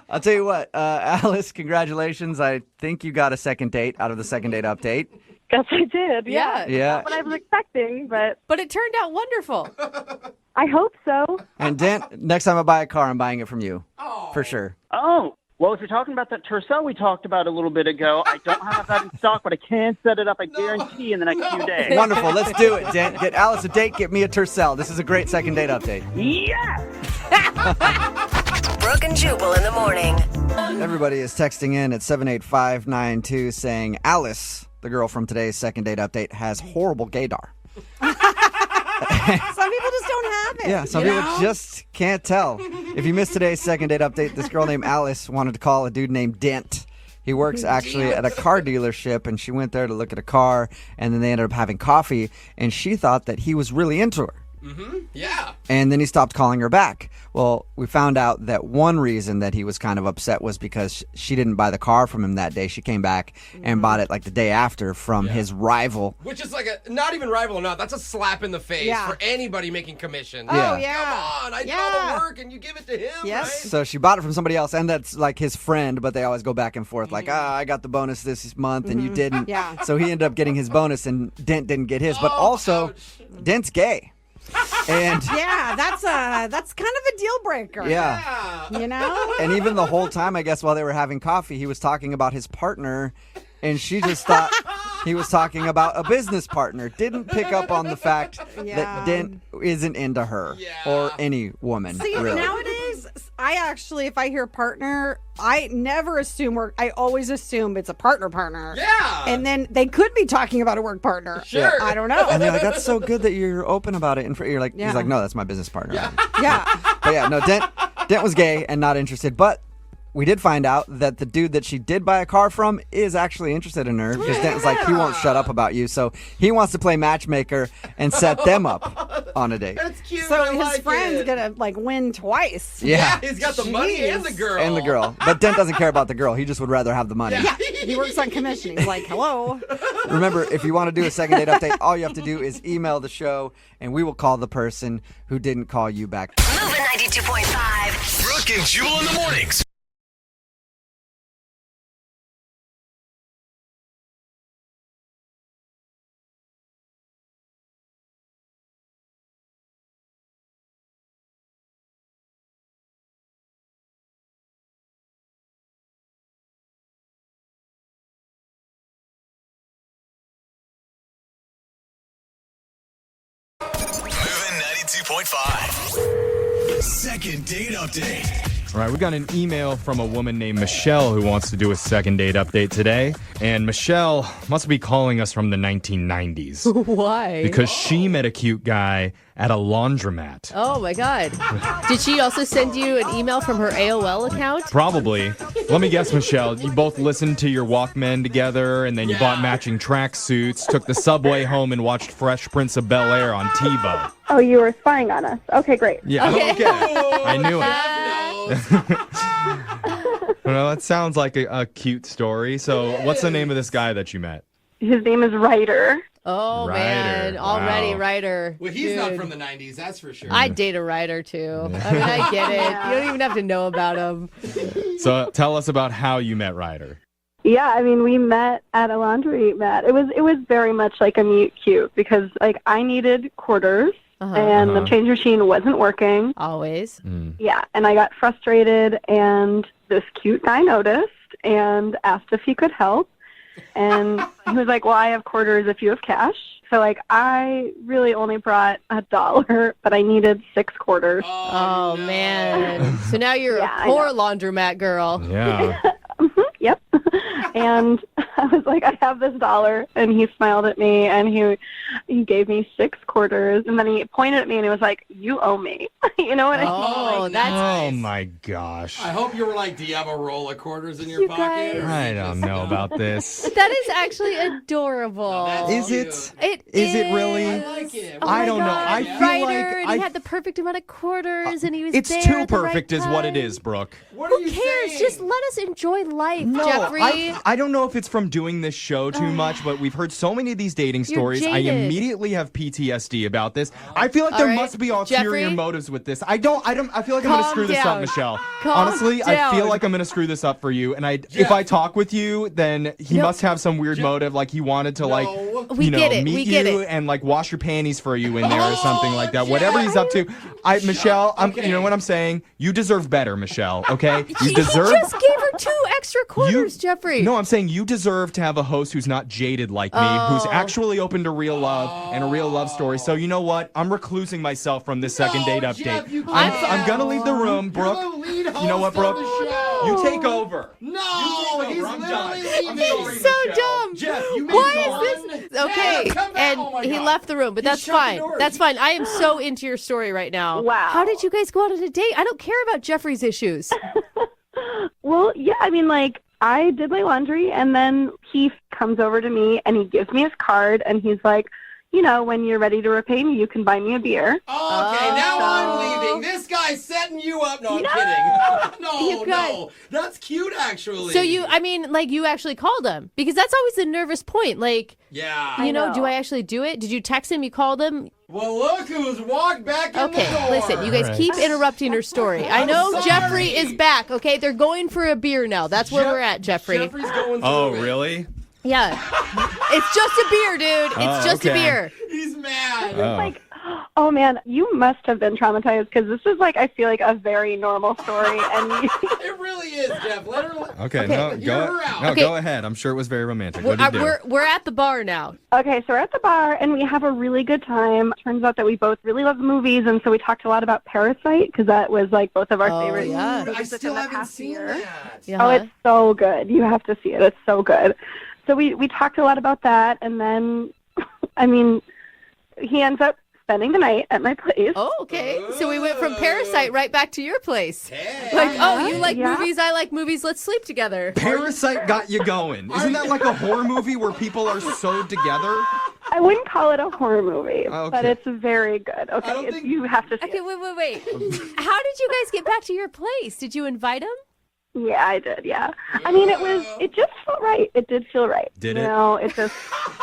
I'll tell you what, Alice, congratulations. I think you got a second date out of the second date update. Guess I did. Yeah. Yeah. Not what I was expecting, but it turned out wonderful. I hope so. And Dent, next time I buy a car, I'm buying it from you. For sure. Oh, well, if you're talking about that Tercel we talked about a little bit ago, I don't have that in stock, but I can set it up, I guarantee, in the next few days. Wonderful. Let's do it, Dent. Get Alice a date, get me a Tercel. This is a great second date update. Yeah! Brooke and Jubal in the morning. Everybody is texting in at 78592 saying, Alice, the girl from today's second date update, has horrible gaydar. Some people just don't have it. Yeah, some people just can't tell. If you missed today's second date update, this girl named Alice wanted to call a dude named Dent. He works actually at a car dealership, and she went there to look at a car, and then they ended up having coffee, and she thought that he was really into her. Mm-hmm. Yeah. And then he stopped calling her back. Well, we found out that one reason that he was kind of upset was because she didn't buy the car from him that day. She came back and bought it like the day after from his rival. Which is like not even rival or not, that's a slap in the face for anybody making commission. Oh, yeah. Come on, I do all the work and you give it to him, right? So she bought it from somebody else, and that's like his friend, but they always go back and forth like, I got the bonus this month and you didn't. Yeah. So he ended up getting his bonus and Dent didn't get his. But also, Dent's gay. And yeah, that's kind of a deal breaker. Yeah. You know? And even the whole time, I guess, while they were having coffee, he was talking about his partner, and she just thought he was talking about a business partner. Didn't pick up on the fact that Dent isn't into her or any woman. See, really. nowadays, I actually, if I hear partner, I never assume work. I always assume it's a partner. Yeah. And then they could be talking about a work partner. Sure. I don't know. And they're like, that's so good that you're open about it. And you're like, he's like, no, that's my business partner. Yeah. But yeah, no, Dent was gay and not interested. But we did find out that the dude that she did buy a car from is actually interested in her because Dent was like, he won't shut up about you. So he wants to play matchmaker and set them up on a date. That's cute. So I his like friend's it. gonna win twice. Yeah. He's got the money and the girl. And the girl. But Dent doesn't care about the girl. He just would rather have the money. Yeah, he works on commission. He's like, hello. Remember, if you want to do a second date update, all you have to do is email the show, and we will call the person who didn't call you back. Moving 92.5. Brooke and Jubal in the mornings. Moving 92.5. Second date update. All right, we got an email from a woman named Michelle who wants to do a second date update today. And Michelle must be calling us from the 1990s. Why? Because she met a cute guy at a laundromat. Oh, my God. Did she also send you an email from her AOL account? Probably. Let me guess, Michelle. You both listened to your Walkman together, and then you bought matching tracksuits, took the subway home, and watched Fresh Prince of Bel-Air on TiVo. Oh, you were spying on us. Okay, great. Yeah, okay. I knew it. Well, it sounds like a cute story. So what's the name of this guy that you met? His name is Ryder. Oh, Ryder. man. Already, Wow. Ryder. Well, he's not from the 90s, that's for sure. I'd date a Ryder, too. I mean, I get it. You don't even have to know about him. So tell us about how you met Ryder. Yeah, I mean, we met at a laundromat. It was very much like a meet cute because like I needed quarters and the change machine wasn't working. Always. Yeah, and I got frustrated and this cute guy noticed and asked if he could help. And he was like, well, I have quarters if you have cash. So, like, I really only brought $1, but I needed 6 quarters. Oh, man. So now you're a poor laundromat girl. Yeah. Yep. And I was like, I have this $1. And he smiled at me and he gave me 6 quarters. And then he pointed at me and he was like, you owe me. You know what I mean? Oh, that's Oh, my gosh. I hope you were like, do you have a roll of quarters in your pocket? Or I don't know about this. That is actually adorable. Is it? It Is it really? I like it. Oh I my don't know. God. I feel Ryder, and like he had the perfect amount of quarters, and he was it's there too at the right perfect is what it time. is, Brooke. What Who cares? Just let us enjoy life, No, Jeffrey. I don't know if it's from doing this show too much, but we've heard so many of these dating You're stories. I jaded. immediately have PTSD about this. I feel like All there right, must be ulterior Jeffrey? motives with this. I feel like I'm going to Calm screw this up, down. Michelle. Calm Honestly, I feel down. like I'm going to screw this up for you. And if I talk with you, then he No. must have some weird motive. Like he wanted to We you know, get it. meet We get you it. and like wash your panties for you in there or something like that. Whatever he's up to. Michelle, you know what I'm saying? You deserve better, Michelle, okay? You deserve He just gave her 2 extra quarters, Jeffrey. No, I'm saying you deserve to have a host who's not jaded like me, who's actually open to real love and a real love story. So you know what? I'm reclusing myself from this second date update. Jeff, you I'm gonna leave the room, Brooke. You're the lead You know what, host of Brooke? the show. You take over. No, he's I'm literally done. leaving. I'm sorry, So Michelle. dumb. Jeff, you Why made is fun. this? Okay, Yeah, come back. and Oh my he God. left the room, but He that's shut the fine. doors. That's fine. I am so into your story right now. Wow. How did you guys go out on a date? I don't care about Jeffrey's issues. Well, yeah, I mean, like, I did my laundry, and then he comes over to me, and he gives me his card, and he's like, you know, when you're ready to repay me, you can buy me a beer. Okay, now I'm leaving. This guy's setting you up. No, I'm kidding. No. That's cute, actually. So you actually called him because that's always the nervous point. Like, yeah. you know, do I actually do it? Did you text him? You called him? Well, look who's walked back in the door. Okay, listen, you guys keep interrupting her story. I know sorry. Jeffrey is back, okay? They're going for a beer now. That's where we're at, Jeffrey. Jeffrey's going Oh, through it. really? Yeah. It's just a beer, dude. It's just a okay. beer. He's mad. Oh. Like, oh man, you must have been traumatized because this is like, I feel like a very normal story, and It really is, Jeff. Let her. Okay, Hear her out. No, Okay. go ahead. I'm sure it was very romantic. What did you do? We're at the bar now. Okay, so we're at the bar, and we have a really good time. Turns out that we both really love movies, and so we talked a lot about Parasite, because that was, like, both of our favorite yeah. movies I still within the haven't past seen year. that. Yeah. Oh, it's so good. You have to see it. It's so good. So we talked a lot about that, and then, I mean, he ends up spending the night at my place. Oh, okay. So we went from Parasite right back to your place. Like, oh, you like Yeah. movies, I like movies, let's sleep together. Parasite got you going. Isn't that like a horror movie where people are sewed together? I wouldn't call it a horror movie, Okay. but it's very good. Okay, you have to see Okay, it. wait. How did you guys get back to your place? Did you invite him? Yeah, I did, yeah. I mean, it just felt right. It did feel right. Did you it? know, it just,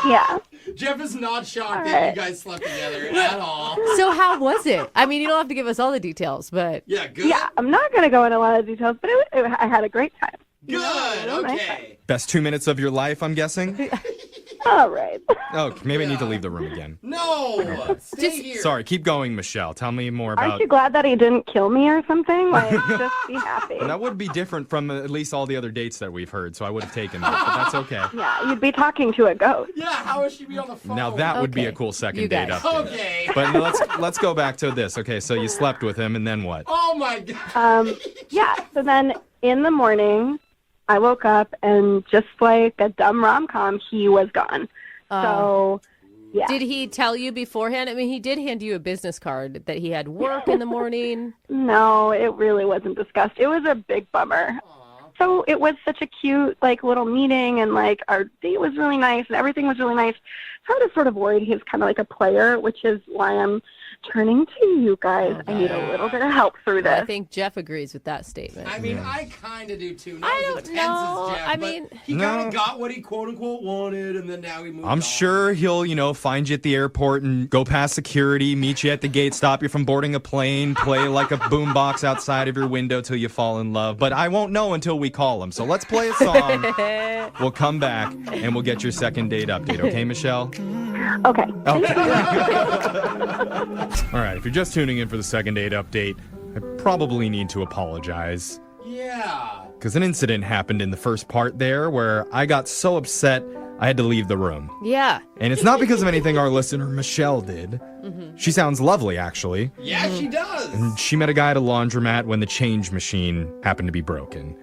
yeah. Jeff is not shocked All that right. you guys slept together at all. So how was it? I mean, you don't have to give us all the details, but Yeah, good. Yeah, I'm not going to go into a lot of details, but I had a great time. Good. Okay. Best 2 minutes of your life, I'm guessing? All right. Oh, maybe I need to leave the room again. No! Stay here. Sorry, keep going, Michelle. Tell me more about... Aren't you glad that he didn't kill me or something? Like, just be happy. Well, that would be different from at least all the other dates that we've heard, so I would have taken that, but that's okay. Yeah, you'd be talking to a ghost. Yeah, how would she be on the phone? Now that would be a cool second date update. Okay. But no, let's go back to this. Okay, so you slept with him, and then what? Oh my God. Yeah, so then in the morning, I woke up and just like a dumb rom-com, he was gone. So, yeah. Did he tell you beforehand? I mean, he did hand you a business card that he had work in the morning. No, it really wasn't discussed. It was a big bummer. So it was such a cute, like, little meeting, and, like, our date was really nice, and everything was really nice. So I'm just sort of worried he's kind of like a player, which is why I'm turning to you guys. I need a little bit of help through this. I think Jeff agrees with that statement. I mean, I kind of do too. Not I as don't intense know. as Jeff, I but mean- he kind of got what he quote unquote wanted, and then now he moved I'm sure he'll, find you at the airport and go past security, meet you at the gate, stop you from boarding a plane, play like a boombox outside of your window till you fall in love. But I won't know until we call him. So let's play a song. We'll come back and we'll get your second date update. Okay, Michelle? Okay. All right, if you're just tuning in for the second date update, I probably need to apologize. Yeah. Because an incident happened in the first part there where I got so upset I had to leave the room. Yeah. And it's not because of anything our listener Michelle did. She sounds lovely, actually. Yeah, she does. And she met a guy at a laundromat when the change machine happened to be broken.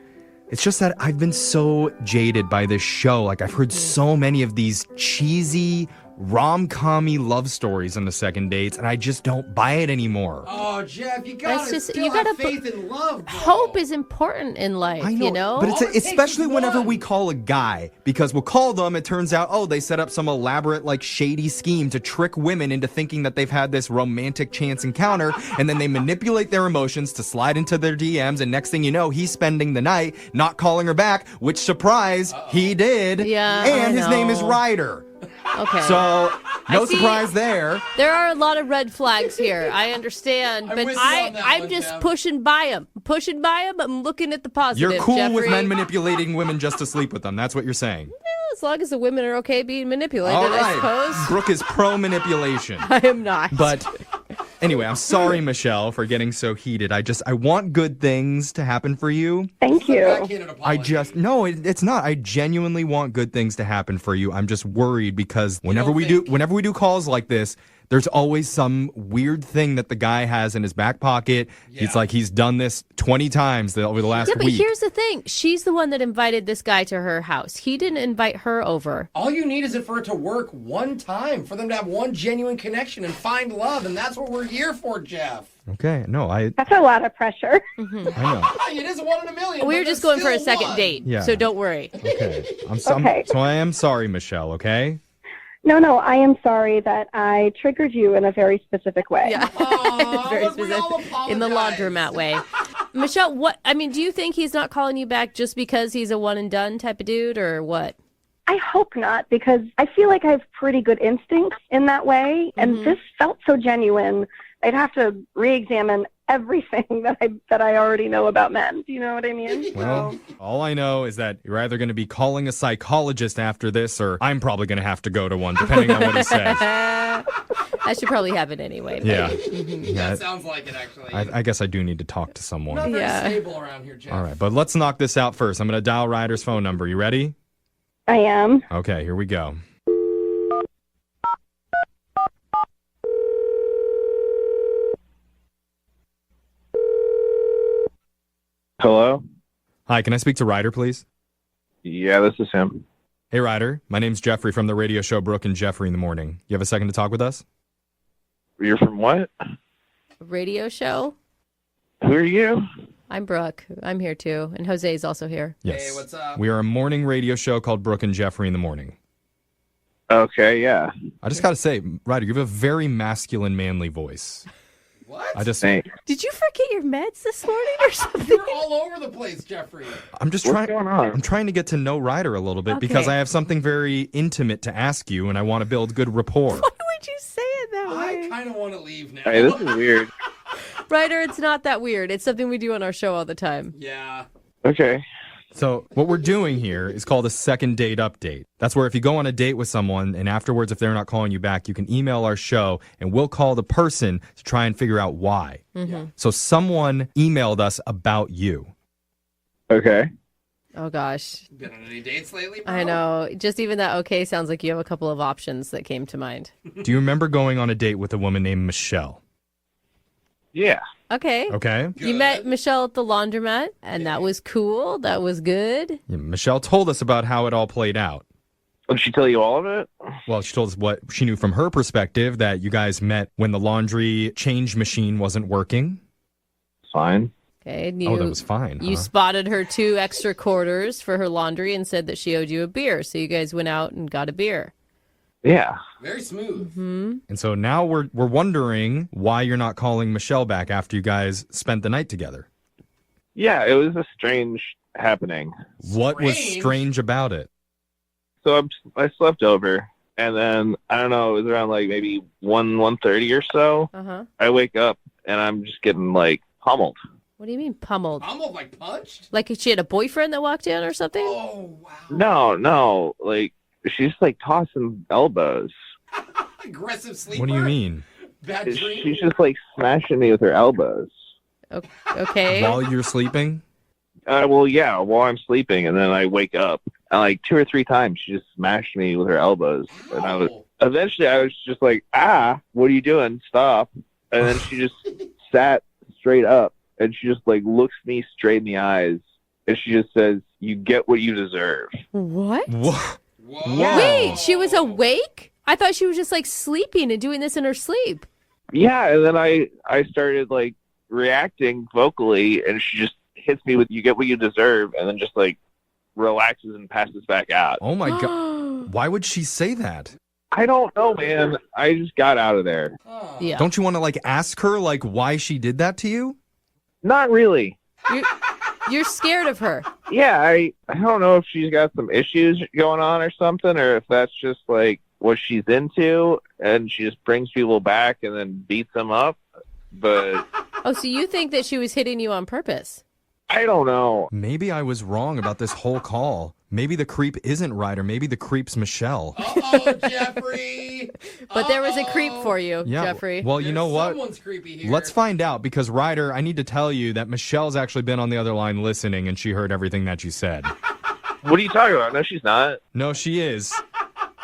It's just that I've been so jaded by this show. Like, I've heard so many of these cheesy, rom-com-y love stories on the second dates, and I just don't buy it anymore. Oh, Jeff, you gotta you have gotta faith in love, bro. Hope is important in life, you know? But it's especially whenever we call a guy, because we'll call them, it turns out, they set up some elaborate, like, shady scheme to trick women into thinking that they've had this romantic chance encounter, and then they manipulate their emotions to slide into their DMs, and next thing you know, he's spending the night not calling her back, which, surprise, he did. Yeah, and I his name is know. Ryder. Okay. So, no I see- surprise there. There are a lot of red flags here. I understand, but with you on that I'm one, just Jeff. pushing by him. Pushing by him. I'm looking at the positive. You're cool Jeffrey. with men manipulating women just to sleep with them. That's what you're saying. As long as the women are okay being manipulated, All I right. suppose. Brooke is pro-manipulation. I am not. But anyway, I'm sorry, Michelle, for getting so heated. I want good things to happen for you. Thank you. No, it's not. I genuinely want good things to happen for you. I'm just worried because whenever we do calls like this, there's always some weird thing that the guy has in his back pocket. It's like he's done this 20 times over the last Yeah, but week. here's the thing. She's the one that invited this guy to her house. He didn't invite her over. All you need is for it to work one time, for them to have one genuine connection and find love, and that's what we're here for, Jeff. Okay, no, That's a lot of pressure. I know. It is 1 in a million. We but were just there's going for a still second one. date, Yeah. so don't worry. Okay. Okay. So I am sorry, Michelle, okay? No, I am sorry that I triggered you in a very specific way. Yeah. Very specific. In the laundromat way. Michelle, do you think he's not calling you back just because he's a one and done type of dude, or what? I hope not, because I feel like I have pretty good instincts in that way, and this felt so genuine. I'd have to re-examine everything that I already know about men. Do you know what I mean? Well, all I know is that you're either going to be calling a psychologist after this, or I'm probably going to have to go to one, depending on what he says. I should probably have it anyway. Yeah. That sounds like it, actually. I guess I do need to talk to someone. Not very stable around here, Jeff. All right, but let's knock this out first. I'm going to dial Ryder's phone number. You ready? I am. Okay, here we go. Hello? Hi, can I speak to Ryder, please? Yeah, this is him. Hey, Ryder. My name's Jeffrey from the radio show Brooke and Jeffrey in the Morning. You have a second to talk with us? You're from what? Radio show? Who are you? I'm Brooke. I'm here too. And Jose's also here. Yes. Hey, what's up? We are a morning radio show called Brooke and Jeffrey in the Morning. Okay, yeah. I just got to say, Ryder, you have a very masculine, manly voice. What? I just... Did you forget your meds this morning or something? You're all over the place, Jeffrey. I'm just What's trying. going on? I'm trying to get to know Ryder a little bit because I have something very intimate to ask you, and I want to build good rapport. Why would you say it that way? I kind of want to leave now. Hey, this is weird. Ryder, it's not that weird. It's something we do on our show all the time. Yeah. Okay. So what we're doing here is called a second date update. That's where if you go on a date with someone and afterwards, if they're not calling you back, you can email our show and we'll call the person to try and figure out why. Mm-hmm. So someone emailed us about you. Okay. Oh, gosh. Been on any dates lately, bro? I know. Just even that okay sounds like you have a couple of options that came to mind. Do you remember going on a date with a woman named Michelle? Yeah. Okay. Okay. You met Michelle at the laundromat, and that was cool. That was good. Yeah, Michelle told us about how it all played out. Did she tell you all of it? Well, she told us what she knew from her perspective, that you guys met when the laundry change machine wasn't working. Fine. Okay. And that was fine. You spotted her 2 extra quarters for her laundry and said that she owed you a beer. So you guys went out and got a beer. Yeah. Very smooth. Mm-hmm. And so now we're wondering why you're not calling Michelle back after you guys spent the night together. Yeah, it was a strange happening. What was strange about it? So I slept over, and then, I don't know, it was around like maybe 1:30 or so. Uh-huh. I wake up, and I'm just getting like pummeled. What do you mean pummeled? Pummeled, like punched? Like she had a boyfriend that walked in or something? Oh, wow. No, like, she's like tossing elbows. Aggressive sleeper? What do you mean? Bad dream? She's just like smashing me with her elbows. Okay. While you're sleeping? Well, yeah, while I'm sleeping, and then I wake up, and like 2 or 3 times she just smashed me with her elbows, and eventually I was just like, what are you doing? Stop! And then she just sat straight up, and she just like looks me straight in the eyes, and she just says, "You get what you deserve." What? What? Yeah. Wait, she was awake? I thought she was just like sleeping and doing this in her sleep. Yeah, and then I started like reacting vocally, and she just hits me with "You get what you deserve," and then just like relaxes and passes back out. Oh my God. Why would she say that? I don't know, man. I just got out of there. Yeah. Don't you want to like ask her like why she did that to you? Not really. You're scared of her. Yeah, I don't know if she's got some issues going on or something, or if that's just like what she's into, and she just brings people back and then beats them up. But Oh, so you think that she was hitting you on purpose? I don't know. Maybe I was wrong about this whole call. Maybe the creep isn't Ryder. Maybe the creep's Michelle. Uh-oh, Jeffrey. But there was a creep for you, Yeah. Jeffrey. Well, you know what? Someone's creepy here. Let's find out, because Ryder, I need to tell you that Michelle's actually been on the other line listening, and she heard everything that you said. What are you talking about? No, she's not. No, she is.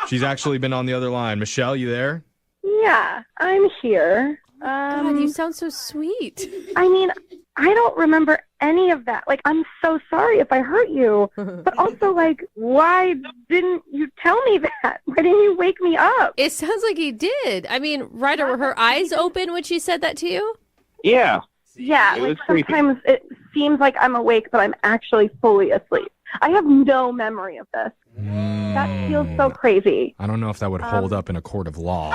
She's actually been on the other line. Michelle, you there? Yeah, I'm here. God, you sound so sweet. I mean, I don't remember any of that. Like, I'm so sorry if I hurt you. But also, like, why didn't you tell me that? Why didn't you wake me up? It sounds like he did. I mean, Ryder, were her eyes open when she said that to you? Yeah. Yeah, It like was creepy. sometimes it seems like I'm awake, but I'm actually fully asleep. I have no memory of this. That feels so crazy. I don't know if that would hold up in a court of law.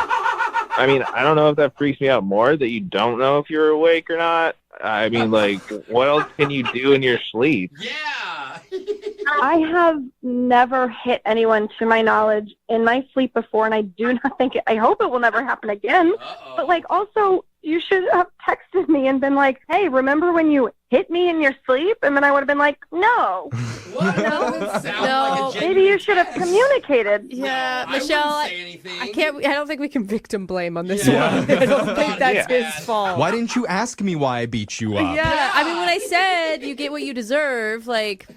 I mean, I don't know if that freaks me out more, that you don't know if you're awake or not. I mean, like, what else can you do in your sleep? Yeah. I have never hit anyone, to my knowledge, in my sleep before, and I do not think I hope it will never happen again. But, like, also, you should have texted me and been like, hey, remember when you hit me in your sleep? And then I would have been like, no. What? No. Maybe you should have communicated. Yeah, I Michelle, wouldn't say anything. I don't think we can victim blame on this Yeah. one. I don't think that's Yeah. his fault. Why didn't you ask me why I beat you up? Yeah, I mean, when I said you get what you deserve, like,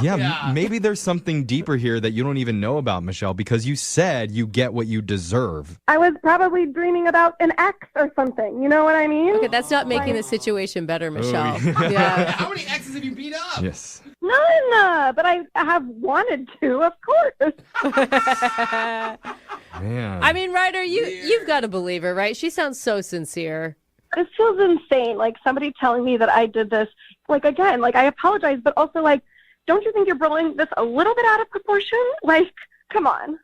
Yeah, maybe there's something deeper here that you don't even know about, Michelle, because you said you get what you deserve. I was probably dreaming about an ex or something. You know what I mean? okay, that's not making the situation better, Michelle. Yeah. How many exes have you beat up? Yes. None, but I have wanted to, of course. Man. I mean, Ryder, you've got to believe her, right? She sounds so sincere. This feels insane. Like, somebody telling me that I did this. Like, again, like, I apologize, but also, like, don't you think you're blowing this a little bit out of proportion? Like, come on.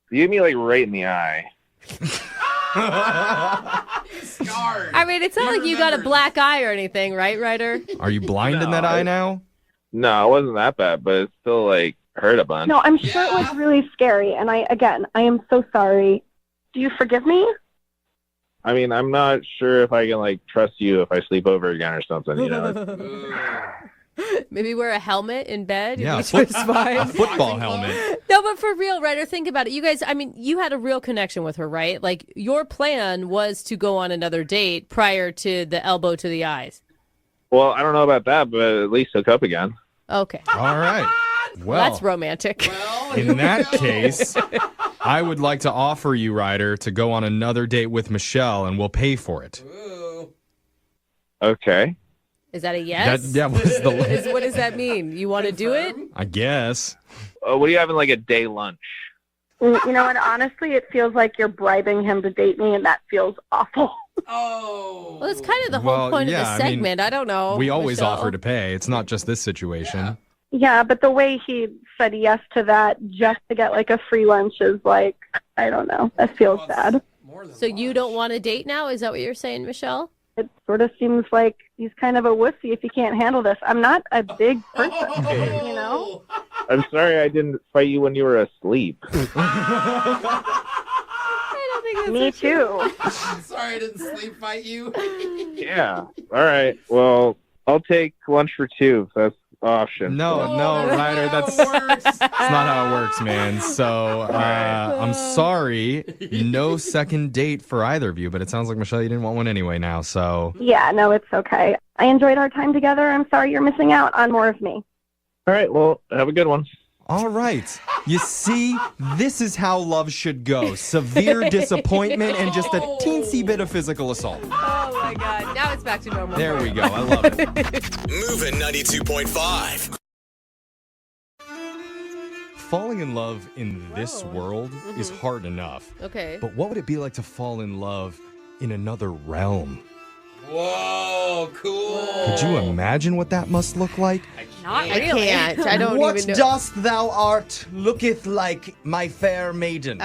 You hit me, like, right in the eye. Scarred. I mean, it's not like you got a black eye or anything, right, Ryder? Are you blind in that eye now? No, it wasn't that bad, but it still, like, hurt a bunch. No, I'm sure it was really scary. And I am so sorry. Do you forgive me? I mean, I'm not sure if I can, like, trust you if I sleep over again or something, you know? Maybe wear a helmet in bed. Yeah, You'd be just fine. a football helmet. No, but for real, Ryder, think about it. You guys, I mean, you had a real connection with her, right? Like, your plan was to go on another date prior to the elbow to the eyes. Well, I don't know about that, but at least hook up again. Okay. All right. Well, that's romantic. In that case, I would like to offer you, Ryder, to go on another date with Michelle, and we'll pay for it. Okay. Is that a yes? That was the. What does that mean? You want to do it? I guess. What do you have in like a day lunch? You know what? Honestly, it feels like you're bribing him to date me, and that feels awful. Well, that's kind of the whole point of the segment. I don't know. We always Michelle. offer to pay. It's not just this situation. Yeah, but the way he said yes to that just to get like a free lunch is like, I don't know. That feels bad. So you don't want to date now? Is that what you're saying, Michelle? It sort of seems like he's kind of a wussy if he can't handle this. I'm not a big person, you know? I'm sorry I didn't fight you when you were asleep. Me too. Sorry I didn't sleep fight you. Yeah. All right. Well, I'll take lunch for two if that's the option. No, Ryder, that's not how it works, man. So I'm sorry, no second date for either of you, but it sounds like, Michelle, you didn't want one anyway now, so. Yeah, no, it's okay. I enjoyed our time together. I'm sorry you're missing out on more of me. All right. Well, have a good one. All right. You see, this is how love should go. Severe disappointment and just a teensy bit of physical assault. Oh, my God. Now it's back to normal. There we go. I love it. Moving 92.5. Falling in love in this world is hard enough. Okay. But what would it be like to fall in love in another realm? Whoa, cool. Could you imagine what that must look like? Not really. I can't. I don't what even know. dost thou art looketh like, my fair maiden?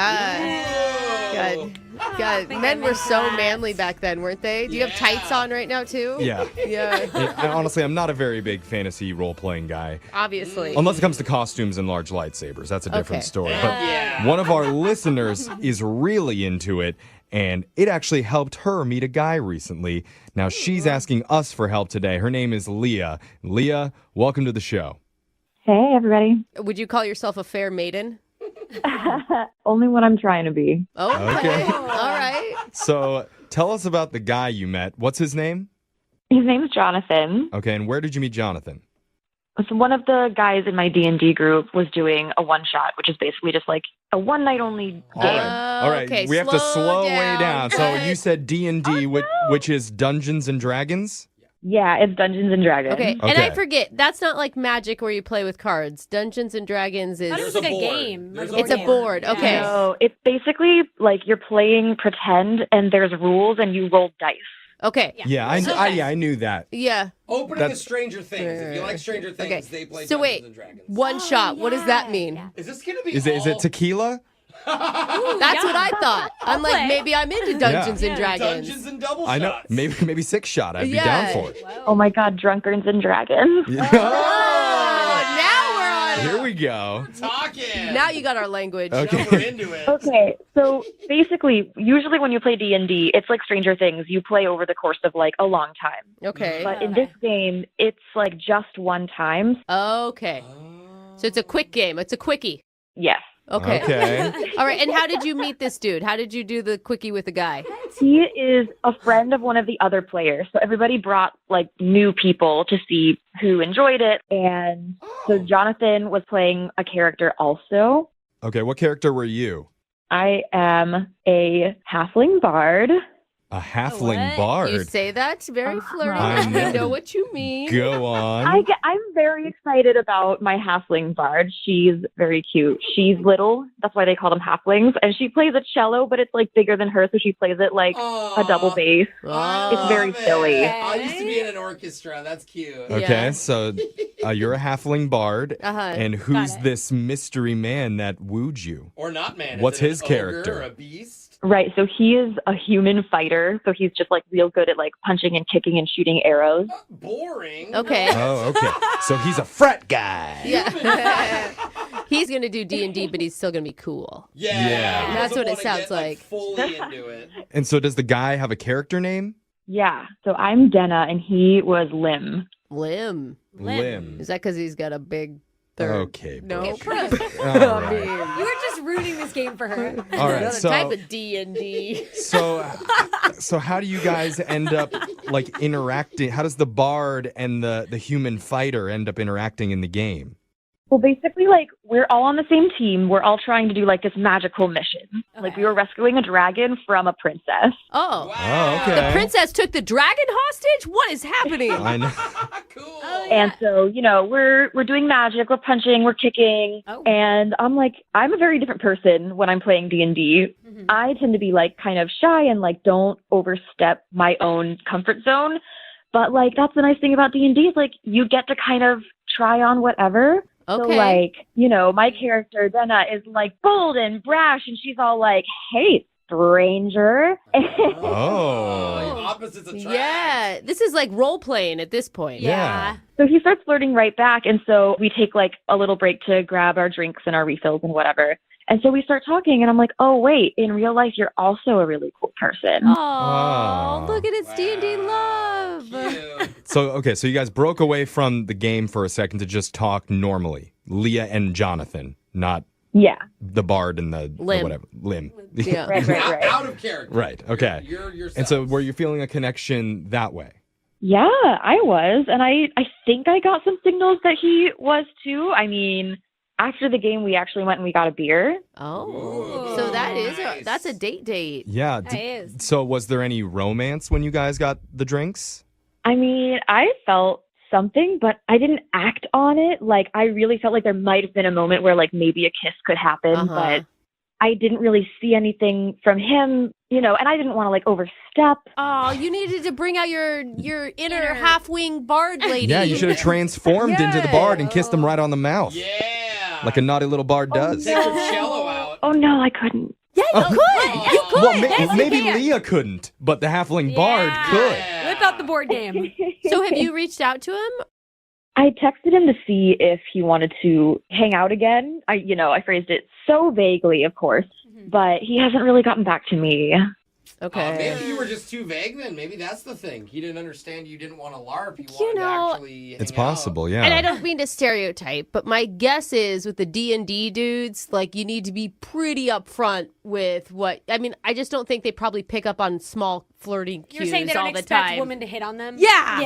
God, men were so manly back then, weren't they? Do you have tights on right now, too? Yeah. Yeah. Honestly, I'm not a very big fantasy role-playing guy. Obviously. Unless it comes to costumes and large lightsabers. That's a different Okay. story. But one of our listeners is really into it, and it actually helped her meet a guy recently. Now, she's asking us for help today. Her name is Leah. Leah, welcome to the show. Hey, everybody. Would you call yourself a fair maiden? Only what I'm trying to be. Okay. All right. So tell us about the guy you met. What's his name? His name's Jonathan. Okay, and where did you meet Jonathan? So one of the guys in my D&D group was doing a one-shot, which is basically just like a one-night only game. All right. Okay, We have to slow way down. down. So you said D&D, which is Dungeons and Dragons? Yeah, it's Dungeons and Dragons. Okay. And I forget, that's not like Magic where you play with cards. Dungeons and Dragons is... It's like a game. It's a board. Okay. So it's basically like you're playing pretend and there's rules and you roll dice. Okay. Yeah, I knew that. Yeah. Opening That's- of Stranger Things. If you like Stranger Things, they play So Dungeons wait, and Dragons. one shot. What does that mean? Is this going to be Is it tequila? That's what I thought. I'm like, maybe I'm into Dungeons and Dragons. Dungeons and double I know. shots. Maybe 6 shot. I'd be Yeah. down for it. Oh my God, Drunkards and Dragons. Here we go. Talking. Now you got our language. Okay. We're into it. Okay, so basically, usually when you play D&D, it's like Stranger Things. You play over the course of like a long time. Okay. But in this game, it's like just one time. Okay. So it's a quick game. It's a quickie. Yes. Okay. Okay. All right. And how did you meet this dude? How did you do the quickie with the guy? He is a friend of one of the other players. So everybody brought like new people to see who enjoyed it. And so Jonathan was playing a character also. Okay, what character were you? I am a halfling bard. A halfling bard. You say that very flirty. I know. I know what you mean. Go on. I'm very excited about my halfling bard. She's very cute. She's little. That's why they call them halflings. And she plays a cello, but it's like bigger than her, so she plays it like a double bass. It's very silly. I used to be in an orchestra. That's cute. Okay, so you're a halfling bard, and who's this mystery man that wooed you? Or not man. Is What's it his an ogre character? or a beast? Right, so he is a human fighter, so he's just like real good at like punching and kicking and shooting arrows. Boring. Okay. Oh, okay. So he's a frat guy. Yeah. He's going to do D&D, but he's still going to be cool. Yeah. Yeah. That's what it sounds Get, like. fully into it. And so does the guy have a character name? Yeah. So I'm Denna, and he was Lim. Lim. Lim. Is that because he's got a big third? Okay. No. Brooke. Brooke, All right. you were just ruining this game for her. All right, Another so- type of D&D. So how do you guys end up like interacting? How does the bard and the human fighter end up interacting in the game? Well, basically, like, we're all on the same team. We're all trying to do, like, this magical mission. Like, we were rescuing a dragon from a princess. Oh. Oh, okay. The princess took the dragon hostage? What is happening? I know. And so, you know, we're doing magic, we're punching, we're kicking. And I'm like, I'm a very different person when I'm playing D&D. I tend to be, like, kind of shy and, like, don't overstep my own comfort zone. But, like, that's the nice thing about D&D is, like, you get to kind of try on whatever. So, Okay. like, you know, my character, Denna, is, like, bold and brash, and she's all like, hey, stranger. Oh. Opposites attract. Yeah. This is like role-playing at this point. Yeah. So he starts flirting right back, and so we take, like, a little break to grab our drinks and our refills and whatever. And so we start talking, and I'm like, oh, wait, in real life, you're also a really cool person. Oh, look at it's D&D love. So you guys broke away from the game for a second to just talk normally. Leah and Jonathan, not Yeah. the bard and the Lim. whatever. Lim. Yeah. Right. Out of character. Right. Okay. You're yourself. And so were you feeling a connection that way? Yeah, I was. And I think I got some signals that he was too. I mean, after the game, we actually went and we got a beer. Oh, so that's a date. Yeah. So was there any romance when you guys got the drinks? I mean, I felt something, but I didn't act on it. Like, I really felt like there might have been a moment where, like, maybe a kiss could happen, but I didn't really see anything from him, you know, and I didn't want to, like, overstep. Oh, you needed to bring out your inner half-wing bard lady. Yeah, you should have transformed into the bard and kissed him right on the mouth. Yeah. Like a naughty little bard does. Take your cello out. Oh, no, I couldn't. Yeah, you could. You could. Well, maybe Leah couldn't, but the halfling bard could. Whip out the board game. So have you reached out to him? I texted him to see if he wanted to hang out again. I phrased it so vaguely, of course, but he hasn't really gotten back to me. Okay. Maybe you were just too vague then. Maybe that's the thing. He didn't understand you didn't want to LARP. You wanted to actually hang It's possible, yeah. And I don't mean to stereotype, but my guess is with the D&D dudes, like, you need to be pretty upfront with what... I mean, I just don't think they probably pick up on small flirting cues You're saying they don't all the expect time. women to hit on them? Yeah.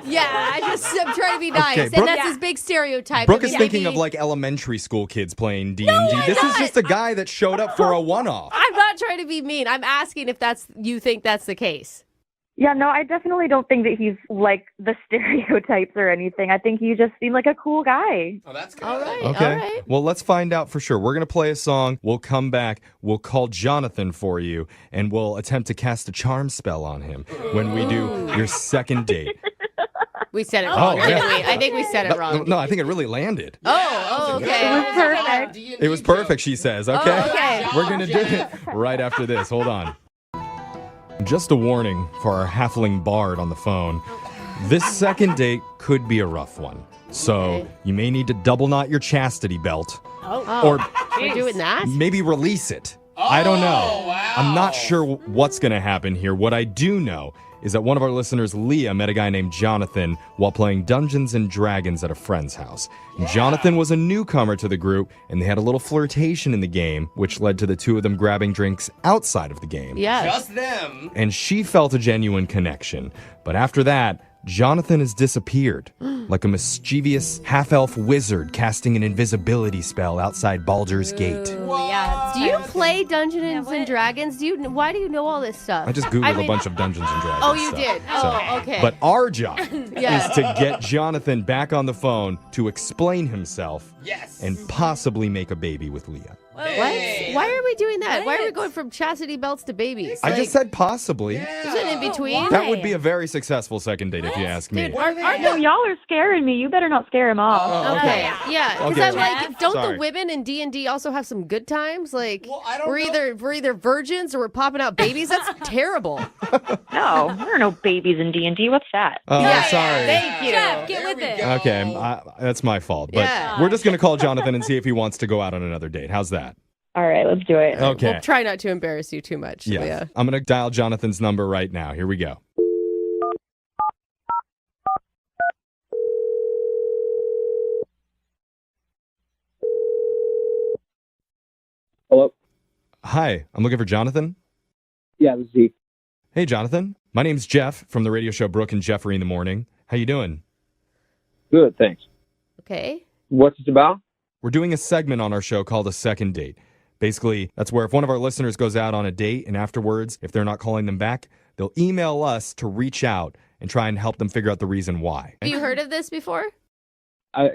I'm trying to be nice. Okay, And Brooke- that's his big stereotype. Brooke I is mean, thinking maybe- of like elementary school kids playing D&D. This is just a guy that showed up for a one-off. I'm not trying to be mean. I'm asking if you think that's the case. Yeah, no, I definitely don't think that he's like the stereotypes or anything. I think he just seemed like a cool guy. Oh, that's good. All right. Okay. Well, let's find out for sure. We're going to play a song. We'll come back. We'll call Jonathan for you, and we'll attempt to cast a charm spell on him when we do your second date. We said it wrong, didn't we? I think we said it wrong. No, I think it really landed. Oh, okay. It was perfect. It was perfect, she says. Okay? Oh, okay. We're going to do it right after this. Hold on. Just a warning for our halfling bard on the phone. This second date could be a rough one. So you may need to double knot your chastity belt. Or You're doing that? maybe release it. I don't know. I'm not sure what's going to happen here. What I do know is that one of our listeners, Leah, met a guy named Jonathan while playing Dungeons and Dragons at a friend's house. Jonathan was a newcomer to the group, and they had a little flirtation in the game, which led to the two of them grabbing drinks outside of the game. Yeah. Just them. And she felt a genuine connection. But after that, Jonathan has disappeared, like a mischievous half-elf wizard casting an invisibility spell outside Baldur's Gate. Yeah. Do you play Dungeons and Dragons? Why do you know all this stuff? I just Googled a bunch of Dungeons and Dragons Oh, you stuff. did? So- Oh, okay. But our job Yeah. is to get Jonathan back on the phone to explain himself Yes. and possibly make a baby with Leah. What? Why are we doing that? Why are we going from chastity belts to babies? I just said possibly. Is it in between? That would be a very successful second date if you ask me. No, y'all are scaring me. You better not scare him off. Oh, okay. Yeah, because Okay. I'm like, don't Sorry. the women in D&D also have some good times? Like, I don't we're either virgins or we're popping out babies. That's terrible. No, there are no babies in D&D. What's that? Oh, sorry. Thank you. Jeff, get with it. Okay, that's my fault. But Yeah. we're just going to call Jonathan and see if he wants to go out on another date. How's that? All right, let's do it. Okay. We'll try not to embarrass you too much. Yeah. Leah. I'm going to dial Jonathan's number right now. Here we go. Hello? Hi, I'm looking for Jonathan. Yeah, this is Zeke. Hey, Jonathan. My name's Jeff from the radio show Brooke and Jeffrey in the Morning. How you doing? Good, thanks. Okay. What's this about? We're doing a segment on our show called A Second Date. Basically, that's where if one of our listeners goes out on a date and afterwards, if they're not calling them back, they'll email us to reach out and try and help them figure out the reason why. Have you heard of this before?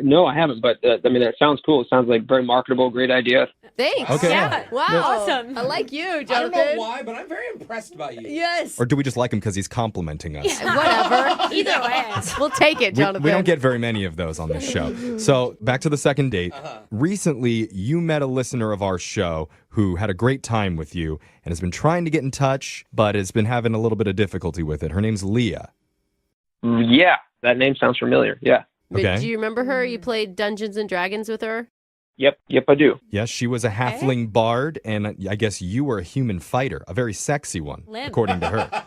No, I haven't, but I mean, that sounds cool. It sounds like very marketable, great idea. Thanks. Okay. Yeah. Wow. Awesome. I like you, I don't Jonathan. know why, but I'm very impressed by you. Yes. Or do we just like him because he's complimenting us? Whatever. Either way. We'll take it, Jonathan. We don't get very many of those on this show. So back to the second date. Recently, you met a listener of our show who had a great time with you and has been trying to get in touch, but has been having a little bit of difficulty with it. Her name's Leah. Yeah, that name sounds familiar. Yeah. Okay. Do you remember her? You played Dungeons and Dragons with her? Yep, I do. Yes, she was a halfling bard, and I guess you were a human fighter, a very sexy one, Limb. according to her.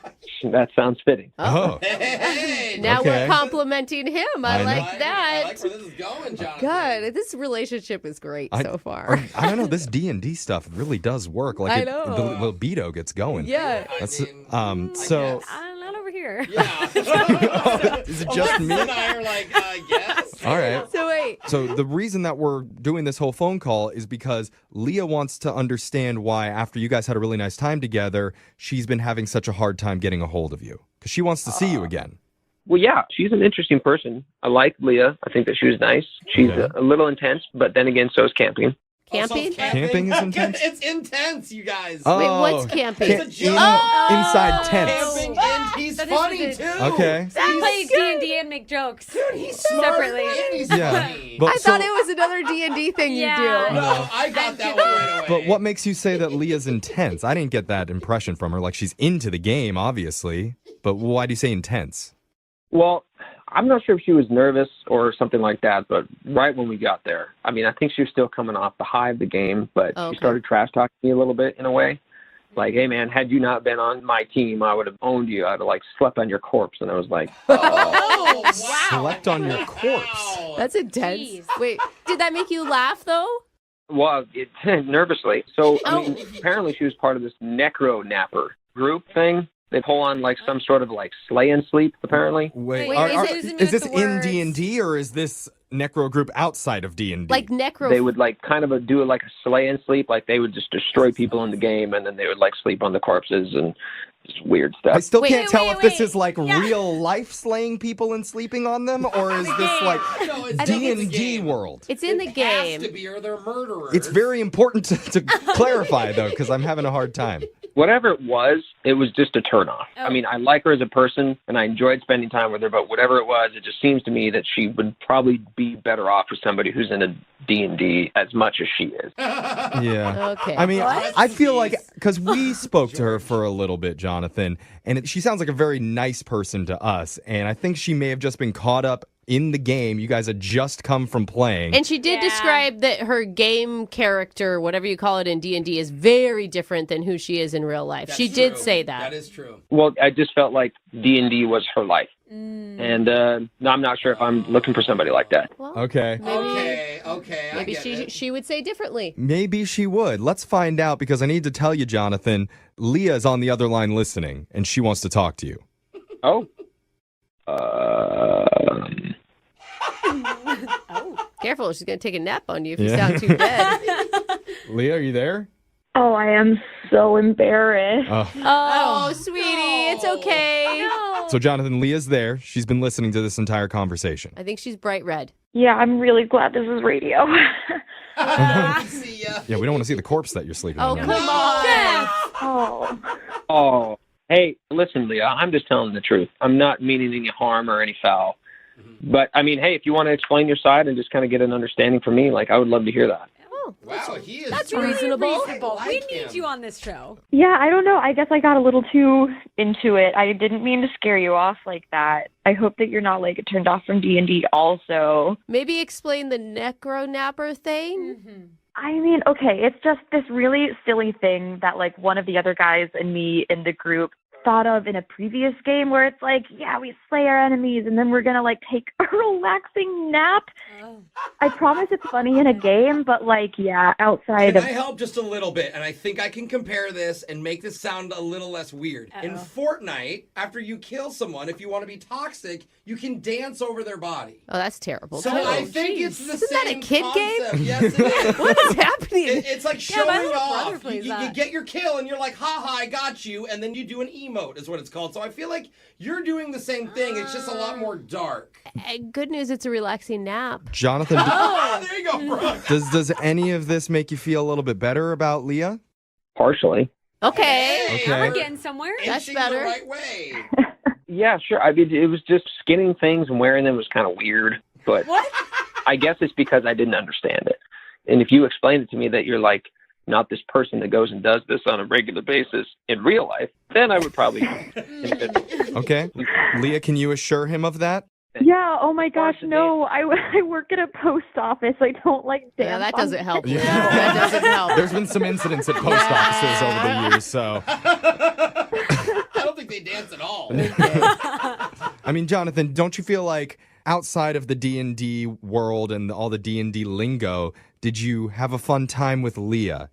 That sounds fitting. Oh. Hey, Now Okay. we're complimenting him. I I know. like that. I like where this is going, Jonathan. God, this relationship is great so far. I don't know. This D&D stuff really does work. Like I the know. libido gets going. Yeah. That's so. Not over here. Yeah. Is it just me? And I are like, yes. All right. So wait. So the reason that we're doing this whole phone call is because Leah wants to understand why, after you guys had a really nice time together, she's been having such a hard time getting a hold of you. Because she wants to see you again. Well, yeah, she's an interesting person. I like Leah. I think that she was nice. She's a little intense, but then again, so is camping. Camping? Camping is intense? It's intense, you guys. Oh. Wait, what's camping? It's a joke. Inside tents. Camping, and he's funny, too. Okay. Zach plays D&D and make jokes. Dude, he's smart separately. and he's Yeah. funny. But I thought it was another D&D thing Yeah. you do. No, I got that one right away. But what makes you say that Leah's intense? I didn't get that impression from her. Like, she's into the game, obviously. But why do you say intense? Well, I'm not sure if she was nervous or something like that, but right when we got there, I mean, I think she was still coming off the high of the game, but she started trash talking me a little bit in a way. Like, hey, man, had you not been on my team, I would have owned you. I'd have, like, slept on your corpse. And I was like, Oh, wow. Slept on your corpse. That's intense. Wait, did that make you laugh, though? well, nervously. So, I mean, apparently she was part of this necro napper group thing. They pull on like some sort of like slay and sleep, apparently. Wait, Wait, is this in D&D or is this necro group outside of D&D? Like necro. They would like kind of do it like a slay and sleep, like they would just destroy people in the game, and then they would like sleep on the corpses and just weird stuff. I still can't tell if this is like real life slaying people and sleeping on them, or is this like D&D world? It's in the game. Has to be, or they're murderers. It's very important to clarify though, because I'm having a hard time. Whatever it was just a turnoff. I mean, I like her as a person, and I enjoyed spending time with her, but whatever it was, it just seems to me that she would probably be better off with somebody who's in a D&D as much as she is. Yeah. Okay. I mean, I feel like, because we spoke to her for a little bit, Jonathan, and she sounds like a very nice person to us, and I think she may have just been caught up in the game. You guys had just come from playing. And she did describe that her game character, whatever you call it in D&D, is very different than who she is in real life. She did say that. That is true. Well, I just felt like D&D was her life. And no, I'm not sure if I'm looking for somebody like that. Okay. Okay. Maybe she would say differently. Maybe she would. Let's find out, because I need to tell you, Jonathan, Leah is on the other line listening, and she wants to talk to you. Oh. Careful, she's going to take a nap on you if you sound too dead. Leah, are you there? Oh, I am so embarrassed. Oh, sweetie, it's okay. So, Jonathan, Leah's there. She's been listening to this entire conversation. I think she's bright red. Yeah, I'm really glad this is radio. See ya. Yeah, we don't want to see the corpse that you're sleeping Oh, on. come on. Oh. Oh. Hey, listen, Leah, I'm just telling the truth. I'm not meaning any harm or any foul. But, I mean, hey, if you want to explain your side and just kind of get an understanding from me, like, I would love to hear that. Wow, he is. That's really reasonable. like We him. need you on this show. Yeah, I don't know. I guess I got a little too into it. I didn't mean to scare you off like that. I hope that you're not like turned off from D&D also. Maybe explain the necro napper thing. I mean, okay, it's just this really silly thing that like one of the other guys and me in the group thought of in a previous game where it's like, yeah, we slay our enemies and then we're going to like take a relaxing nap. I promise it's funny in a game, but like, yeah, outside Can of... I help just a little bit? And I think I can compare this and make this sound a little less weird. In Fortnite, after you kill someone, if you want to be toxic, you can dance over their body. Oh, that's terrible. So too. I think it's the Isn't same that a kid concept. game? Yes, it is. What is happening? It's like Yeah, my showing little brother off. You, plays you that. get your kill and you're like, ha, I got you. And then you do an emote is what it's called. So I feel like you're doing the same thing. It's just a lot more dark. Good news, it's a relaxing nap. Jonathan, There you go, bro. does any of this make you feel a little bit better about Leah? Partially. Okay. Okay. We're getting somewhere. That's Inching better. the right way. Yeah, sure. I mean, it was just skinning things and wearing them was kind of weird, but What? I guess it's because I didn't understand it. And if you explained it to me that you're like not this person that goes and does this on a regular basis in real life, then I would probably. Okay. Leah, can you assure him of that? Yeah, oh my gosh, no. I work at a post office. I don't like dance. Yeah, that on- doesn't help. Yeah. That doesn't help. There's been some incidents at post offices over the years, so. I don't think they dance at all. I mean, Jonathan, don't you feel like outside of the D&D world and all the D&D lingo, did you have a fun time with Leah?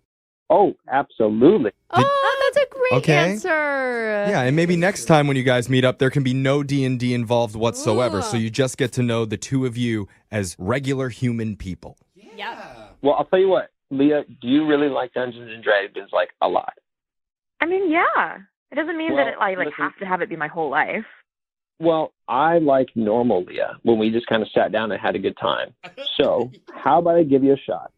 Oh, absolutely. Oh, that's a great Okay. answer. Yeah, and maybe next time when you guys meet up, there can be no D&D involved whatsoever, so you just get to know the two of you as regular human people. Yep. Well, I'll tell you what, Leah, do you really like Dungeons and Dragons like a lot? I mean, yeah. It doesn't mean Well, that I like listen- have to have it be my whole life. Well, I like normal Leah when we just kind of sat down and had a good time. So how about I give you a shot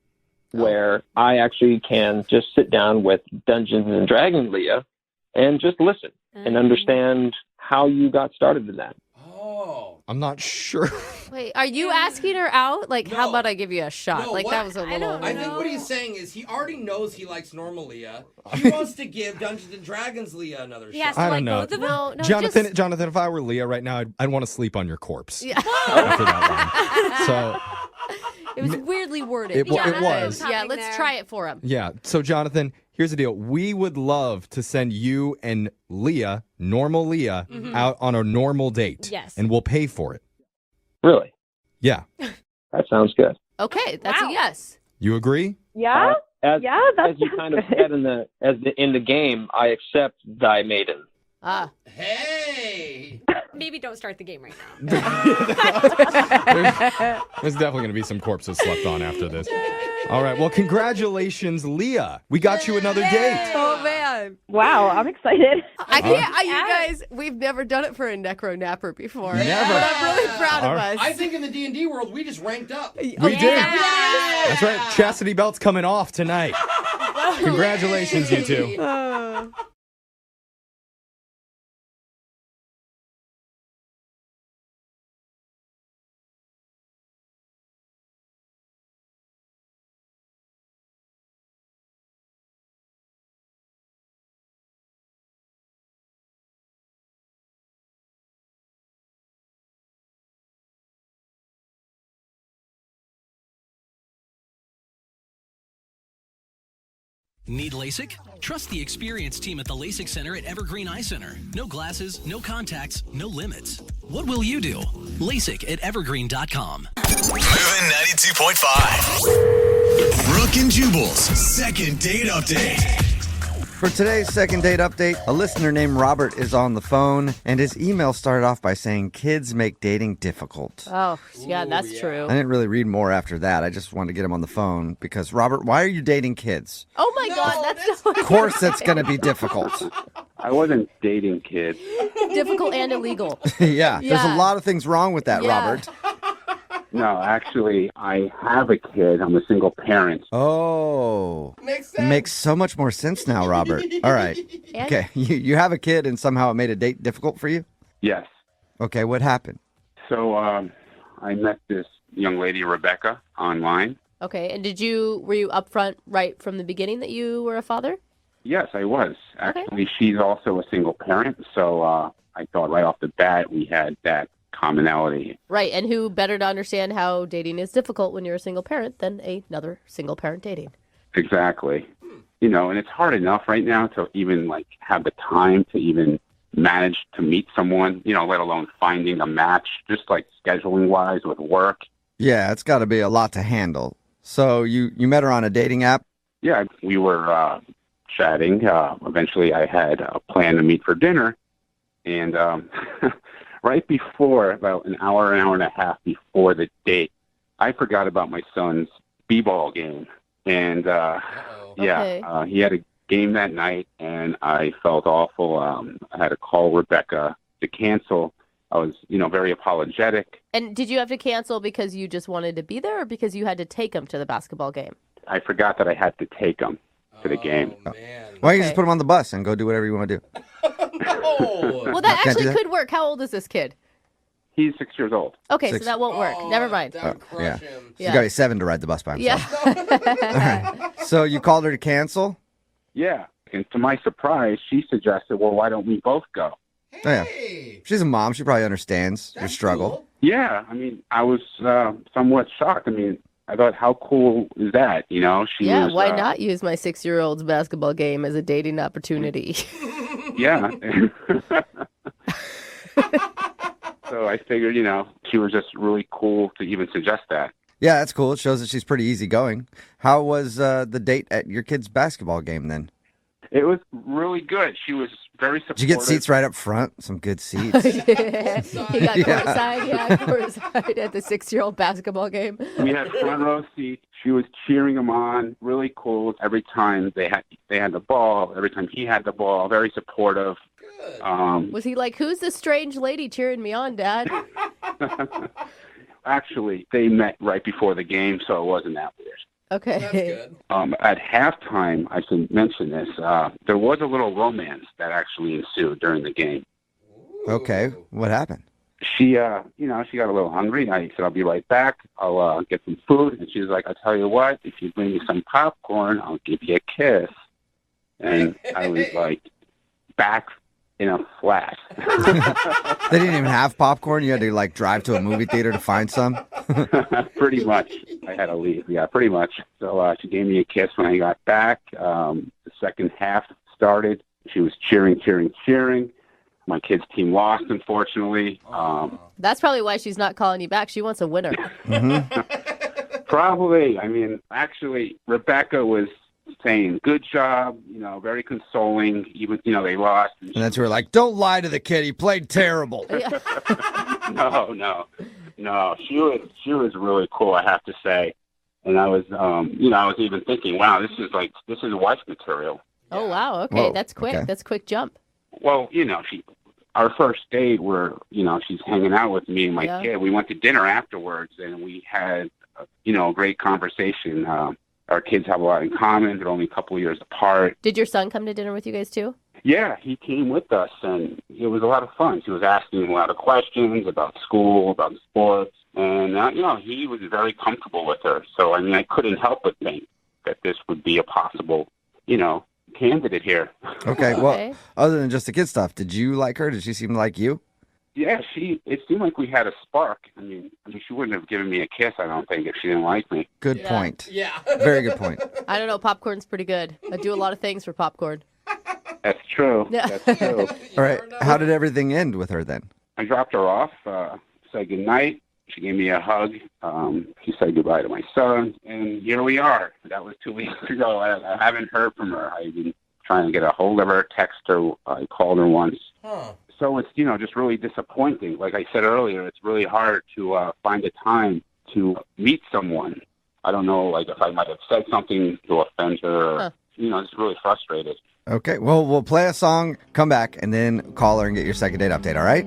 where I actually can just sit down with Dungeons and Dragons Leah and just listen and understand how you got started in that. Oh. I'm not sure. Wait, are you asking her out? Like, how No. about I give you a shot? No, like, what- that was a little... I think what he's saying is he already knows he likes normal Leah. He wants to give Dungeons and Dragons Leah another He has shot. to I like don't know. both of them. No, Jonathan, just... Jonathan, if I were Leah right now, I'd want to sleep on your corpse Yeah. after that line. So, It was weirdly worded. It was. Yeah, let's try it for him. yeah. So, Jonathan, here's the deal. We would love to send you and Leah, normal Leah, out on a normal date. Yes. And we'll pay for it. Really? Yeah. That sounds good. Okay, that's a yes. You agree? Yeah? As, Yeah, that as you sounds kind of good. said in the game, I accept thy maiden. Ah. Hey! Maybe don't start the game right now. There's definitely going to be some corpses slept on after this. All right. Well, congratulations, Leah. We got you another date. Oh, man. Wow, I'm excited. I can't, you guys, we've never done it for a necro napper before. Never. But I'm really proud All of right. us. I think in the D&D world, we just ranked up. We did. That's right. Chastity belt's coming off tonight. Congratulations, you two. Need LASIK? Trust the experienced team at the LASIK Center at Evergreen Eye Center. No glasses, no contacts, no limits. What will you do? LASIK at evergreen.com. Moving 92.5. Brooke and Jubal's second date update. For today's second date update, a listener named Robert is on the phone, and his email started off by saying kids make dating difficult. Oh, yeah, that's true. I didn't really read more after that. I just wanted to get him on the phone because, Robert, why are you dating kids? Oh, my God, that's Of course that's going to be difficult. I wasn't dating kids. difficult and illegal. Yeah, there's a Yeah. lot of things wrong with that, Yeah. Robert. No, actually, I have a kid. I'm a single parent. Oh. Makes sense. Makes so much more sense now, Robert. All right. And- Okay, you have a kid and somehow it made a date difficult for you? Yes. Okay, what happened? So I met this young lady, Rebecca, online. Okay, and were you upfront right from the beginning that you were a father? Yes, I was. Actually, she's also a single parent, so I thought right off the bat we had that commonality. Right, and who better to understand how dating is difficult when you're a single parent than another single parent dating? Exactly. And it's hard enough right now to even like have the time to even manage to meet someone, let alone finding a match, just like scheduling wise with work. Yeah, it's got to be a lot to handle. So you met her on a dating app? Yeah, we were chatting. Eventually I had a plan to meet for dinner. And right before, about an hour and a half before the date, I forgot about my son's b-ball game. And he had a game that night, and I felt awful. I had to call Rebecca to cancel. I was, very apologetic. And did you have to cancel because you just wanted to be there or because you had to take him to the basketball game? I forgot that I had to take him to the game. Man. Why don't you just put him on the bus and go do whatever you want to do? Well, that actually could work. How old is this kid? He's 6 years old. Okay, so that won't work. Never mind. Yeah. You got to be 7 to ride the bus by himself. Yeah. All right. So you called her to cancel? Yeah. And to my surprise, she suggested, well, why don't we both go? Oh, yeah. She's a mom. She probably understands your struggle. Cool. Yeah. I was somewhat shocked. I thought, how cool is that? She was, why not use my 6-year-old's basketball game as a dating opportunity? Yeah. So I figured, she was just really cool to even suggest that. Yeah, that's cool. It shows that she's pretty easygoing. How was the date at your kid's basketball game then? It was really good. She was very supportive. Did you get seats right up front? Some good seats. He got courtside at the 6-year-old basketball game. We had front row seats. She was cheering him on. Really cool. Every time they had the ball, every time he had the ball, very supportive. Was he like, who's this strange lady cheering me on, Dad? Actually, they met right before the game, so it wasn't that weird. Okay. That's good. At halftime, I should mention this, there was a little romance that actually ensued during the game. Okay. What happened? She, she got a little hungry. I said, I'll be right back. I'll get some food. And she was like, I'll tell you what, if you bring me some popcorn, I'll give you a kiss. And I was like, back in a flash. They didn't even have popcorn? You had to, drive to a movie theater to find some? Pretty much. I had to leave. Yeah, pretty much. So she gave me a kiss when I got back. The second half started. She was cheering. My kids' team lost, unfortunately. That's probably why she's not calling you back. She wants a winner. Mm-hmm. Probably. Actually, Rebecca was saying, good job, very consoling, even, they lost. And that's where like, don't lie to the kid. He played terrible. No. She was really cool, I have to say. And I was, I was even thinking, wow, this is wife material. Oh, wow. Okay. Whoa. That's quick. Okay. That's a quick jump. Well, our first date where, she's hanging out with me and my kid. We went to dinner afterwards and we had, a great conversation. Our kids have a lot in common. They're only a couple of years apart. Did your son come to dinner with you guys too? Yeah, he came with us, and it was a lot of fun. She was asking him a lot of questions about school, about sports, and, he was very comfortable with her. So, I couldn't help but think that this would be a possible, candidate here. Okay, well, other than just the kid stuff, did you like her? Did she seem like you? Yeah, it seemed like we had a spark. She wouldn't have given me a kiss, I don't think, if she didn't like me. Good point. Yeah. Very good point. I don't know. Popcorn's pretty good. I do a lot of things for popcorn. That's true. Yeah. That's true. All right. How did everything end with her then? I dropped her off, said goodnight. She gave me a hug. She said goodbye to my son, and here we are. That was 2 weeks ago. I haven't heard from her. I've been trying to get a hold of her, text her. I called her once. Huh. So it's, just really disappointing. Like I said earlier, it's really hard to find a time to meet someone. I don't know, if I might have said something to offend her. Or, it's really frustrated. Okay, well, we'll play a song, come back, and then call her and get your second date update, all right?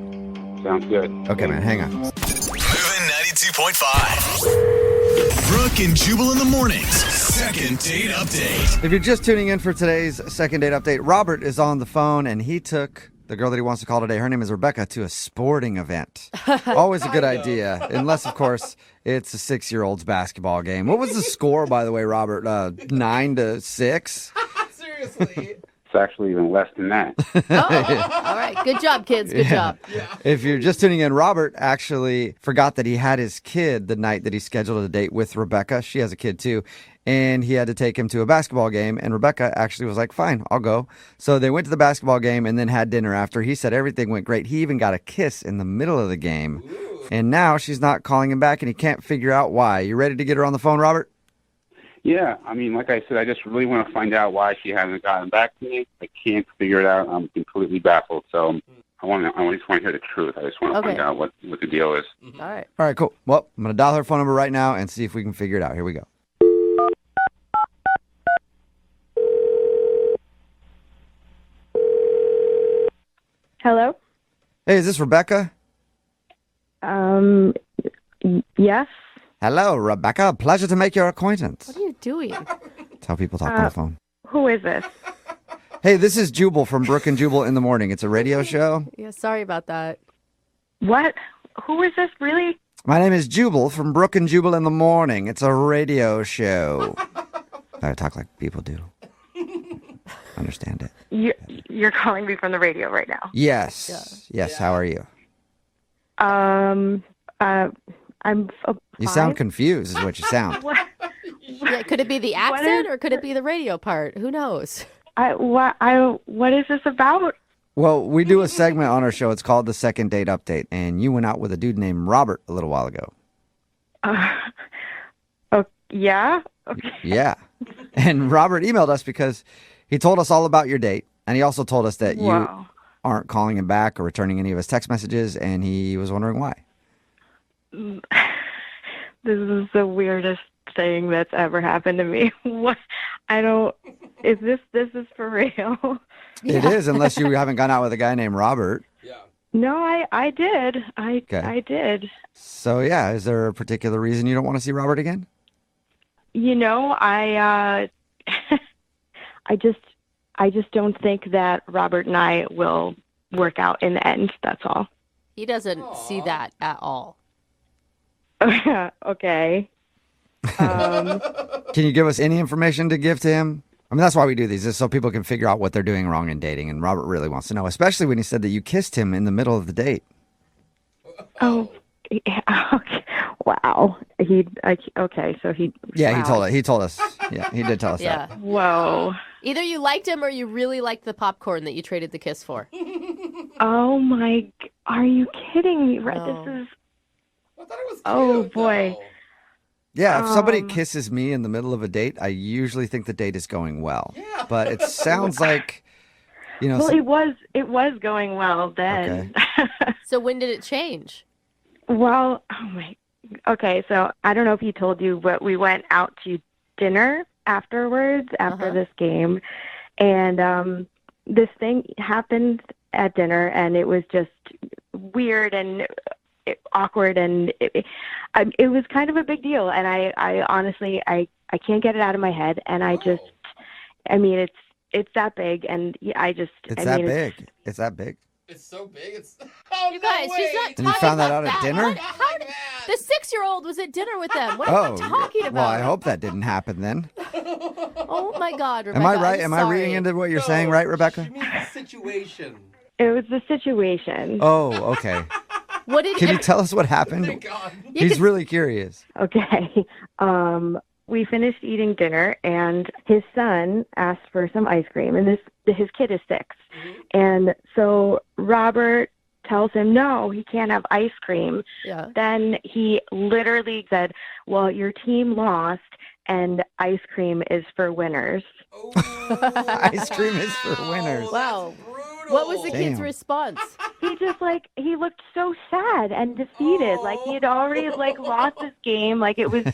Sounds good. Okay, man, hang on. Moving 92.5. Brooke and Jubal in the mornings. Second date update. If you're just tuning in for today's second date update, Robert is on the phone, and he took the girl that he wants to call today, her name is Rebecca, to a sporting event. Always a good idea, unless, of course, it's a 6-year-old's basketball game. What was the score, by the way, Robert? 9-6? Seriously. It's actually even less than that. All right. Good job, kids. Good job. If you're just tuning in, Robert actually forgot that he had his kid the night that he scheduled a date with Rebecca. She has a kid too. And he had to take him to a basketball game. And Rebecca actually was like, fine, I'll go. So they went to the basketball game and then had dinner after. He said everything went great. He even got a kiss in the middle of the game. And now she's not calling him back and he can't figure out why. You ready to get her on the phone, Robert? Yeah, I mean, like I said, I just really want to find out why she hasn't gotten back to me. I can't figure it out. I'm completely baffled. So I just want to hear the truth. I just want to find out what the deal is. All right. All right, cool. Well, I'm going to dial her phone number right now and see if we can figure it out. Here we go. Hello? Hey, is this Rebecca? Yes. Hello, Rebecca. Pleasure to make your acquaintance. What are you doing? That's how people talk on the phone. Who is this? Hey, this is Jubal from Brooke and Jubal in the Morning. It's a radio show. Yeah, sorry about that. What? Who is this, really? My name is Jubal from Brooke and Jubal in the Morning. It's a radio show. I talk like people do. Understand it. You're calling me from the radio right now. Yes. Yes. How are you? I'm You sound confused is what you sound. Yeah, could it be the accent or could it be the radio part? Who knows? What is this about? Well, we do a segment on our show. It's called the Second Date Update. And you went out with a dude named Robert a little while ago. Yeah? Okay. Yeah. And Robert emailed us because he told us all about your date. And he also told us that you aren't calling him back or returning any of his text messages. And he was wondering why. This is the weirdest thing that's ever happened to me. What? This is for real? It is, unless you haven't gone out with a guy named Robert. No, I did. I did. So, yeah, is there a particular reason you don't want to see Robert again? You know, I just don't think that Robert and I will work out in the end. That's all. He doesn't see that at all. Okay. Can you give us any information to give to him? I mean, that's why we do these, is so people can figure out what they're doing wrong in dating. And Robert really wants to know, especially when he said that you kissed him in the middle of the date. Oh, yeah, okay. Wow. So he. Yeah, wow. he told us. Yeah, he did tell us that. Whoa. Either you liked him or you really liked the popcorn that you traded the kiss for. Oh my! Are you kidding me? Right? No. This is. I thought it was Oh boy. Yeah, if somebody kisses me in the middle of a date, I usually think the date is going well. Yeah. But it sounds like, you know. Well, it was going well then. Okay. So when did it change? Well, okay, so I don't know if he told you, but we went out to dinner afterwards, after this game. And this thing happened at dinner, and it was just weird and awkward, and it was kind of a big deal. And I honestly, I can't get it out of my head. And it's that big, and It's that big. It's that big. It's so big. It's you guys, she's not And talking you found that about out at dinner? The 6-year-old was at dinner with them. What are you talking about? Well, I hope that didn't happen then. Oh my God, Rebecca. Am I right? I'm Am I reading into what you're saying, right, Rebecca? She means the situation. It was the situation. Oh, okay. What did Can you tell us what happened? Thank God. He's really curious. Okay. We finished eating dinner, and his son asked for some ice cream, and his kid is 6. And so Robert tells him, no, he can't have ice cream. Yeah. Then he literally said, well, your team lost, and ice cream is for winners. Ice cream is for winners. Wow. What was the kid's Damn. response? He just he looked so sad and defeated. Like he had already lost his game. Like it was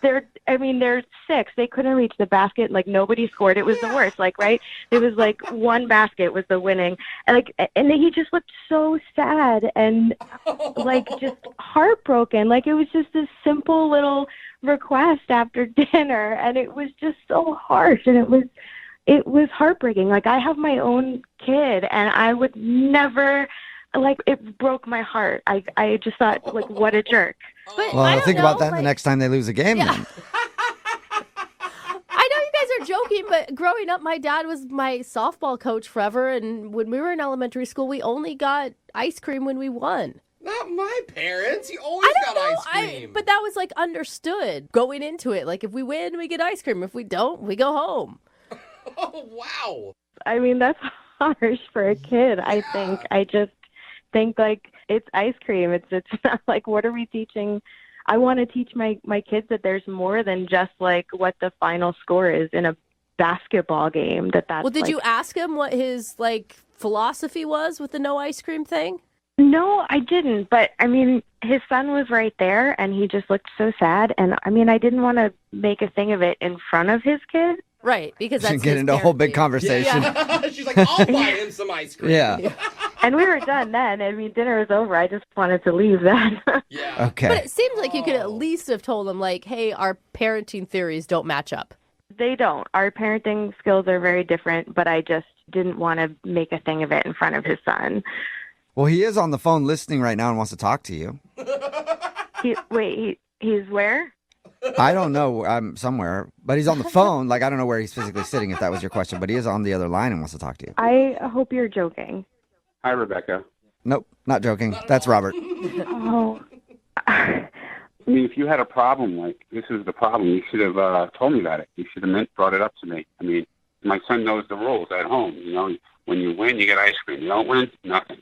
their, they're 6. They couldn't reach the basket. Like nobody scored. It was the worst. Right? It was one basket was the winning. And and he just looked so sad and just heartbroken. Like it was just this simple little request after dinner, and it was just so harsh, and it was heartbreaking. I have my own kid, and I would never, it broke my heart. I just thought, what a jerk. Well, think about that the next time they lose a game then. I know you guys are joking mean, but growing up, my dad was my softball coach forever, and when we were in elementary school, we only got ice cream when we won. Not my parents. You always got ice cream. But that was like understood going into it. Like if we win, we get ice cream. If we don't, we go home. Oh, wow. I mean, that's harsh for a kid, I think. I just think, like, it's ice cream. It's not like, what are we teaching? I want to teach my kids that there's more than just, like, what the final score is in a basketball game. That's Well, did like, you ask him what his, like, philosophy was with the no ice cream thing? No, I didn't. But, I mean, his son was right there, and he just looked so sad. And, I mean, I didn't want to make a thing of it in front of his kid. Right, because that's get into a whole big conversation. Yeah. She's like, I'll buy him some ice cream. Yeah. And we were done then. I mean, dinner was over. I just wanted to leave then. Yeah. Okay. But it seems like you could at least have told him, like, hey, our parenting theories don't match up. They don't. Our parenting skills are very different, but I just didn't want to make a thing of it in front of his son. Well, he is on the phone listening right now and wants to talk to you. He's where? I don't know. I'm somewhere, but he's on the phone. Like, I don't know where he's physically sitting, if that was your question, but he is on the other line and wants to talk to you. I hope you're joking. Hi, Rebecca. Nope, not joking. That's Robert. Oh. I mean, if you had a problem, like, this is the problem, you should have told me about it. You should have brought it up to me. I mean, my son knows the rules at home. You know, when you win, you get ice cream. You don't win, nothing.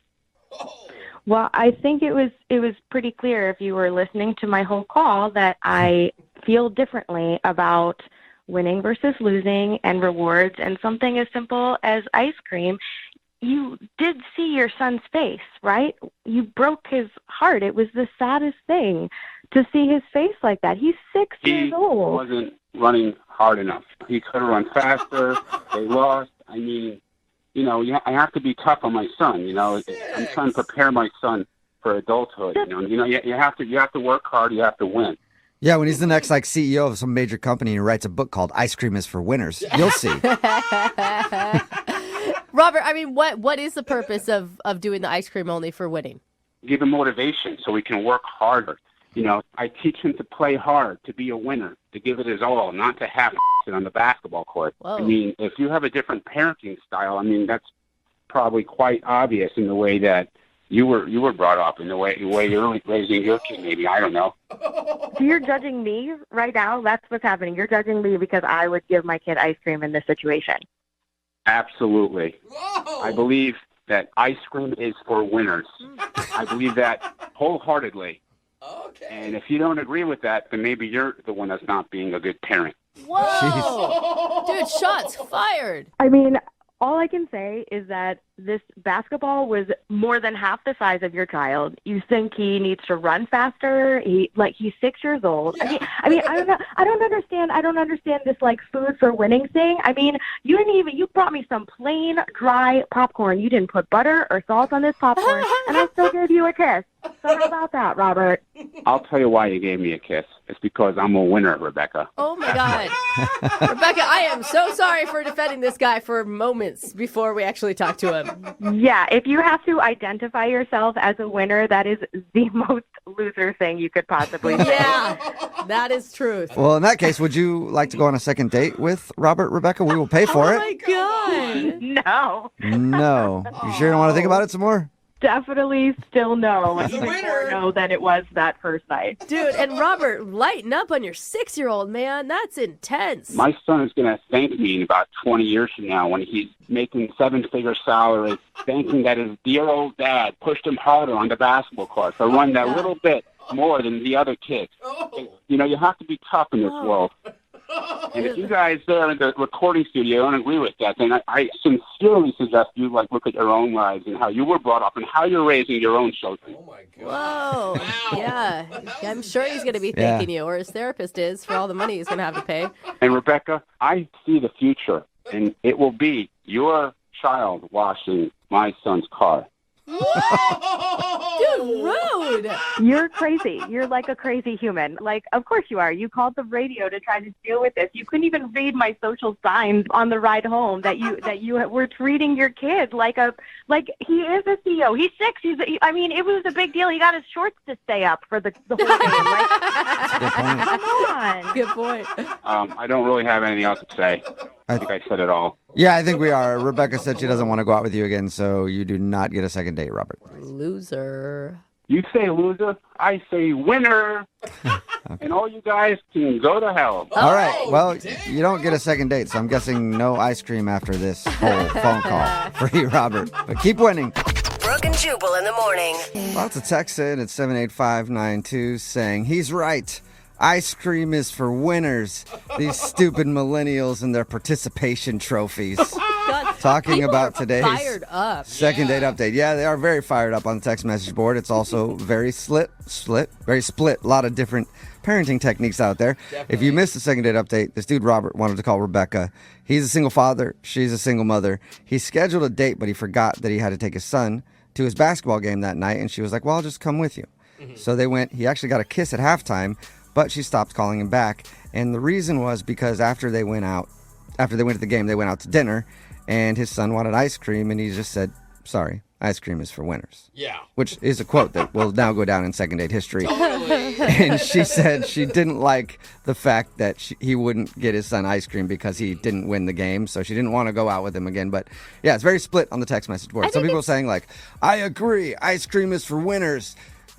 Well, I think it was pretty clear if you were listening to my whole call that I feel differently about winning versus losing and rewards and something as simple as ice cream. You did see your son's face, right? You broke his heart. It was the saddest thing to see his face like that. He's 6 years old. He wasn't running hard enough. He could have run faster. They lost. I mean, you know, I have to be tough on my son. You know, I'm trying to prepare my son for adulthood. You know, you have to work hard. You have to win. Yeah, when he's the next like CEO of some major company and he writes a book called "Ice Cream is for Winners," you'll see. Robert, I mean, what is the purpose of doing the ice cream only for winning? Give him motivation so he can work harder. You know, I teach him to play hard, to be a winner, to give it his all, not to half it on the basketball court. Whoa. I mean, if you have a different parenting style, I mean, that's probably quite obvious in the way that you were brought up, in the way you're raising your kid, maybe. I don't know. So you're judging me right now? That's what's happening. You're judging me because I would give my kid ice cream in this situation. Absolutely. Whoa. I believe that ice cream is for winners. I believe that wholeheartedly. Okay. And if you don't agree with that, then maybe you're the one that's not being a good parent. Whoa! Dude, shots fired. I mean, all I can say is that this basketball was more than half the size of your child. You think he needs to run faster? He's 6 years old. Yeah. I mean, I don't know. I don't understand this like food for winning thing. I mean, you brought me some plain dry popcorn. You didn't put butter or salt on this popcorn, and I still gave you a kiss. So how about that, Robert? I'll tell you why you gave me a kiss. It's because I'm a winner, Rebecca. Oh, my God. Rebecca, I am so sorry for defending this guy for moments before we actually talk to him. Yeah, if you have to identify yourself as a winner, that is the most loser thing you could possibly say. Yeah, that is truth. Well, in that case, would you like to go on a second date with Robert, Rebecca? We will pay for Oh, it. my God. No. No. You sure you don't want to think about it some more? Definitely still no. He's a Even winner. more no than it was that first night. Dude, and Robert, lighten up on your 6-year-old, man. That's intense. My son is going to thank me in about 20 years from now when he's making 7-figure salary, thanking that his dear old dad pushed him harder on the basketball court to run that little bit more than the other kids. You know, you have to be tough in this world. And if you guys there in the recording studio don't agree with that, then I sincerely suggest you look at your own lives and how you were brought up and how you're raising your own children. Oh my God. Whoa. Yeah. I'm sure he's going to be thanking you, or his therapist is, for all the money he's going to have to pay. And Rebecca, I see the future, and it will be your child washing my son's car. Dude, rude. Dude. You're crazy. You're like a crazy human. Like, of course you are. You called the radio to try to deal with this. You couldn't even read my social signs on the ride home that you were treating your kid like he is a CEO. He's 6. It was a big deal. He got his shorts to stay up for the whole game. Like, come on. Good point. I don't really have anything else to say. I think I said it all. Yeah, I think we are. Rebecca said she doesn't want to go out with you again, so you do not get a second date, Robert. Loser. You say loser, I say winner. And all you guys can go to hell. All right. Well, you don't get a second date, so I'm guessing no ice cream after this whole phone call for you, Robert. But keep winning. Brooke and Jubal in the morning. Lots of texts in at 78592 saying, he's right. Ice cream is for winners. These stupid millennials and their participation trophies. God, Talking about today's fired up. second date update. Yeah, they are very fired up on the text message board. It's also very very split. A lot of different parenting techniques out there. Definitely. If you missed the second date update, this dude Robert wanted to call Rebecca. He's a single father. She's a single mother. He scheduled a date, but he forgot that he had to take his son to his basketball game that night. And she was like, well, I'll just come with you. Mm-hmm. So they went. He actually got a kiss at halftime, but she stopped calling him back. And the reason was because after they went to the game, they went out to dinner, and his son wanted ice cream, and he just said, sorry, ice cream is for winners. Yeah. Which is a quote that will now go down in second date history. Totally. And she said she didn't like the fact that he wouldn't get his son ice cream because he didn't win the game, so she didn't want to go out with him again. But yeah, it's very split on the text message board. Some people are saying like, I agree, ice cream is for winners.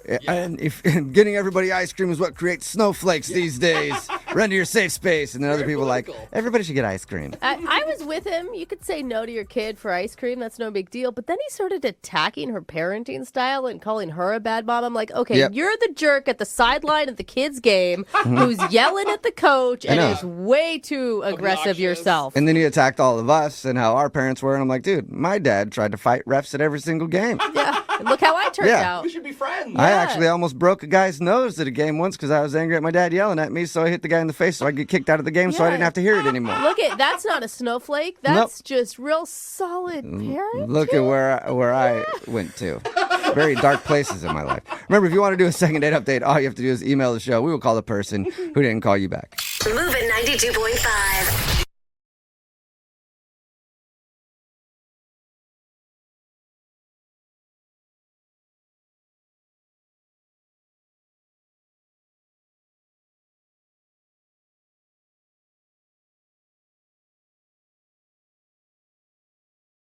Yeah. And if getting everybody ice cream is what creates snowflakes these days, run to your safe space. And then other people like, everybody should get ice cream. I was with him. You could say no to your kid for ice cream. That's no big deal. But then he started attacking her parenting style and calling her a bad mom. I'm like, okay, You're the jerk at the sideline of the kids' game who's yelling at the coach and is way too aggressive yourself. And then he attacked all of us and how our parents were. And I'm like, dude, my dad tried to fight refs at every single game. Yeah. And look how I turned out. We should be friends. I actually almost broke a guy's nose at a game once because I was angry at my dad yelling at me, so I hit the guy in the face so I could get kicked out of the game so I didn't have to hear it anremore. Look that's not a snowflake. That's just real solid parenting. Look at where I went to. Very dark places in my life. Remember, if you want to do a second date update, all you have to do is email the show. We will call the person who didn't call you back. Moving 92.5.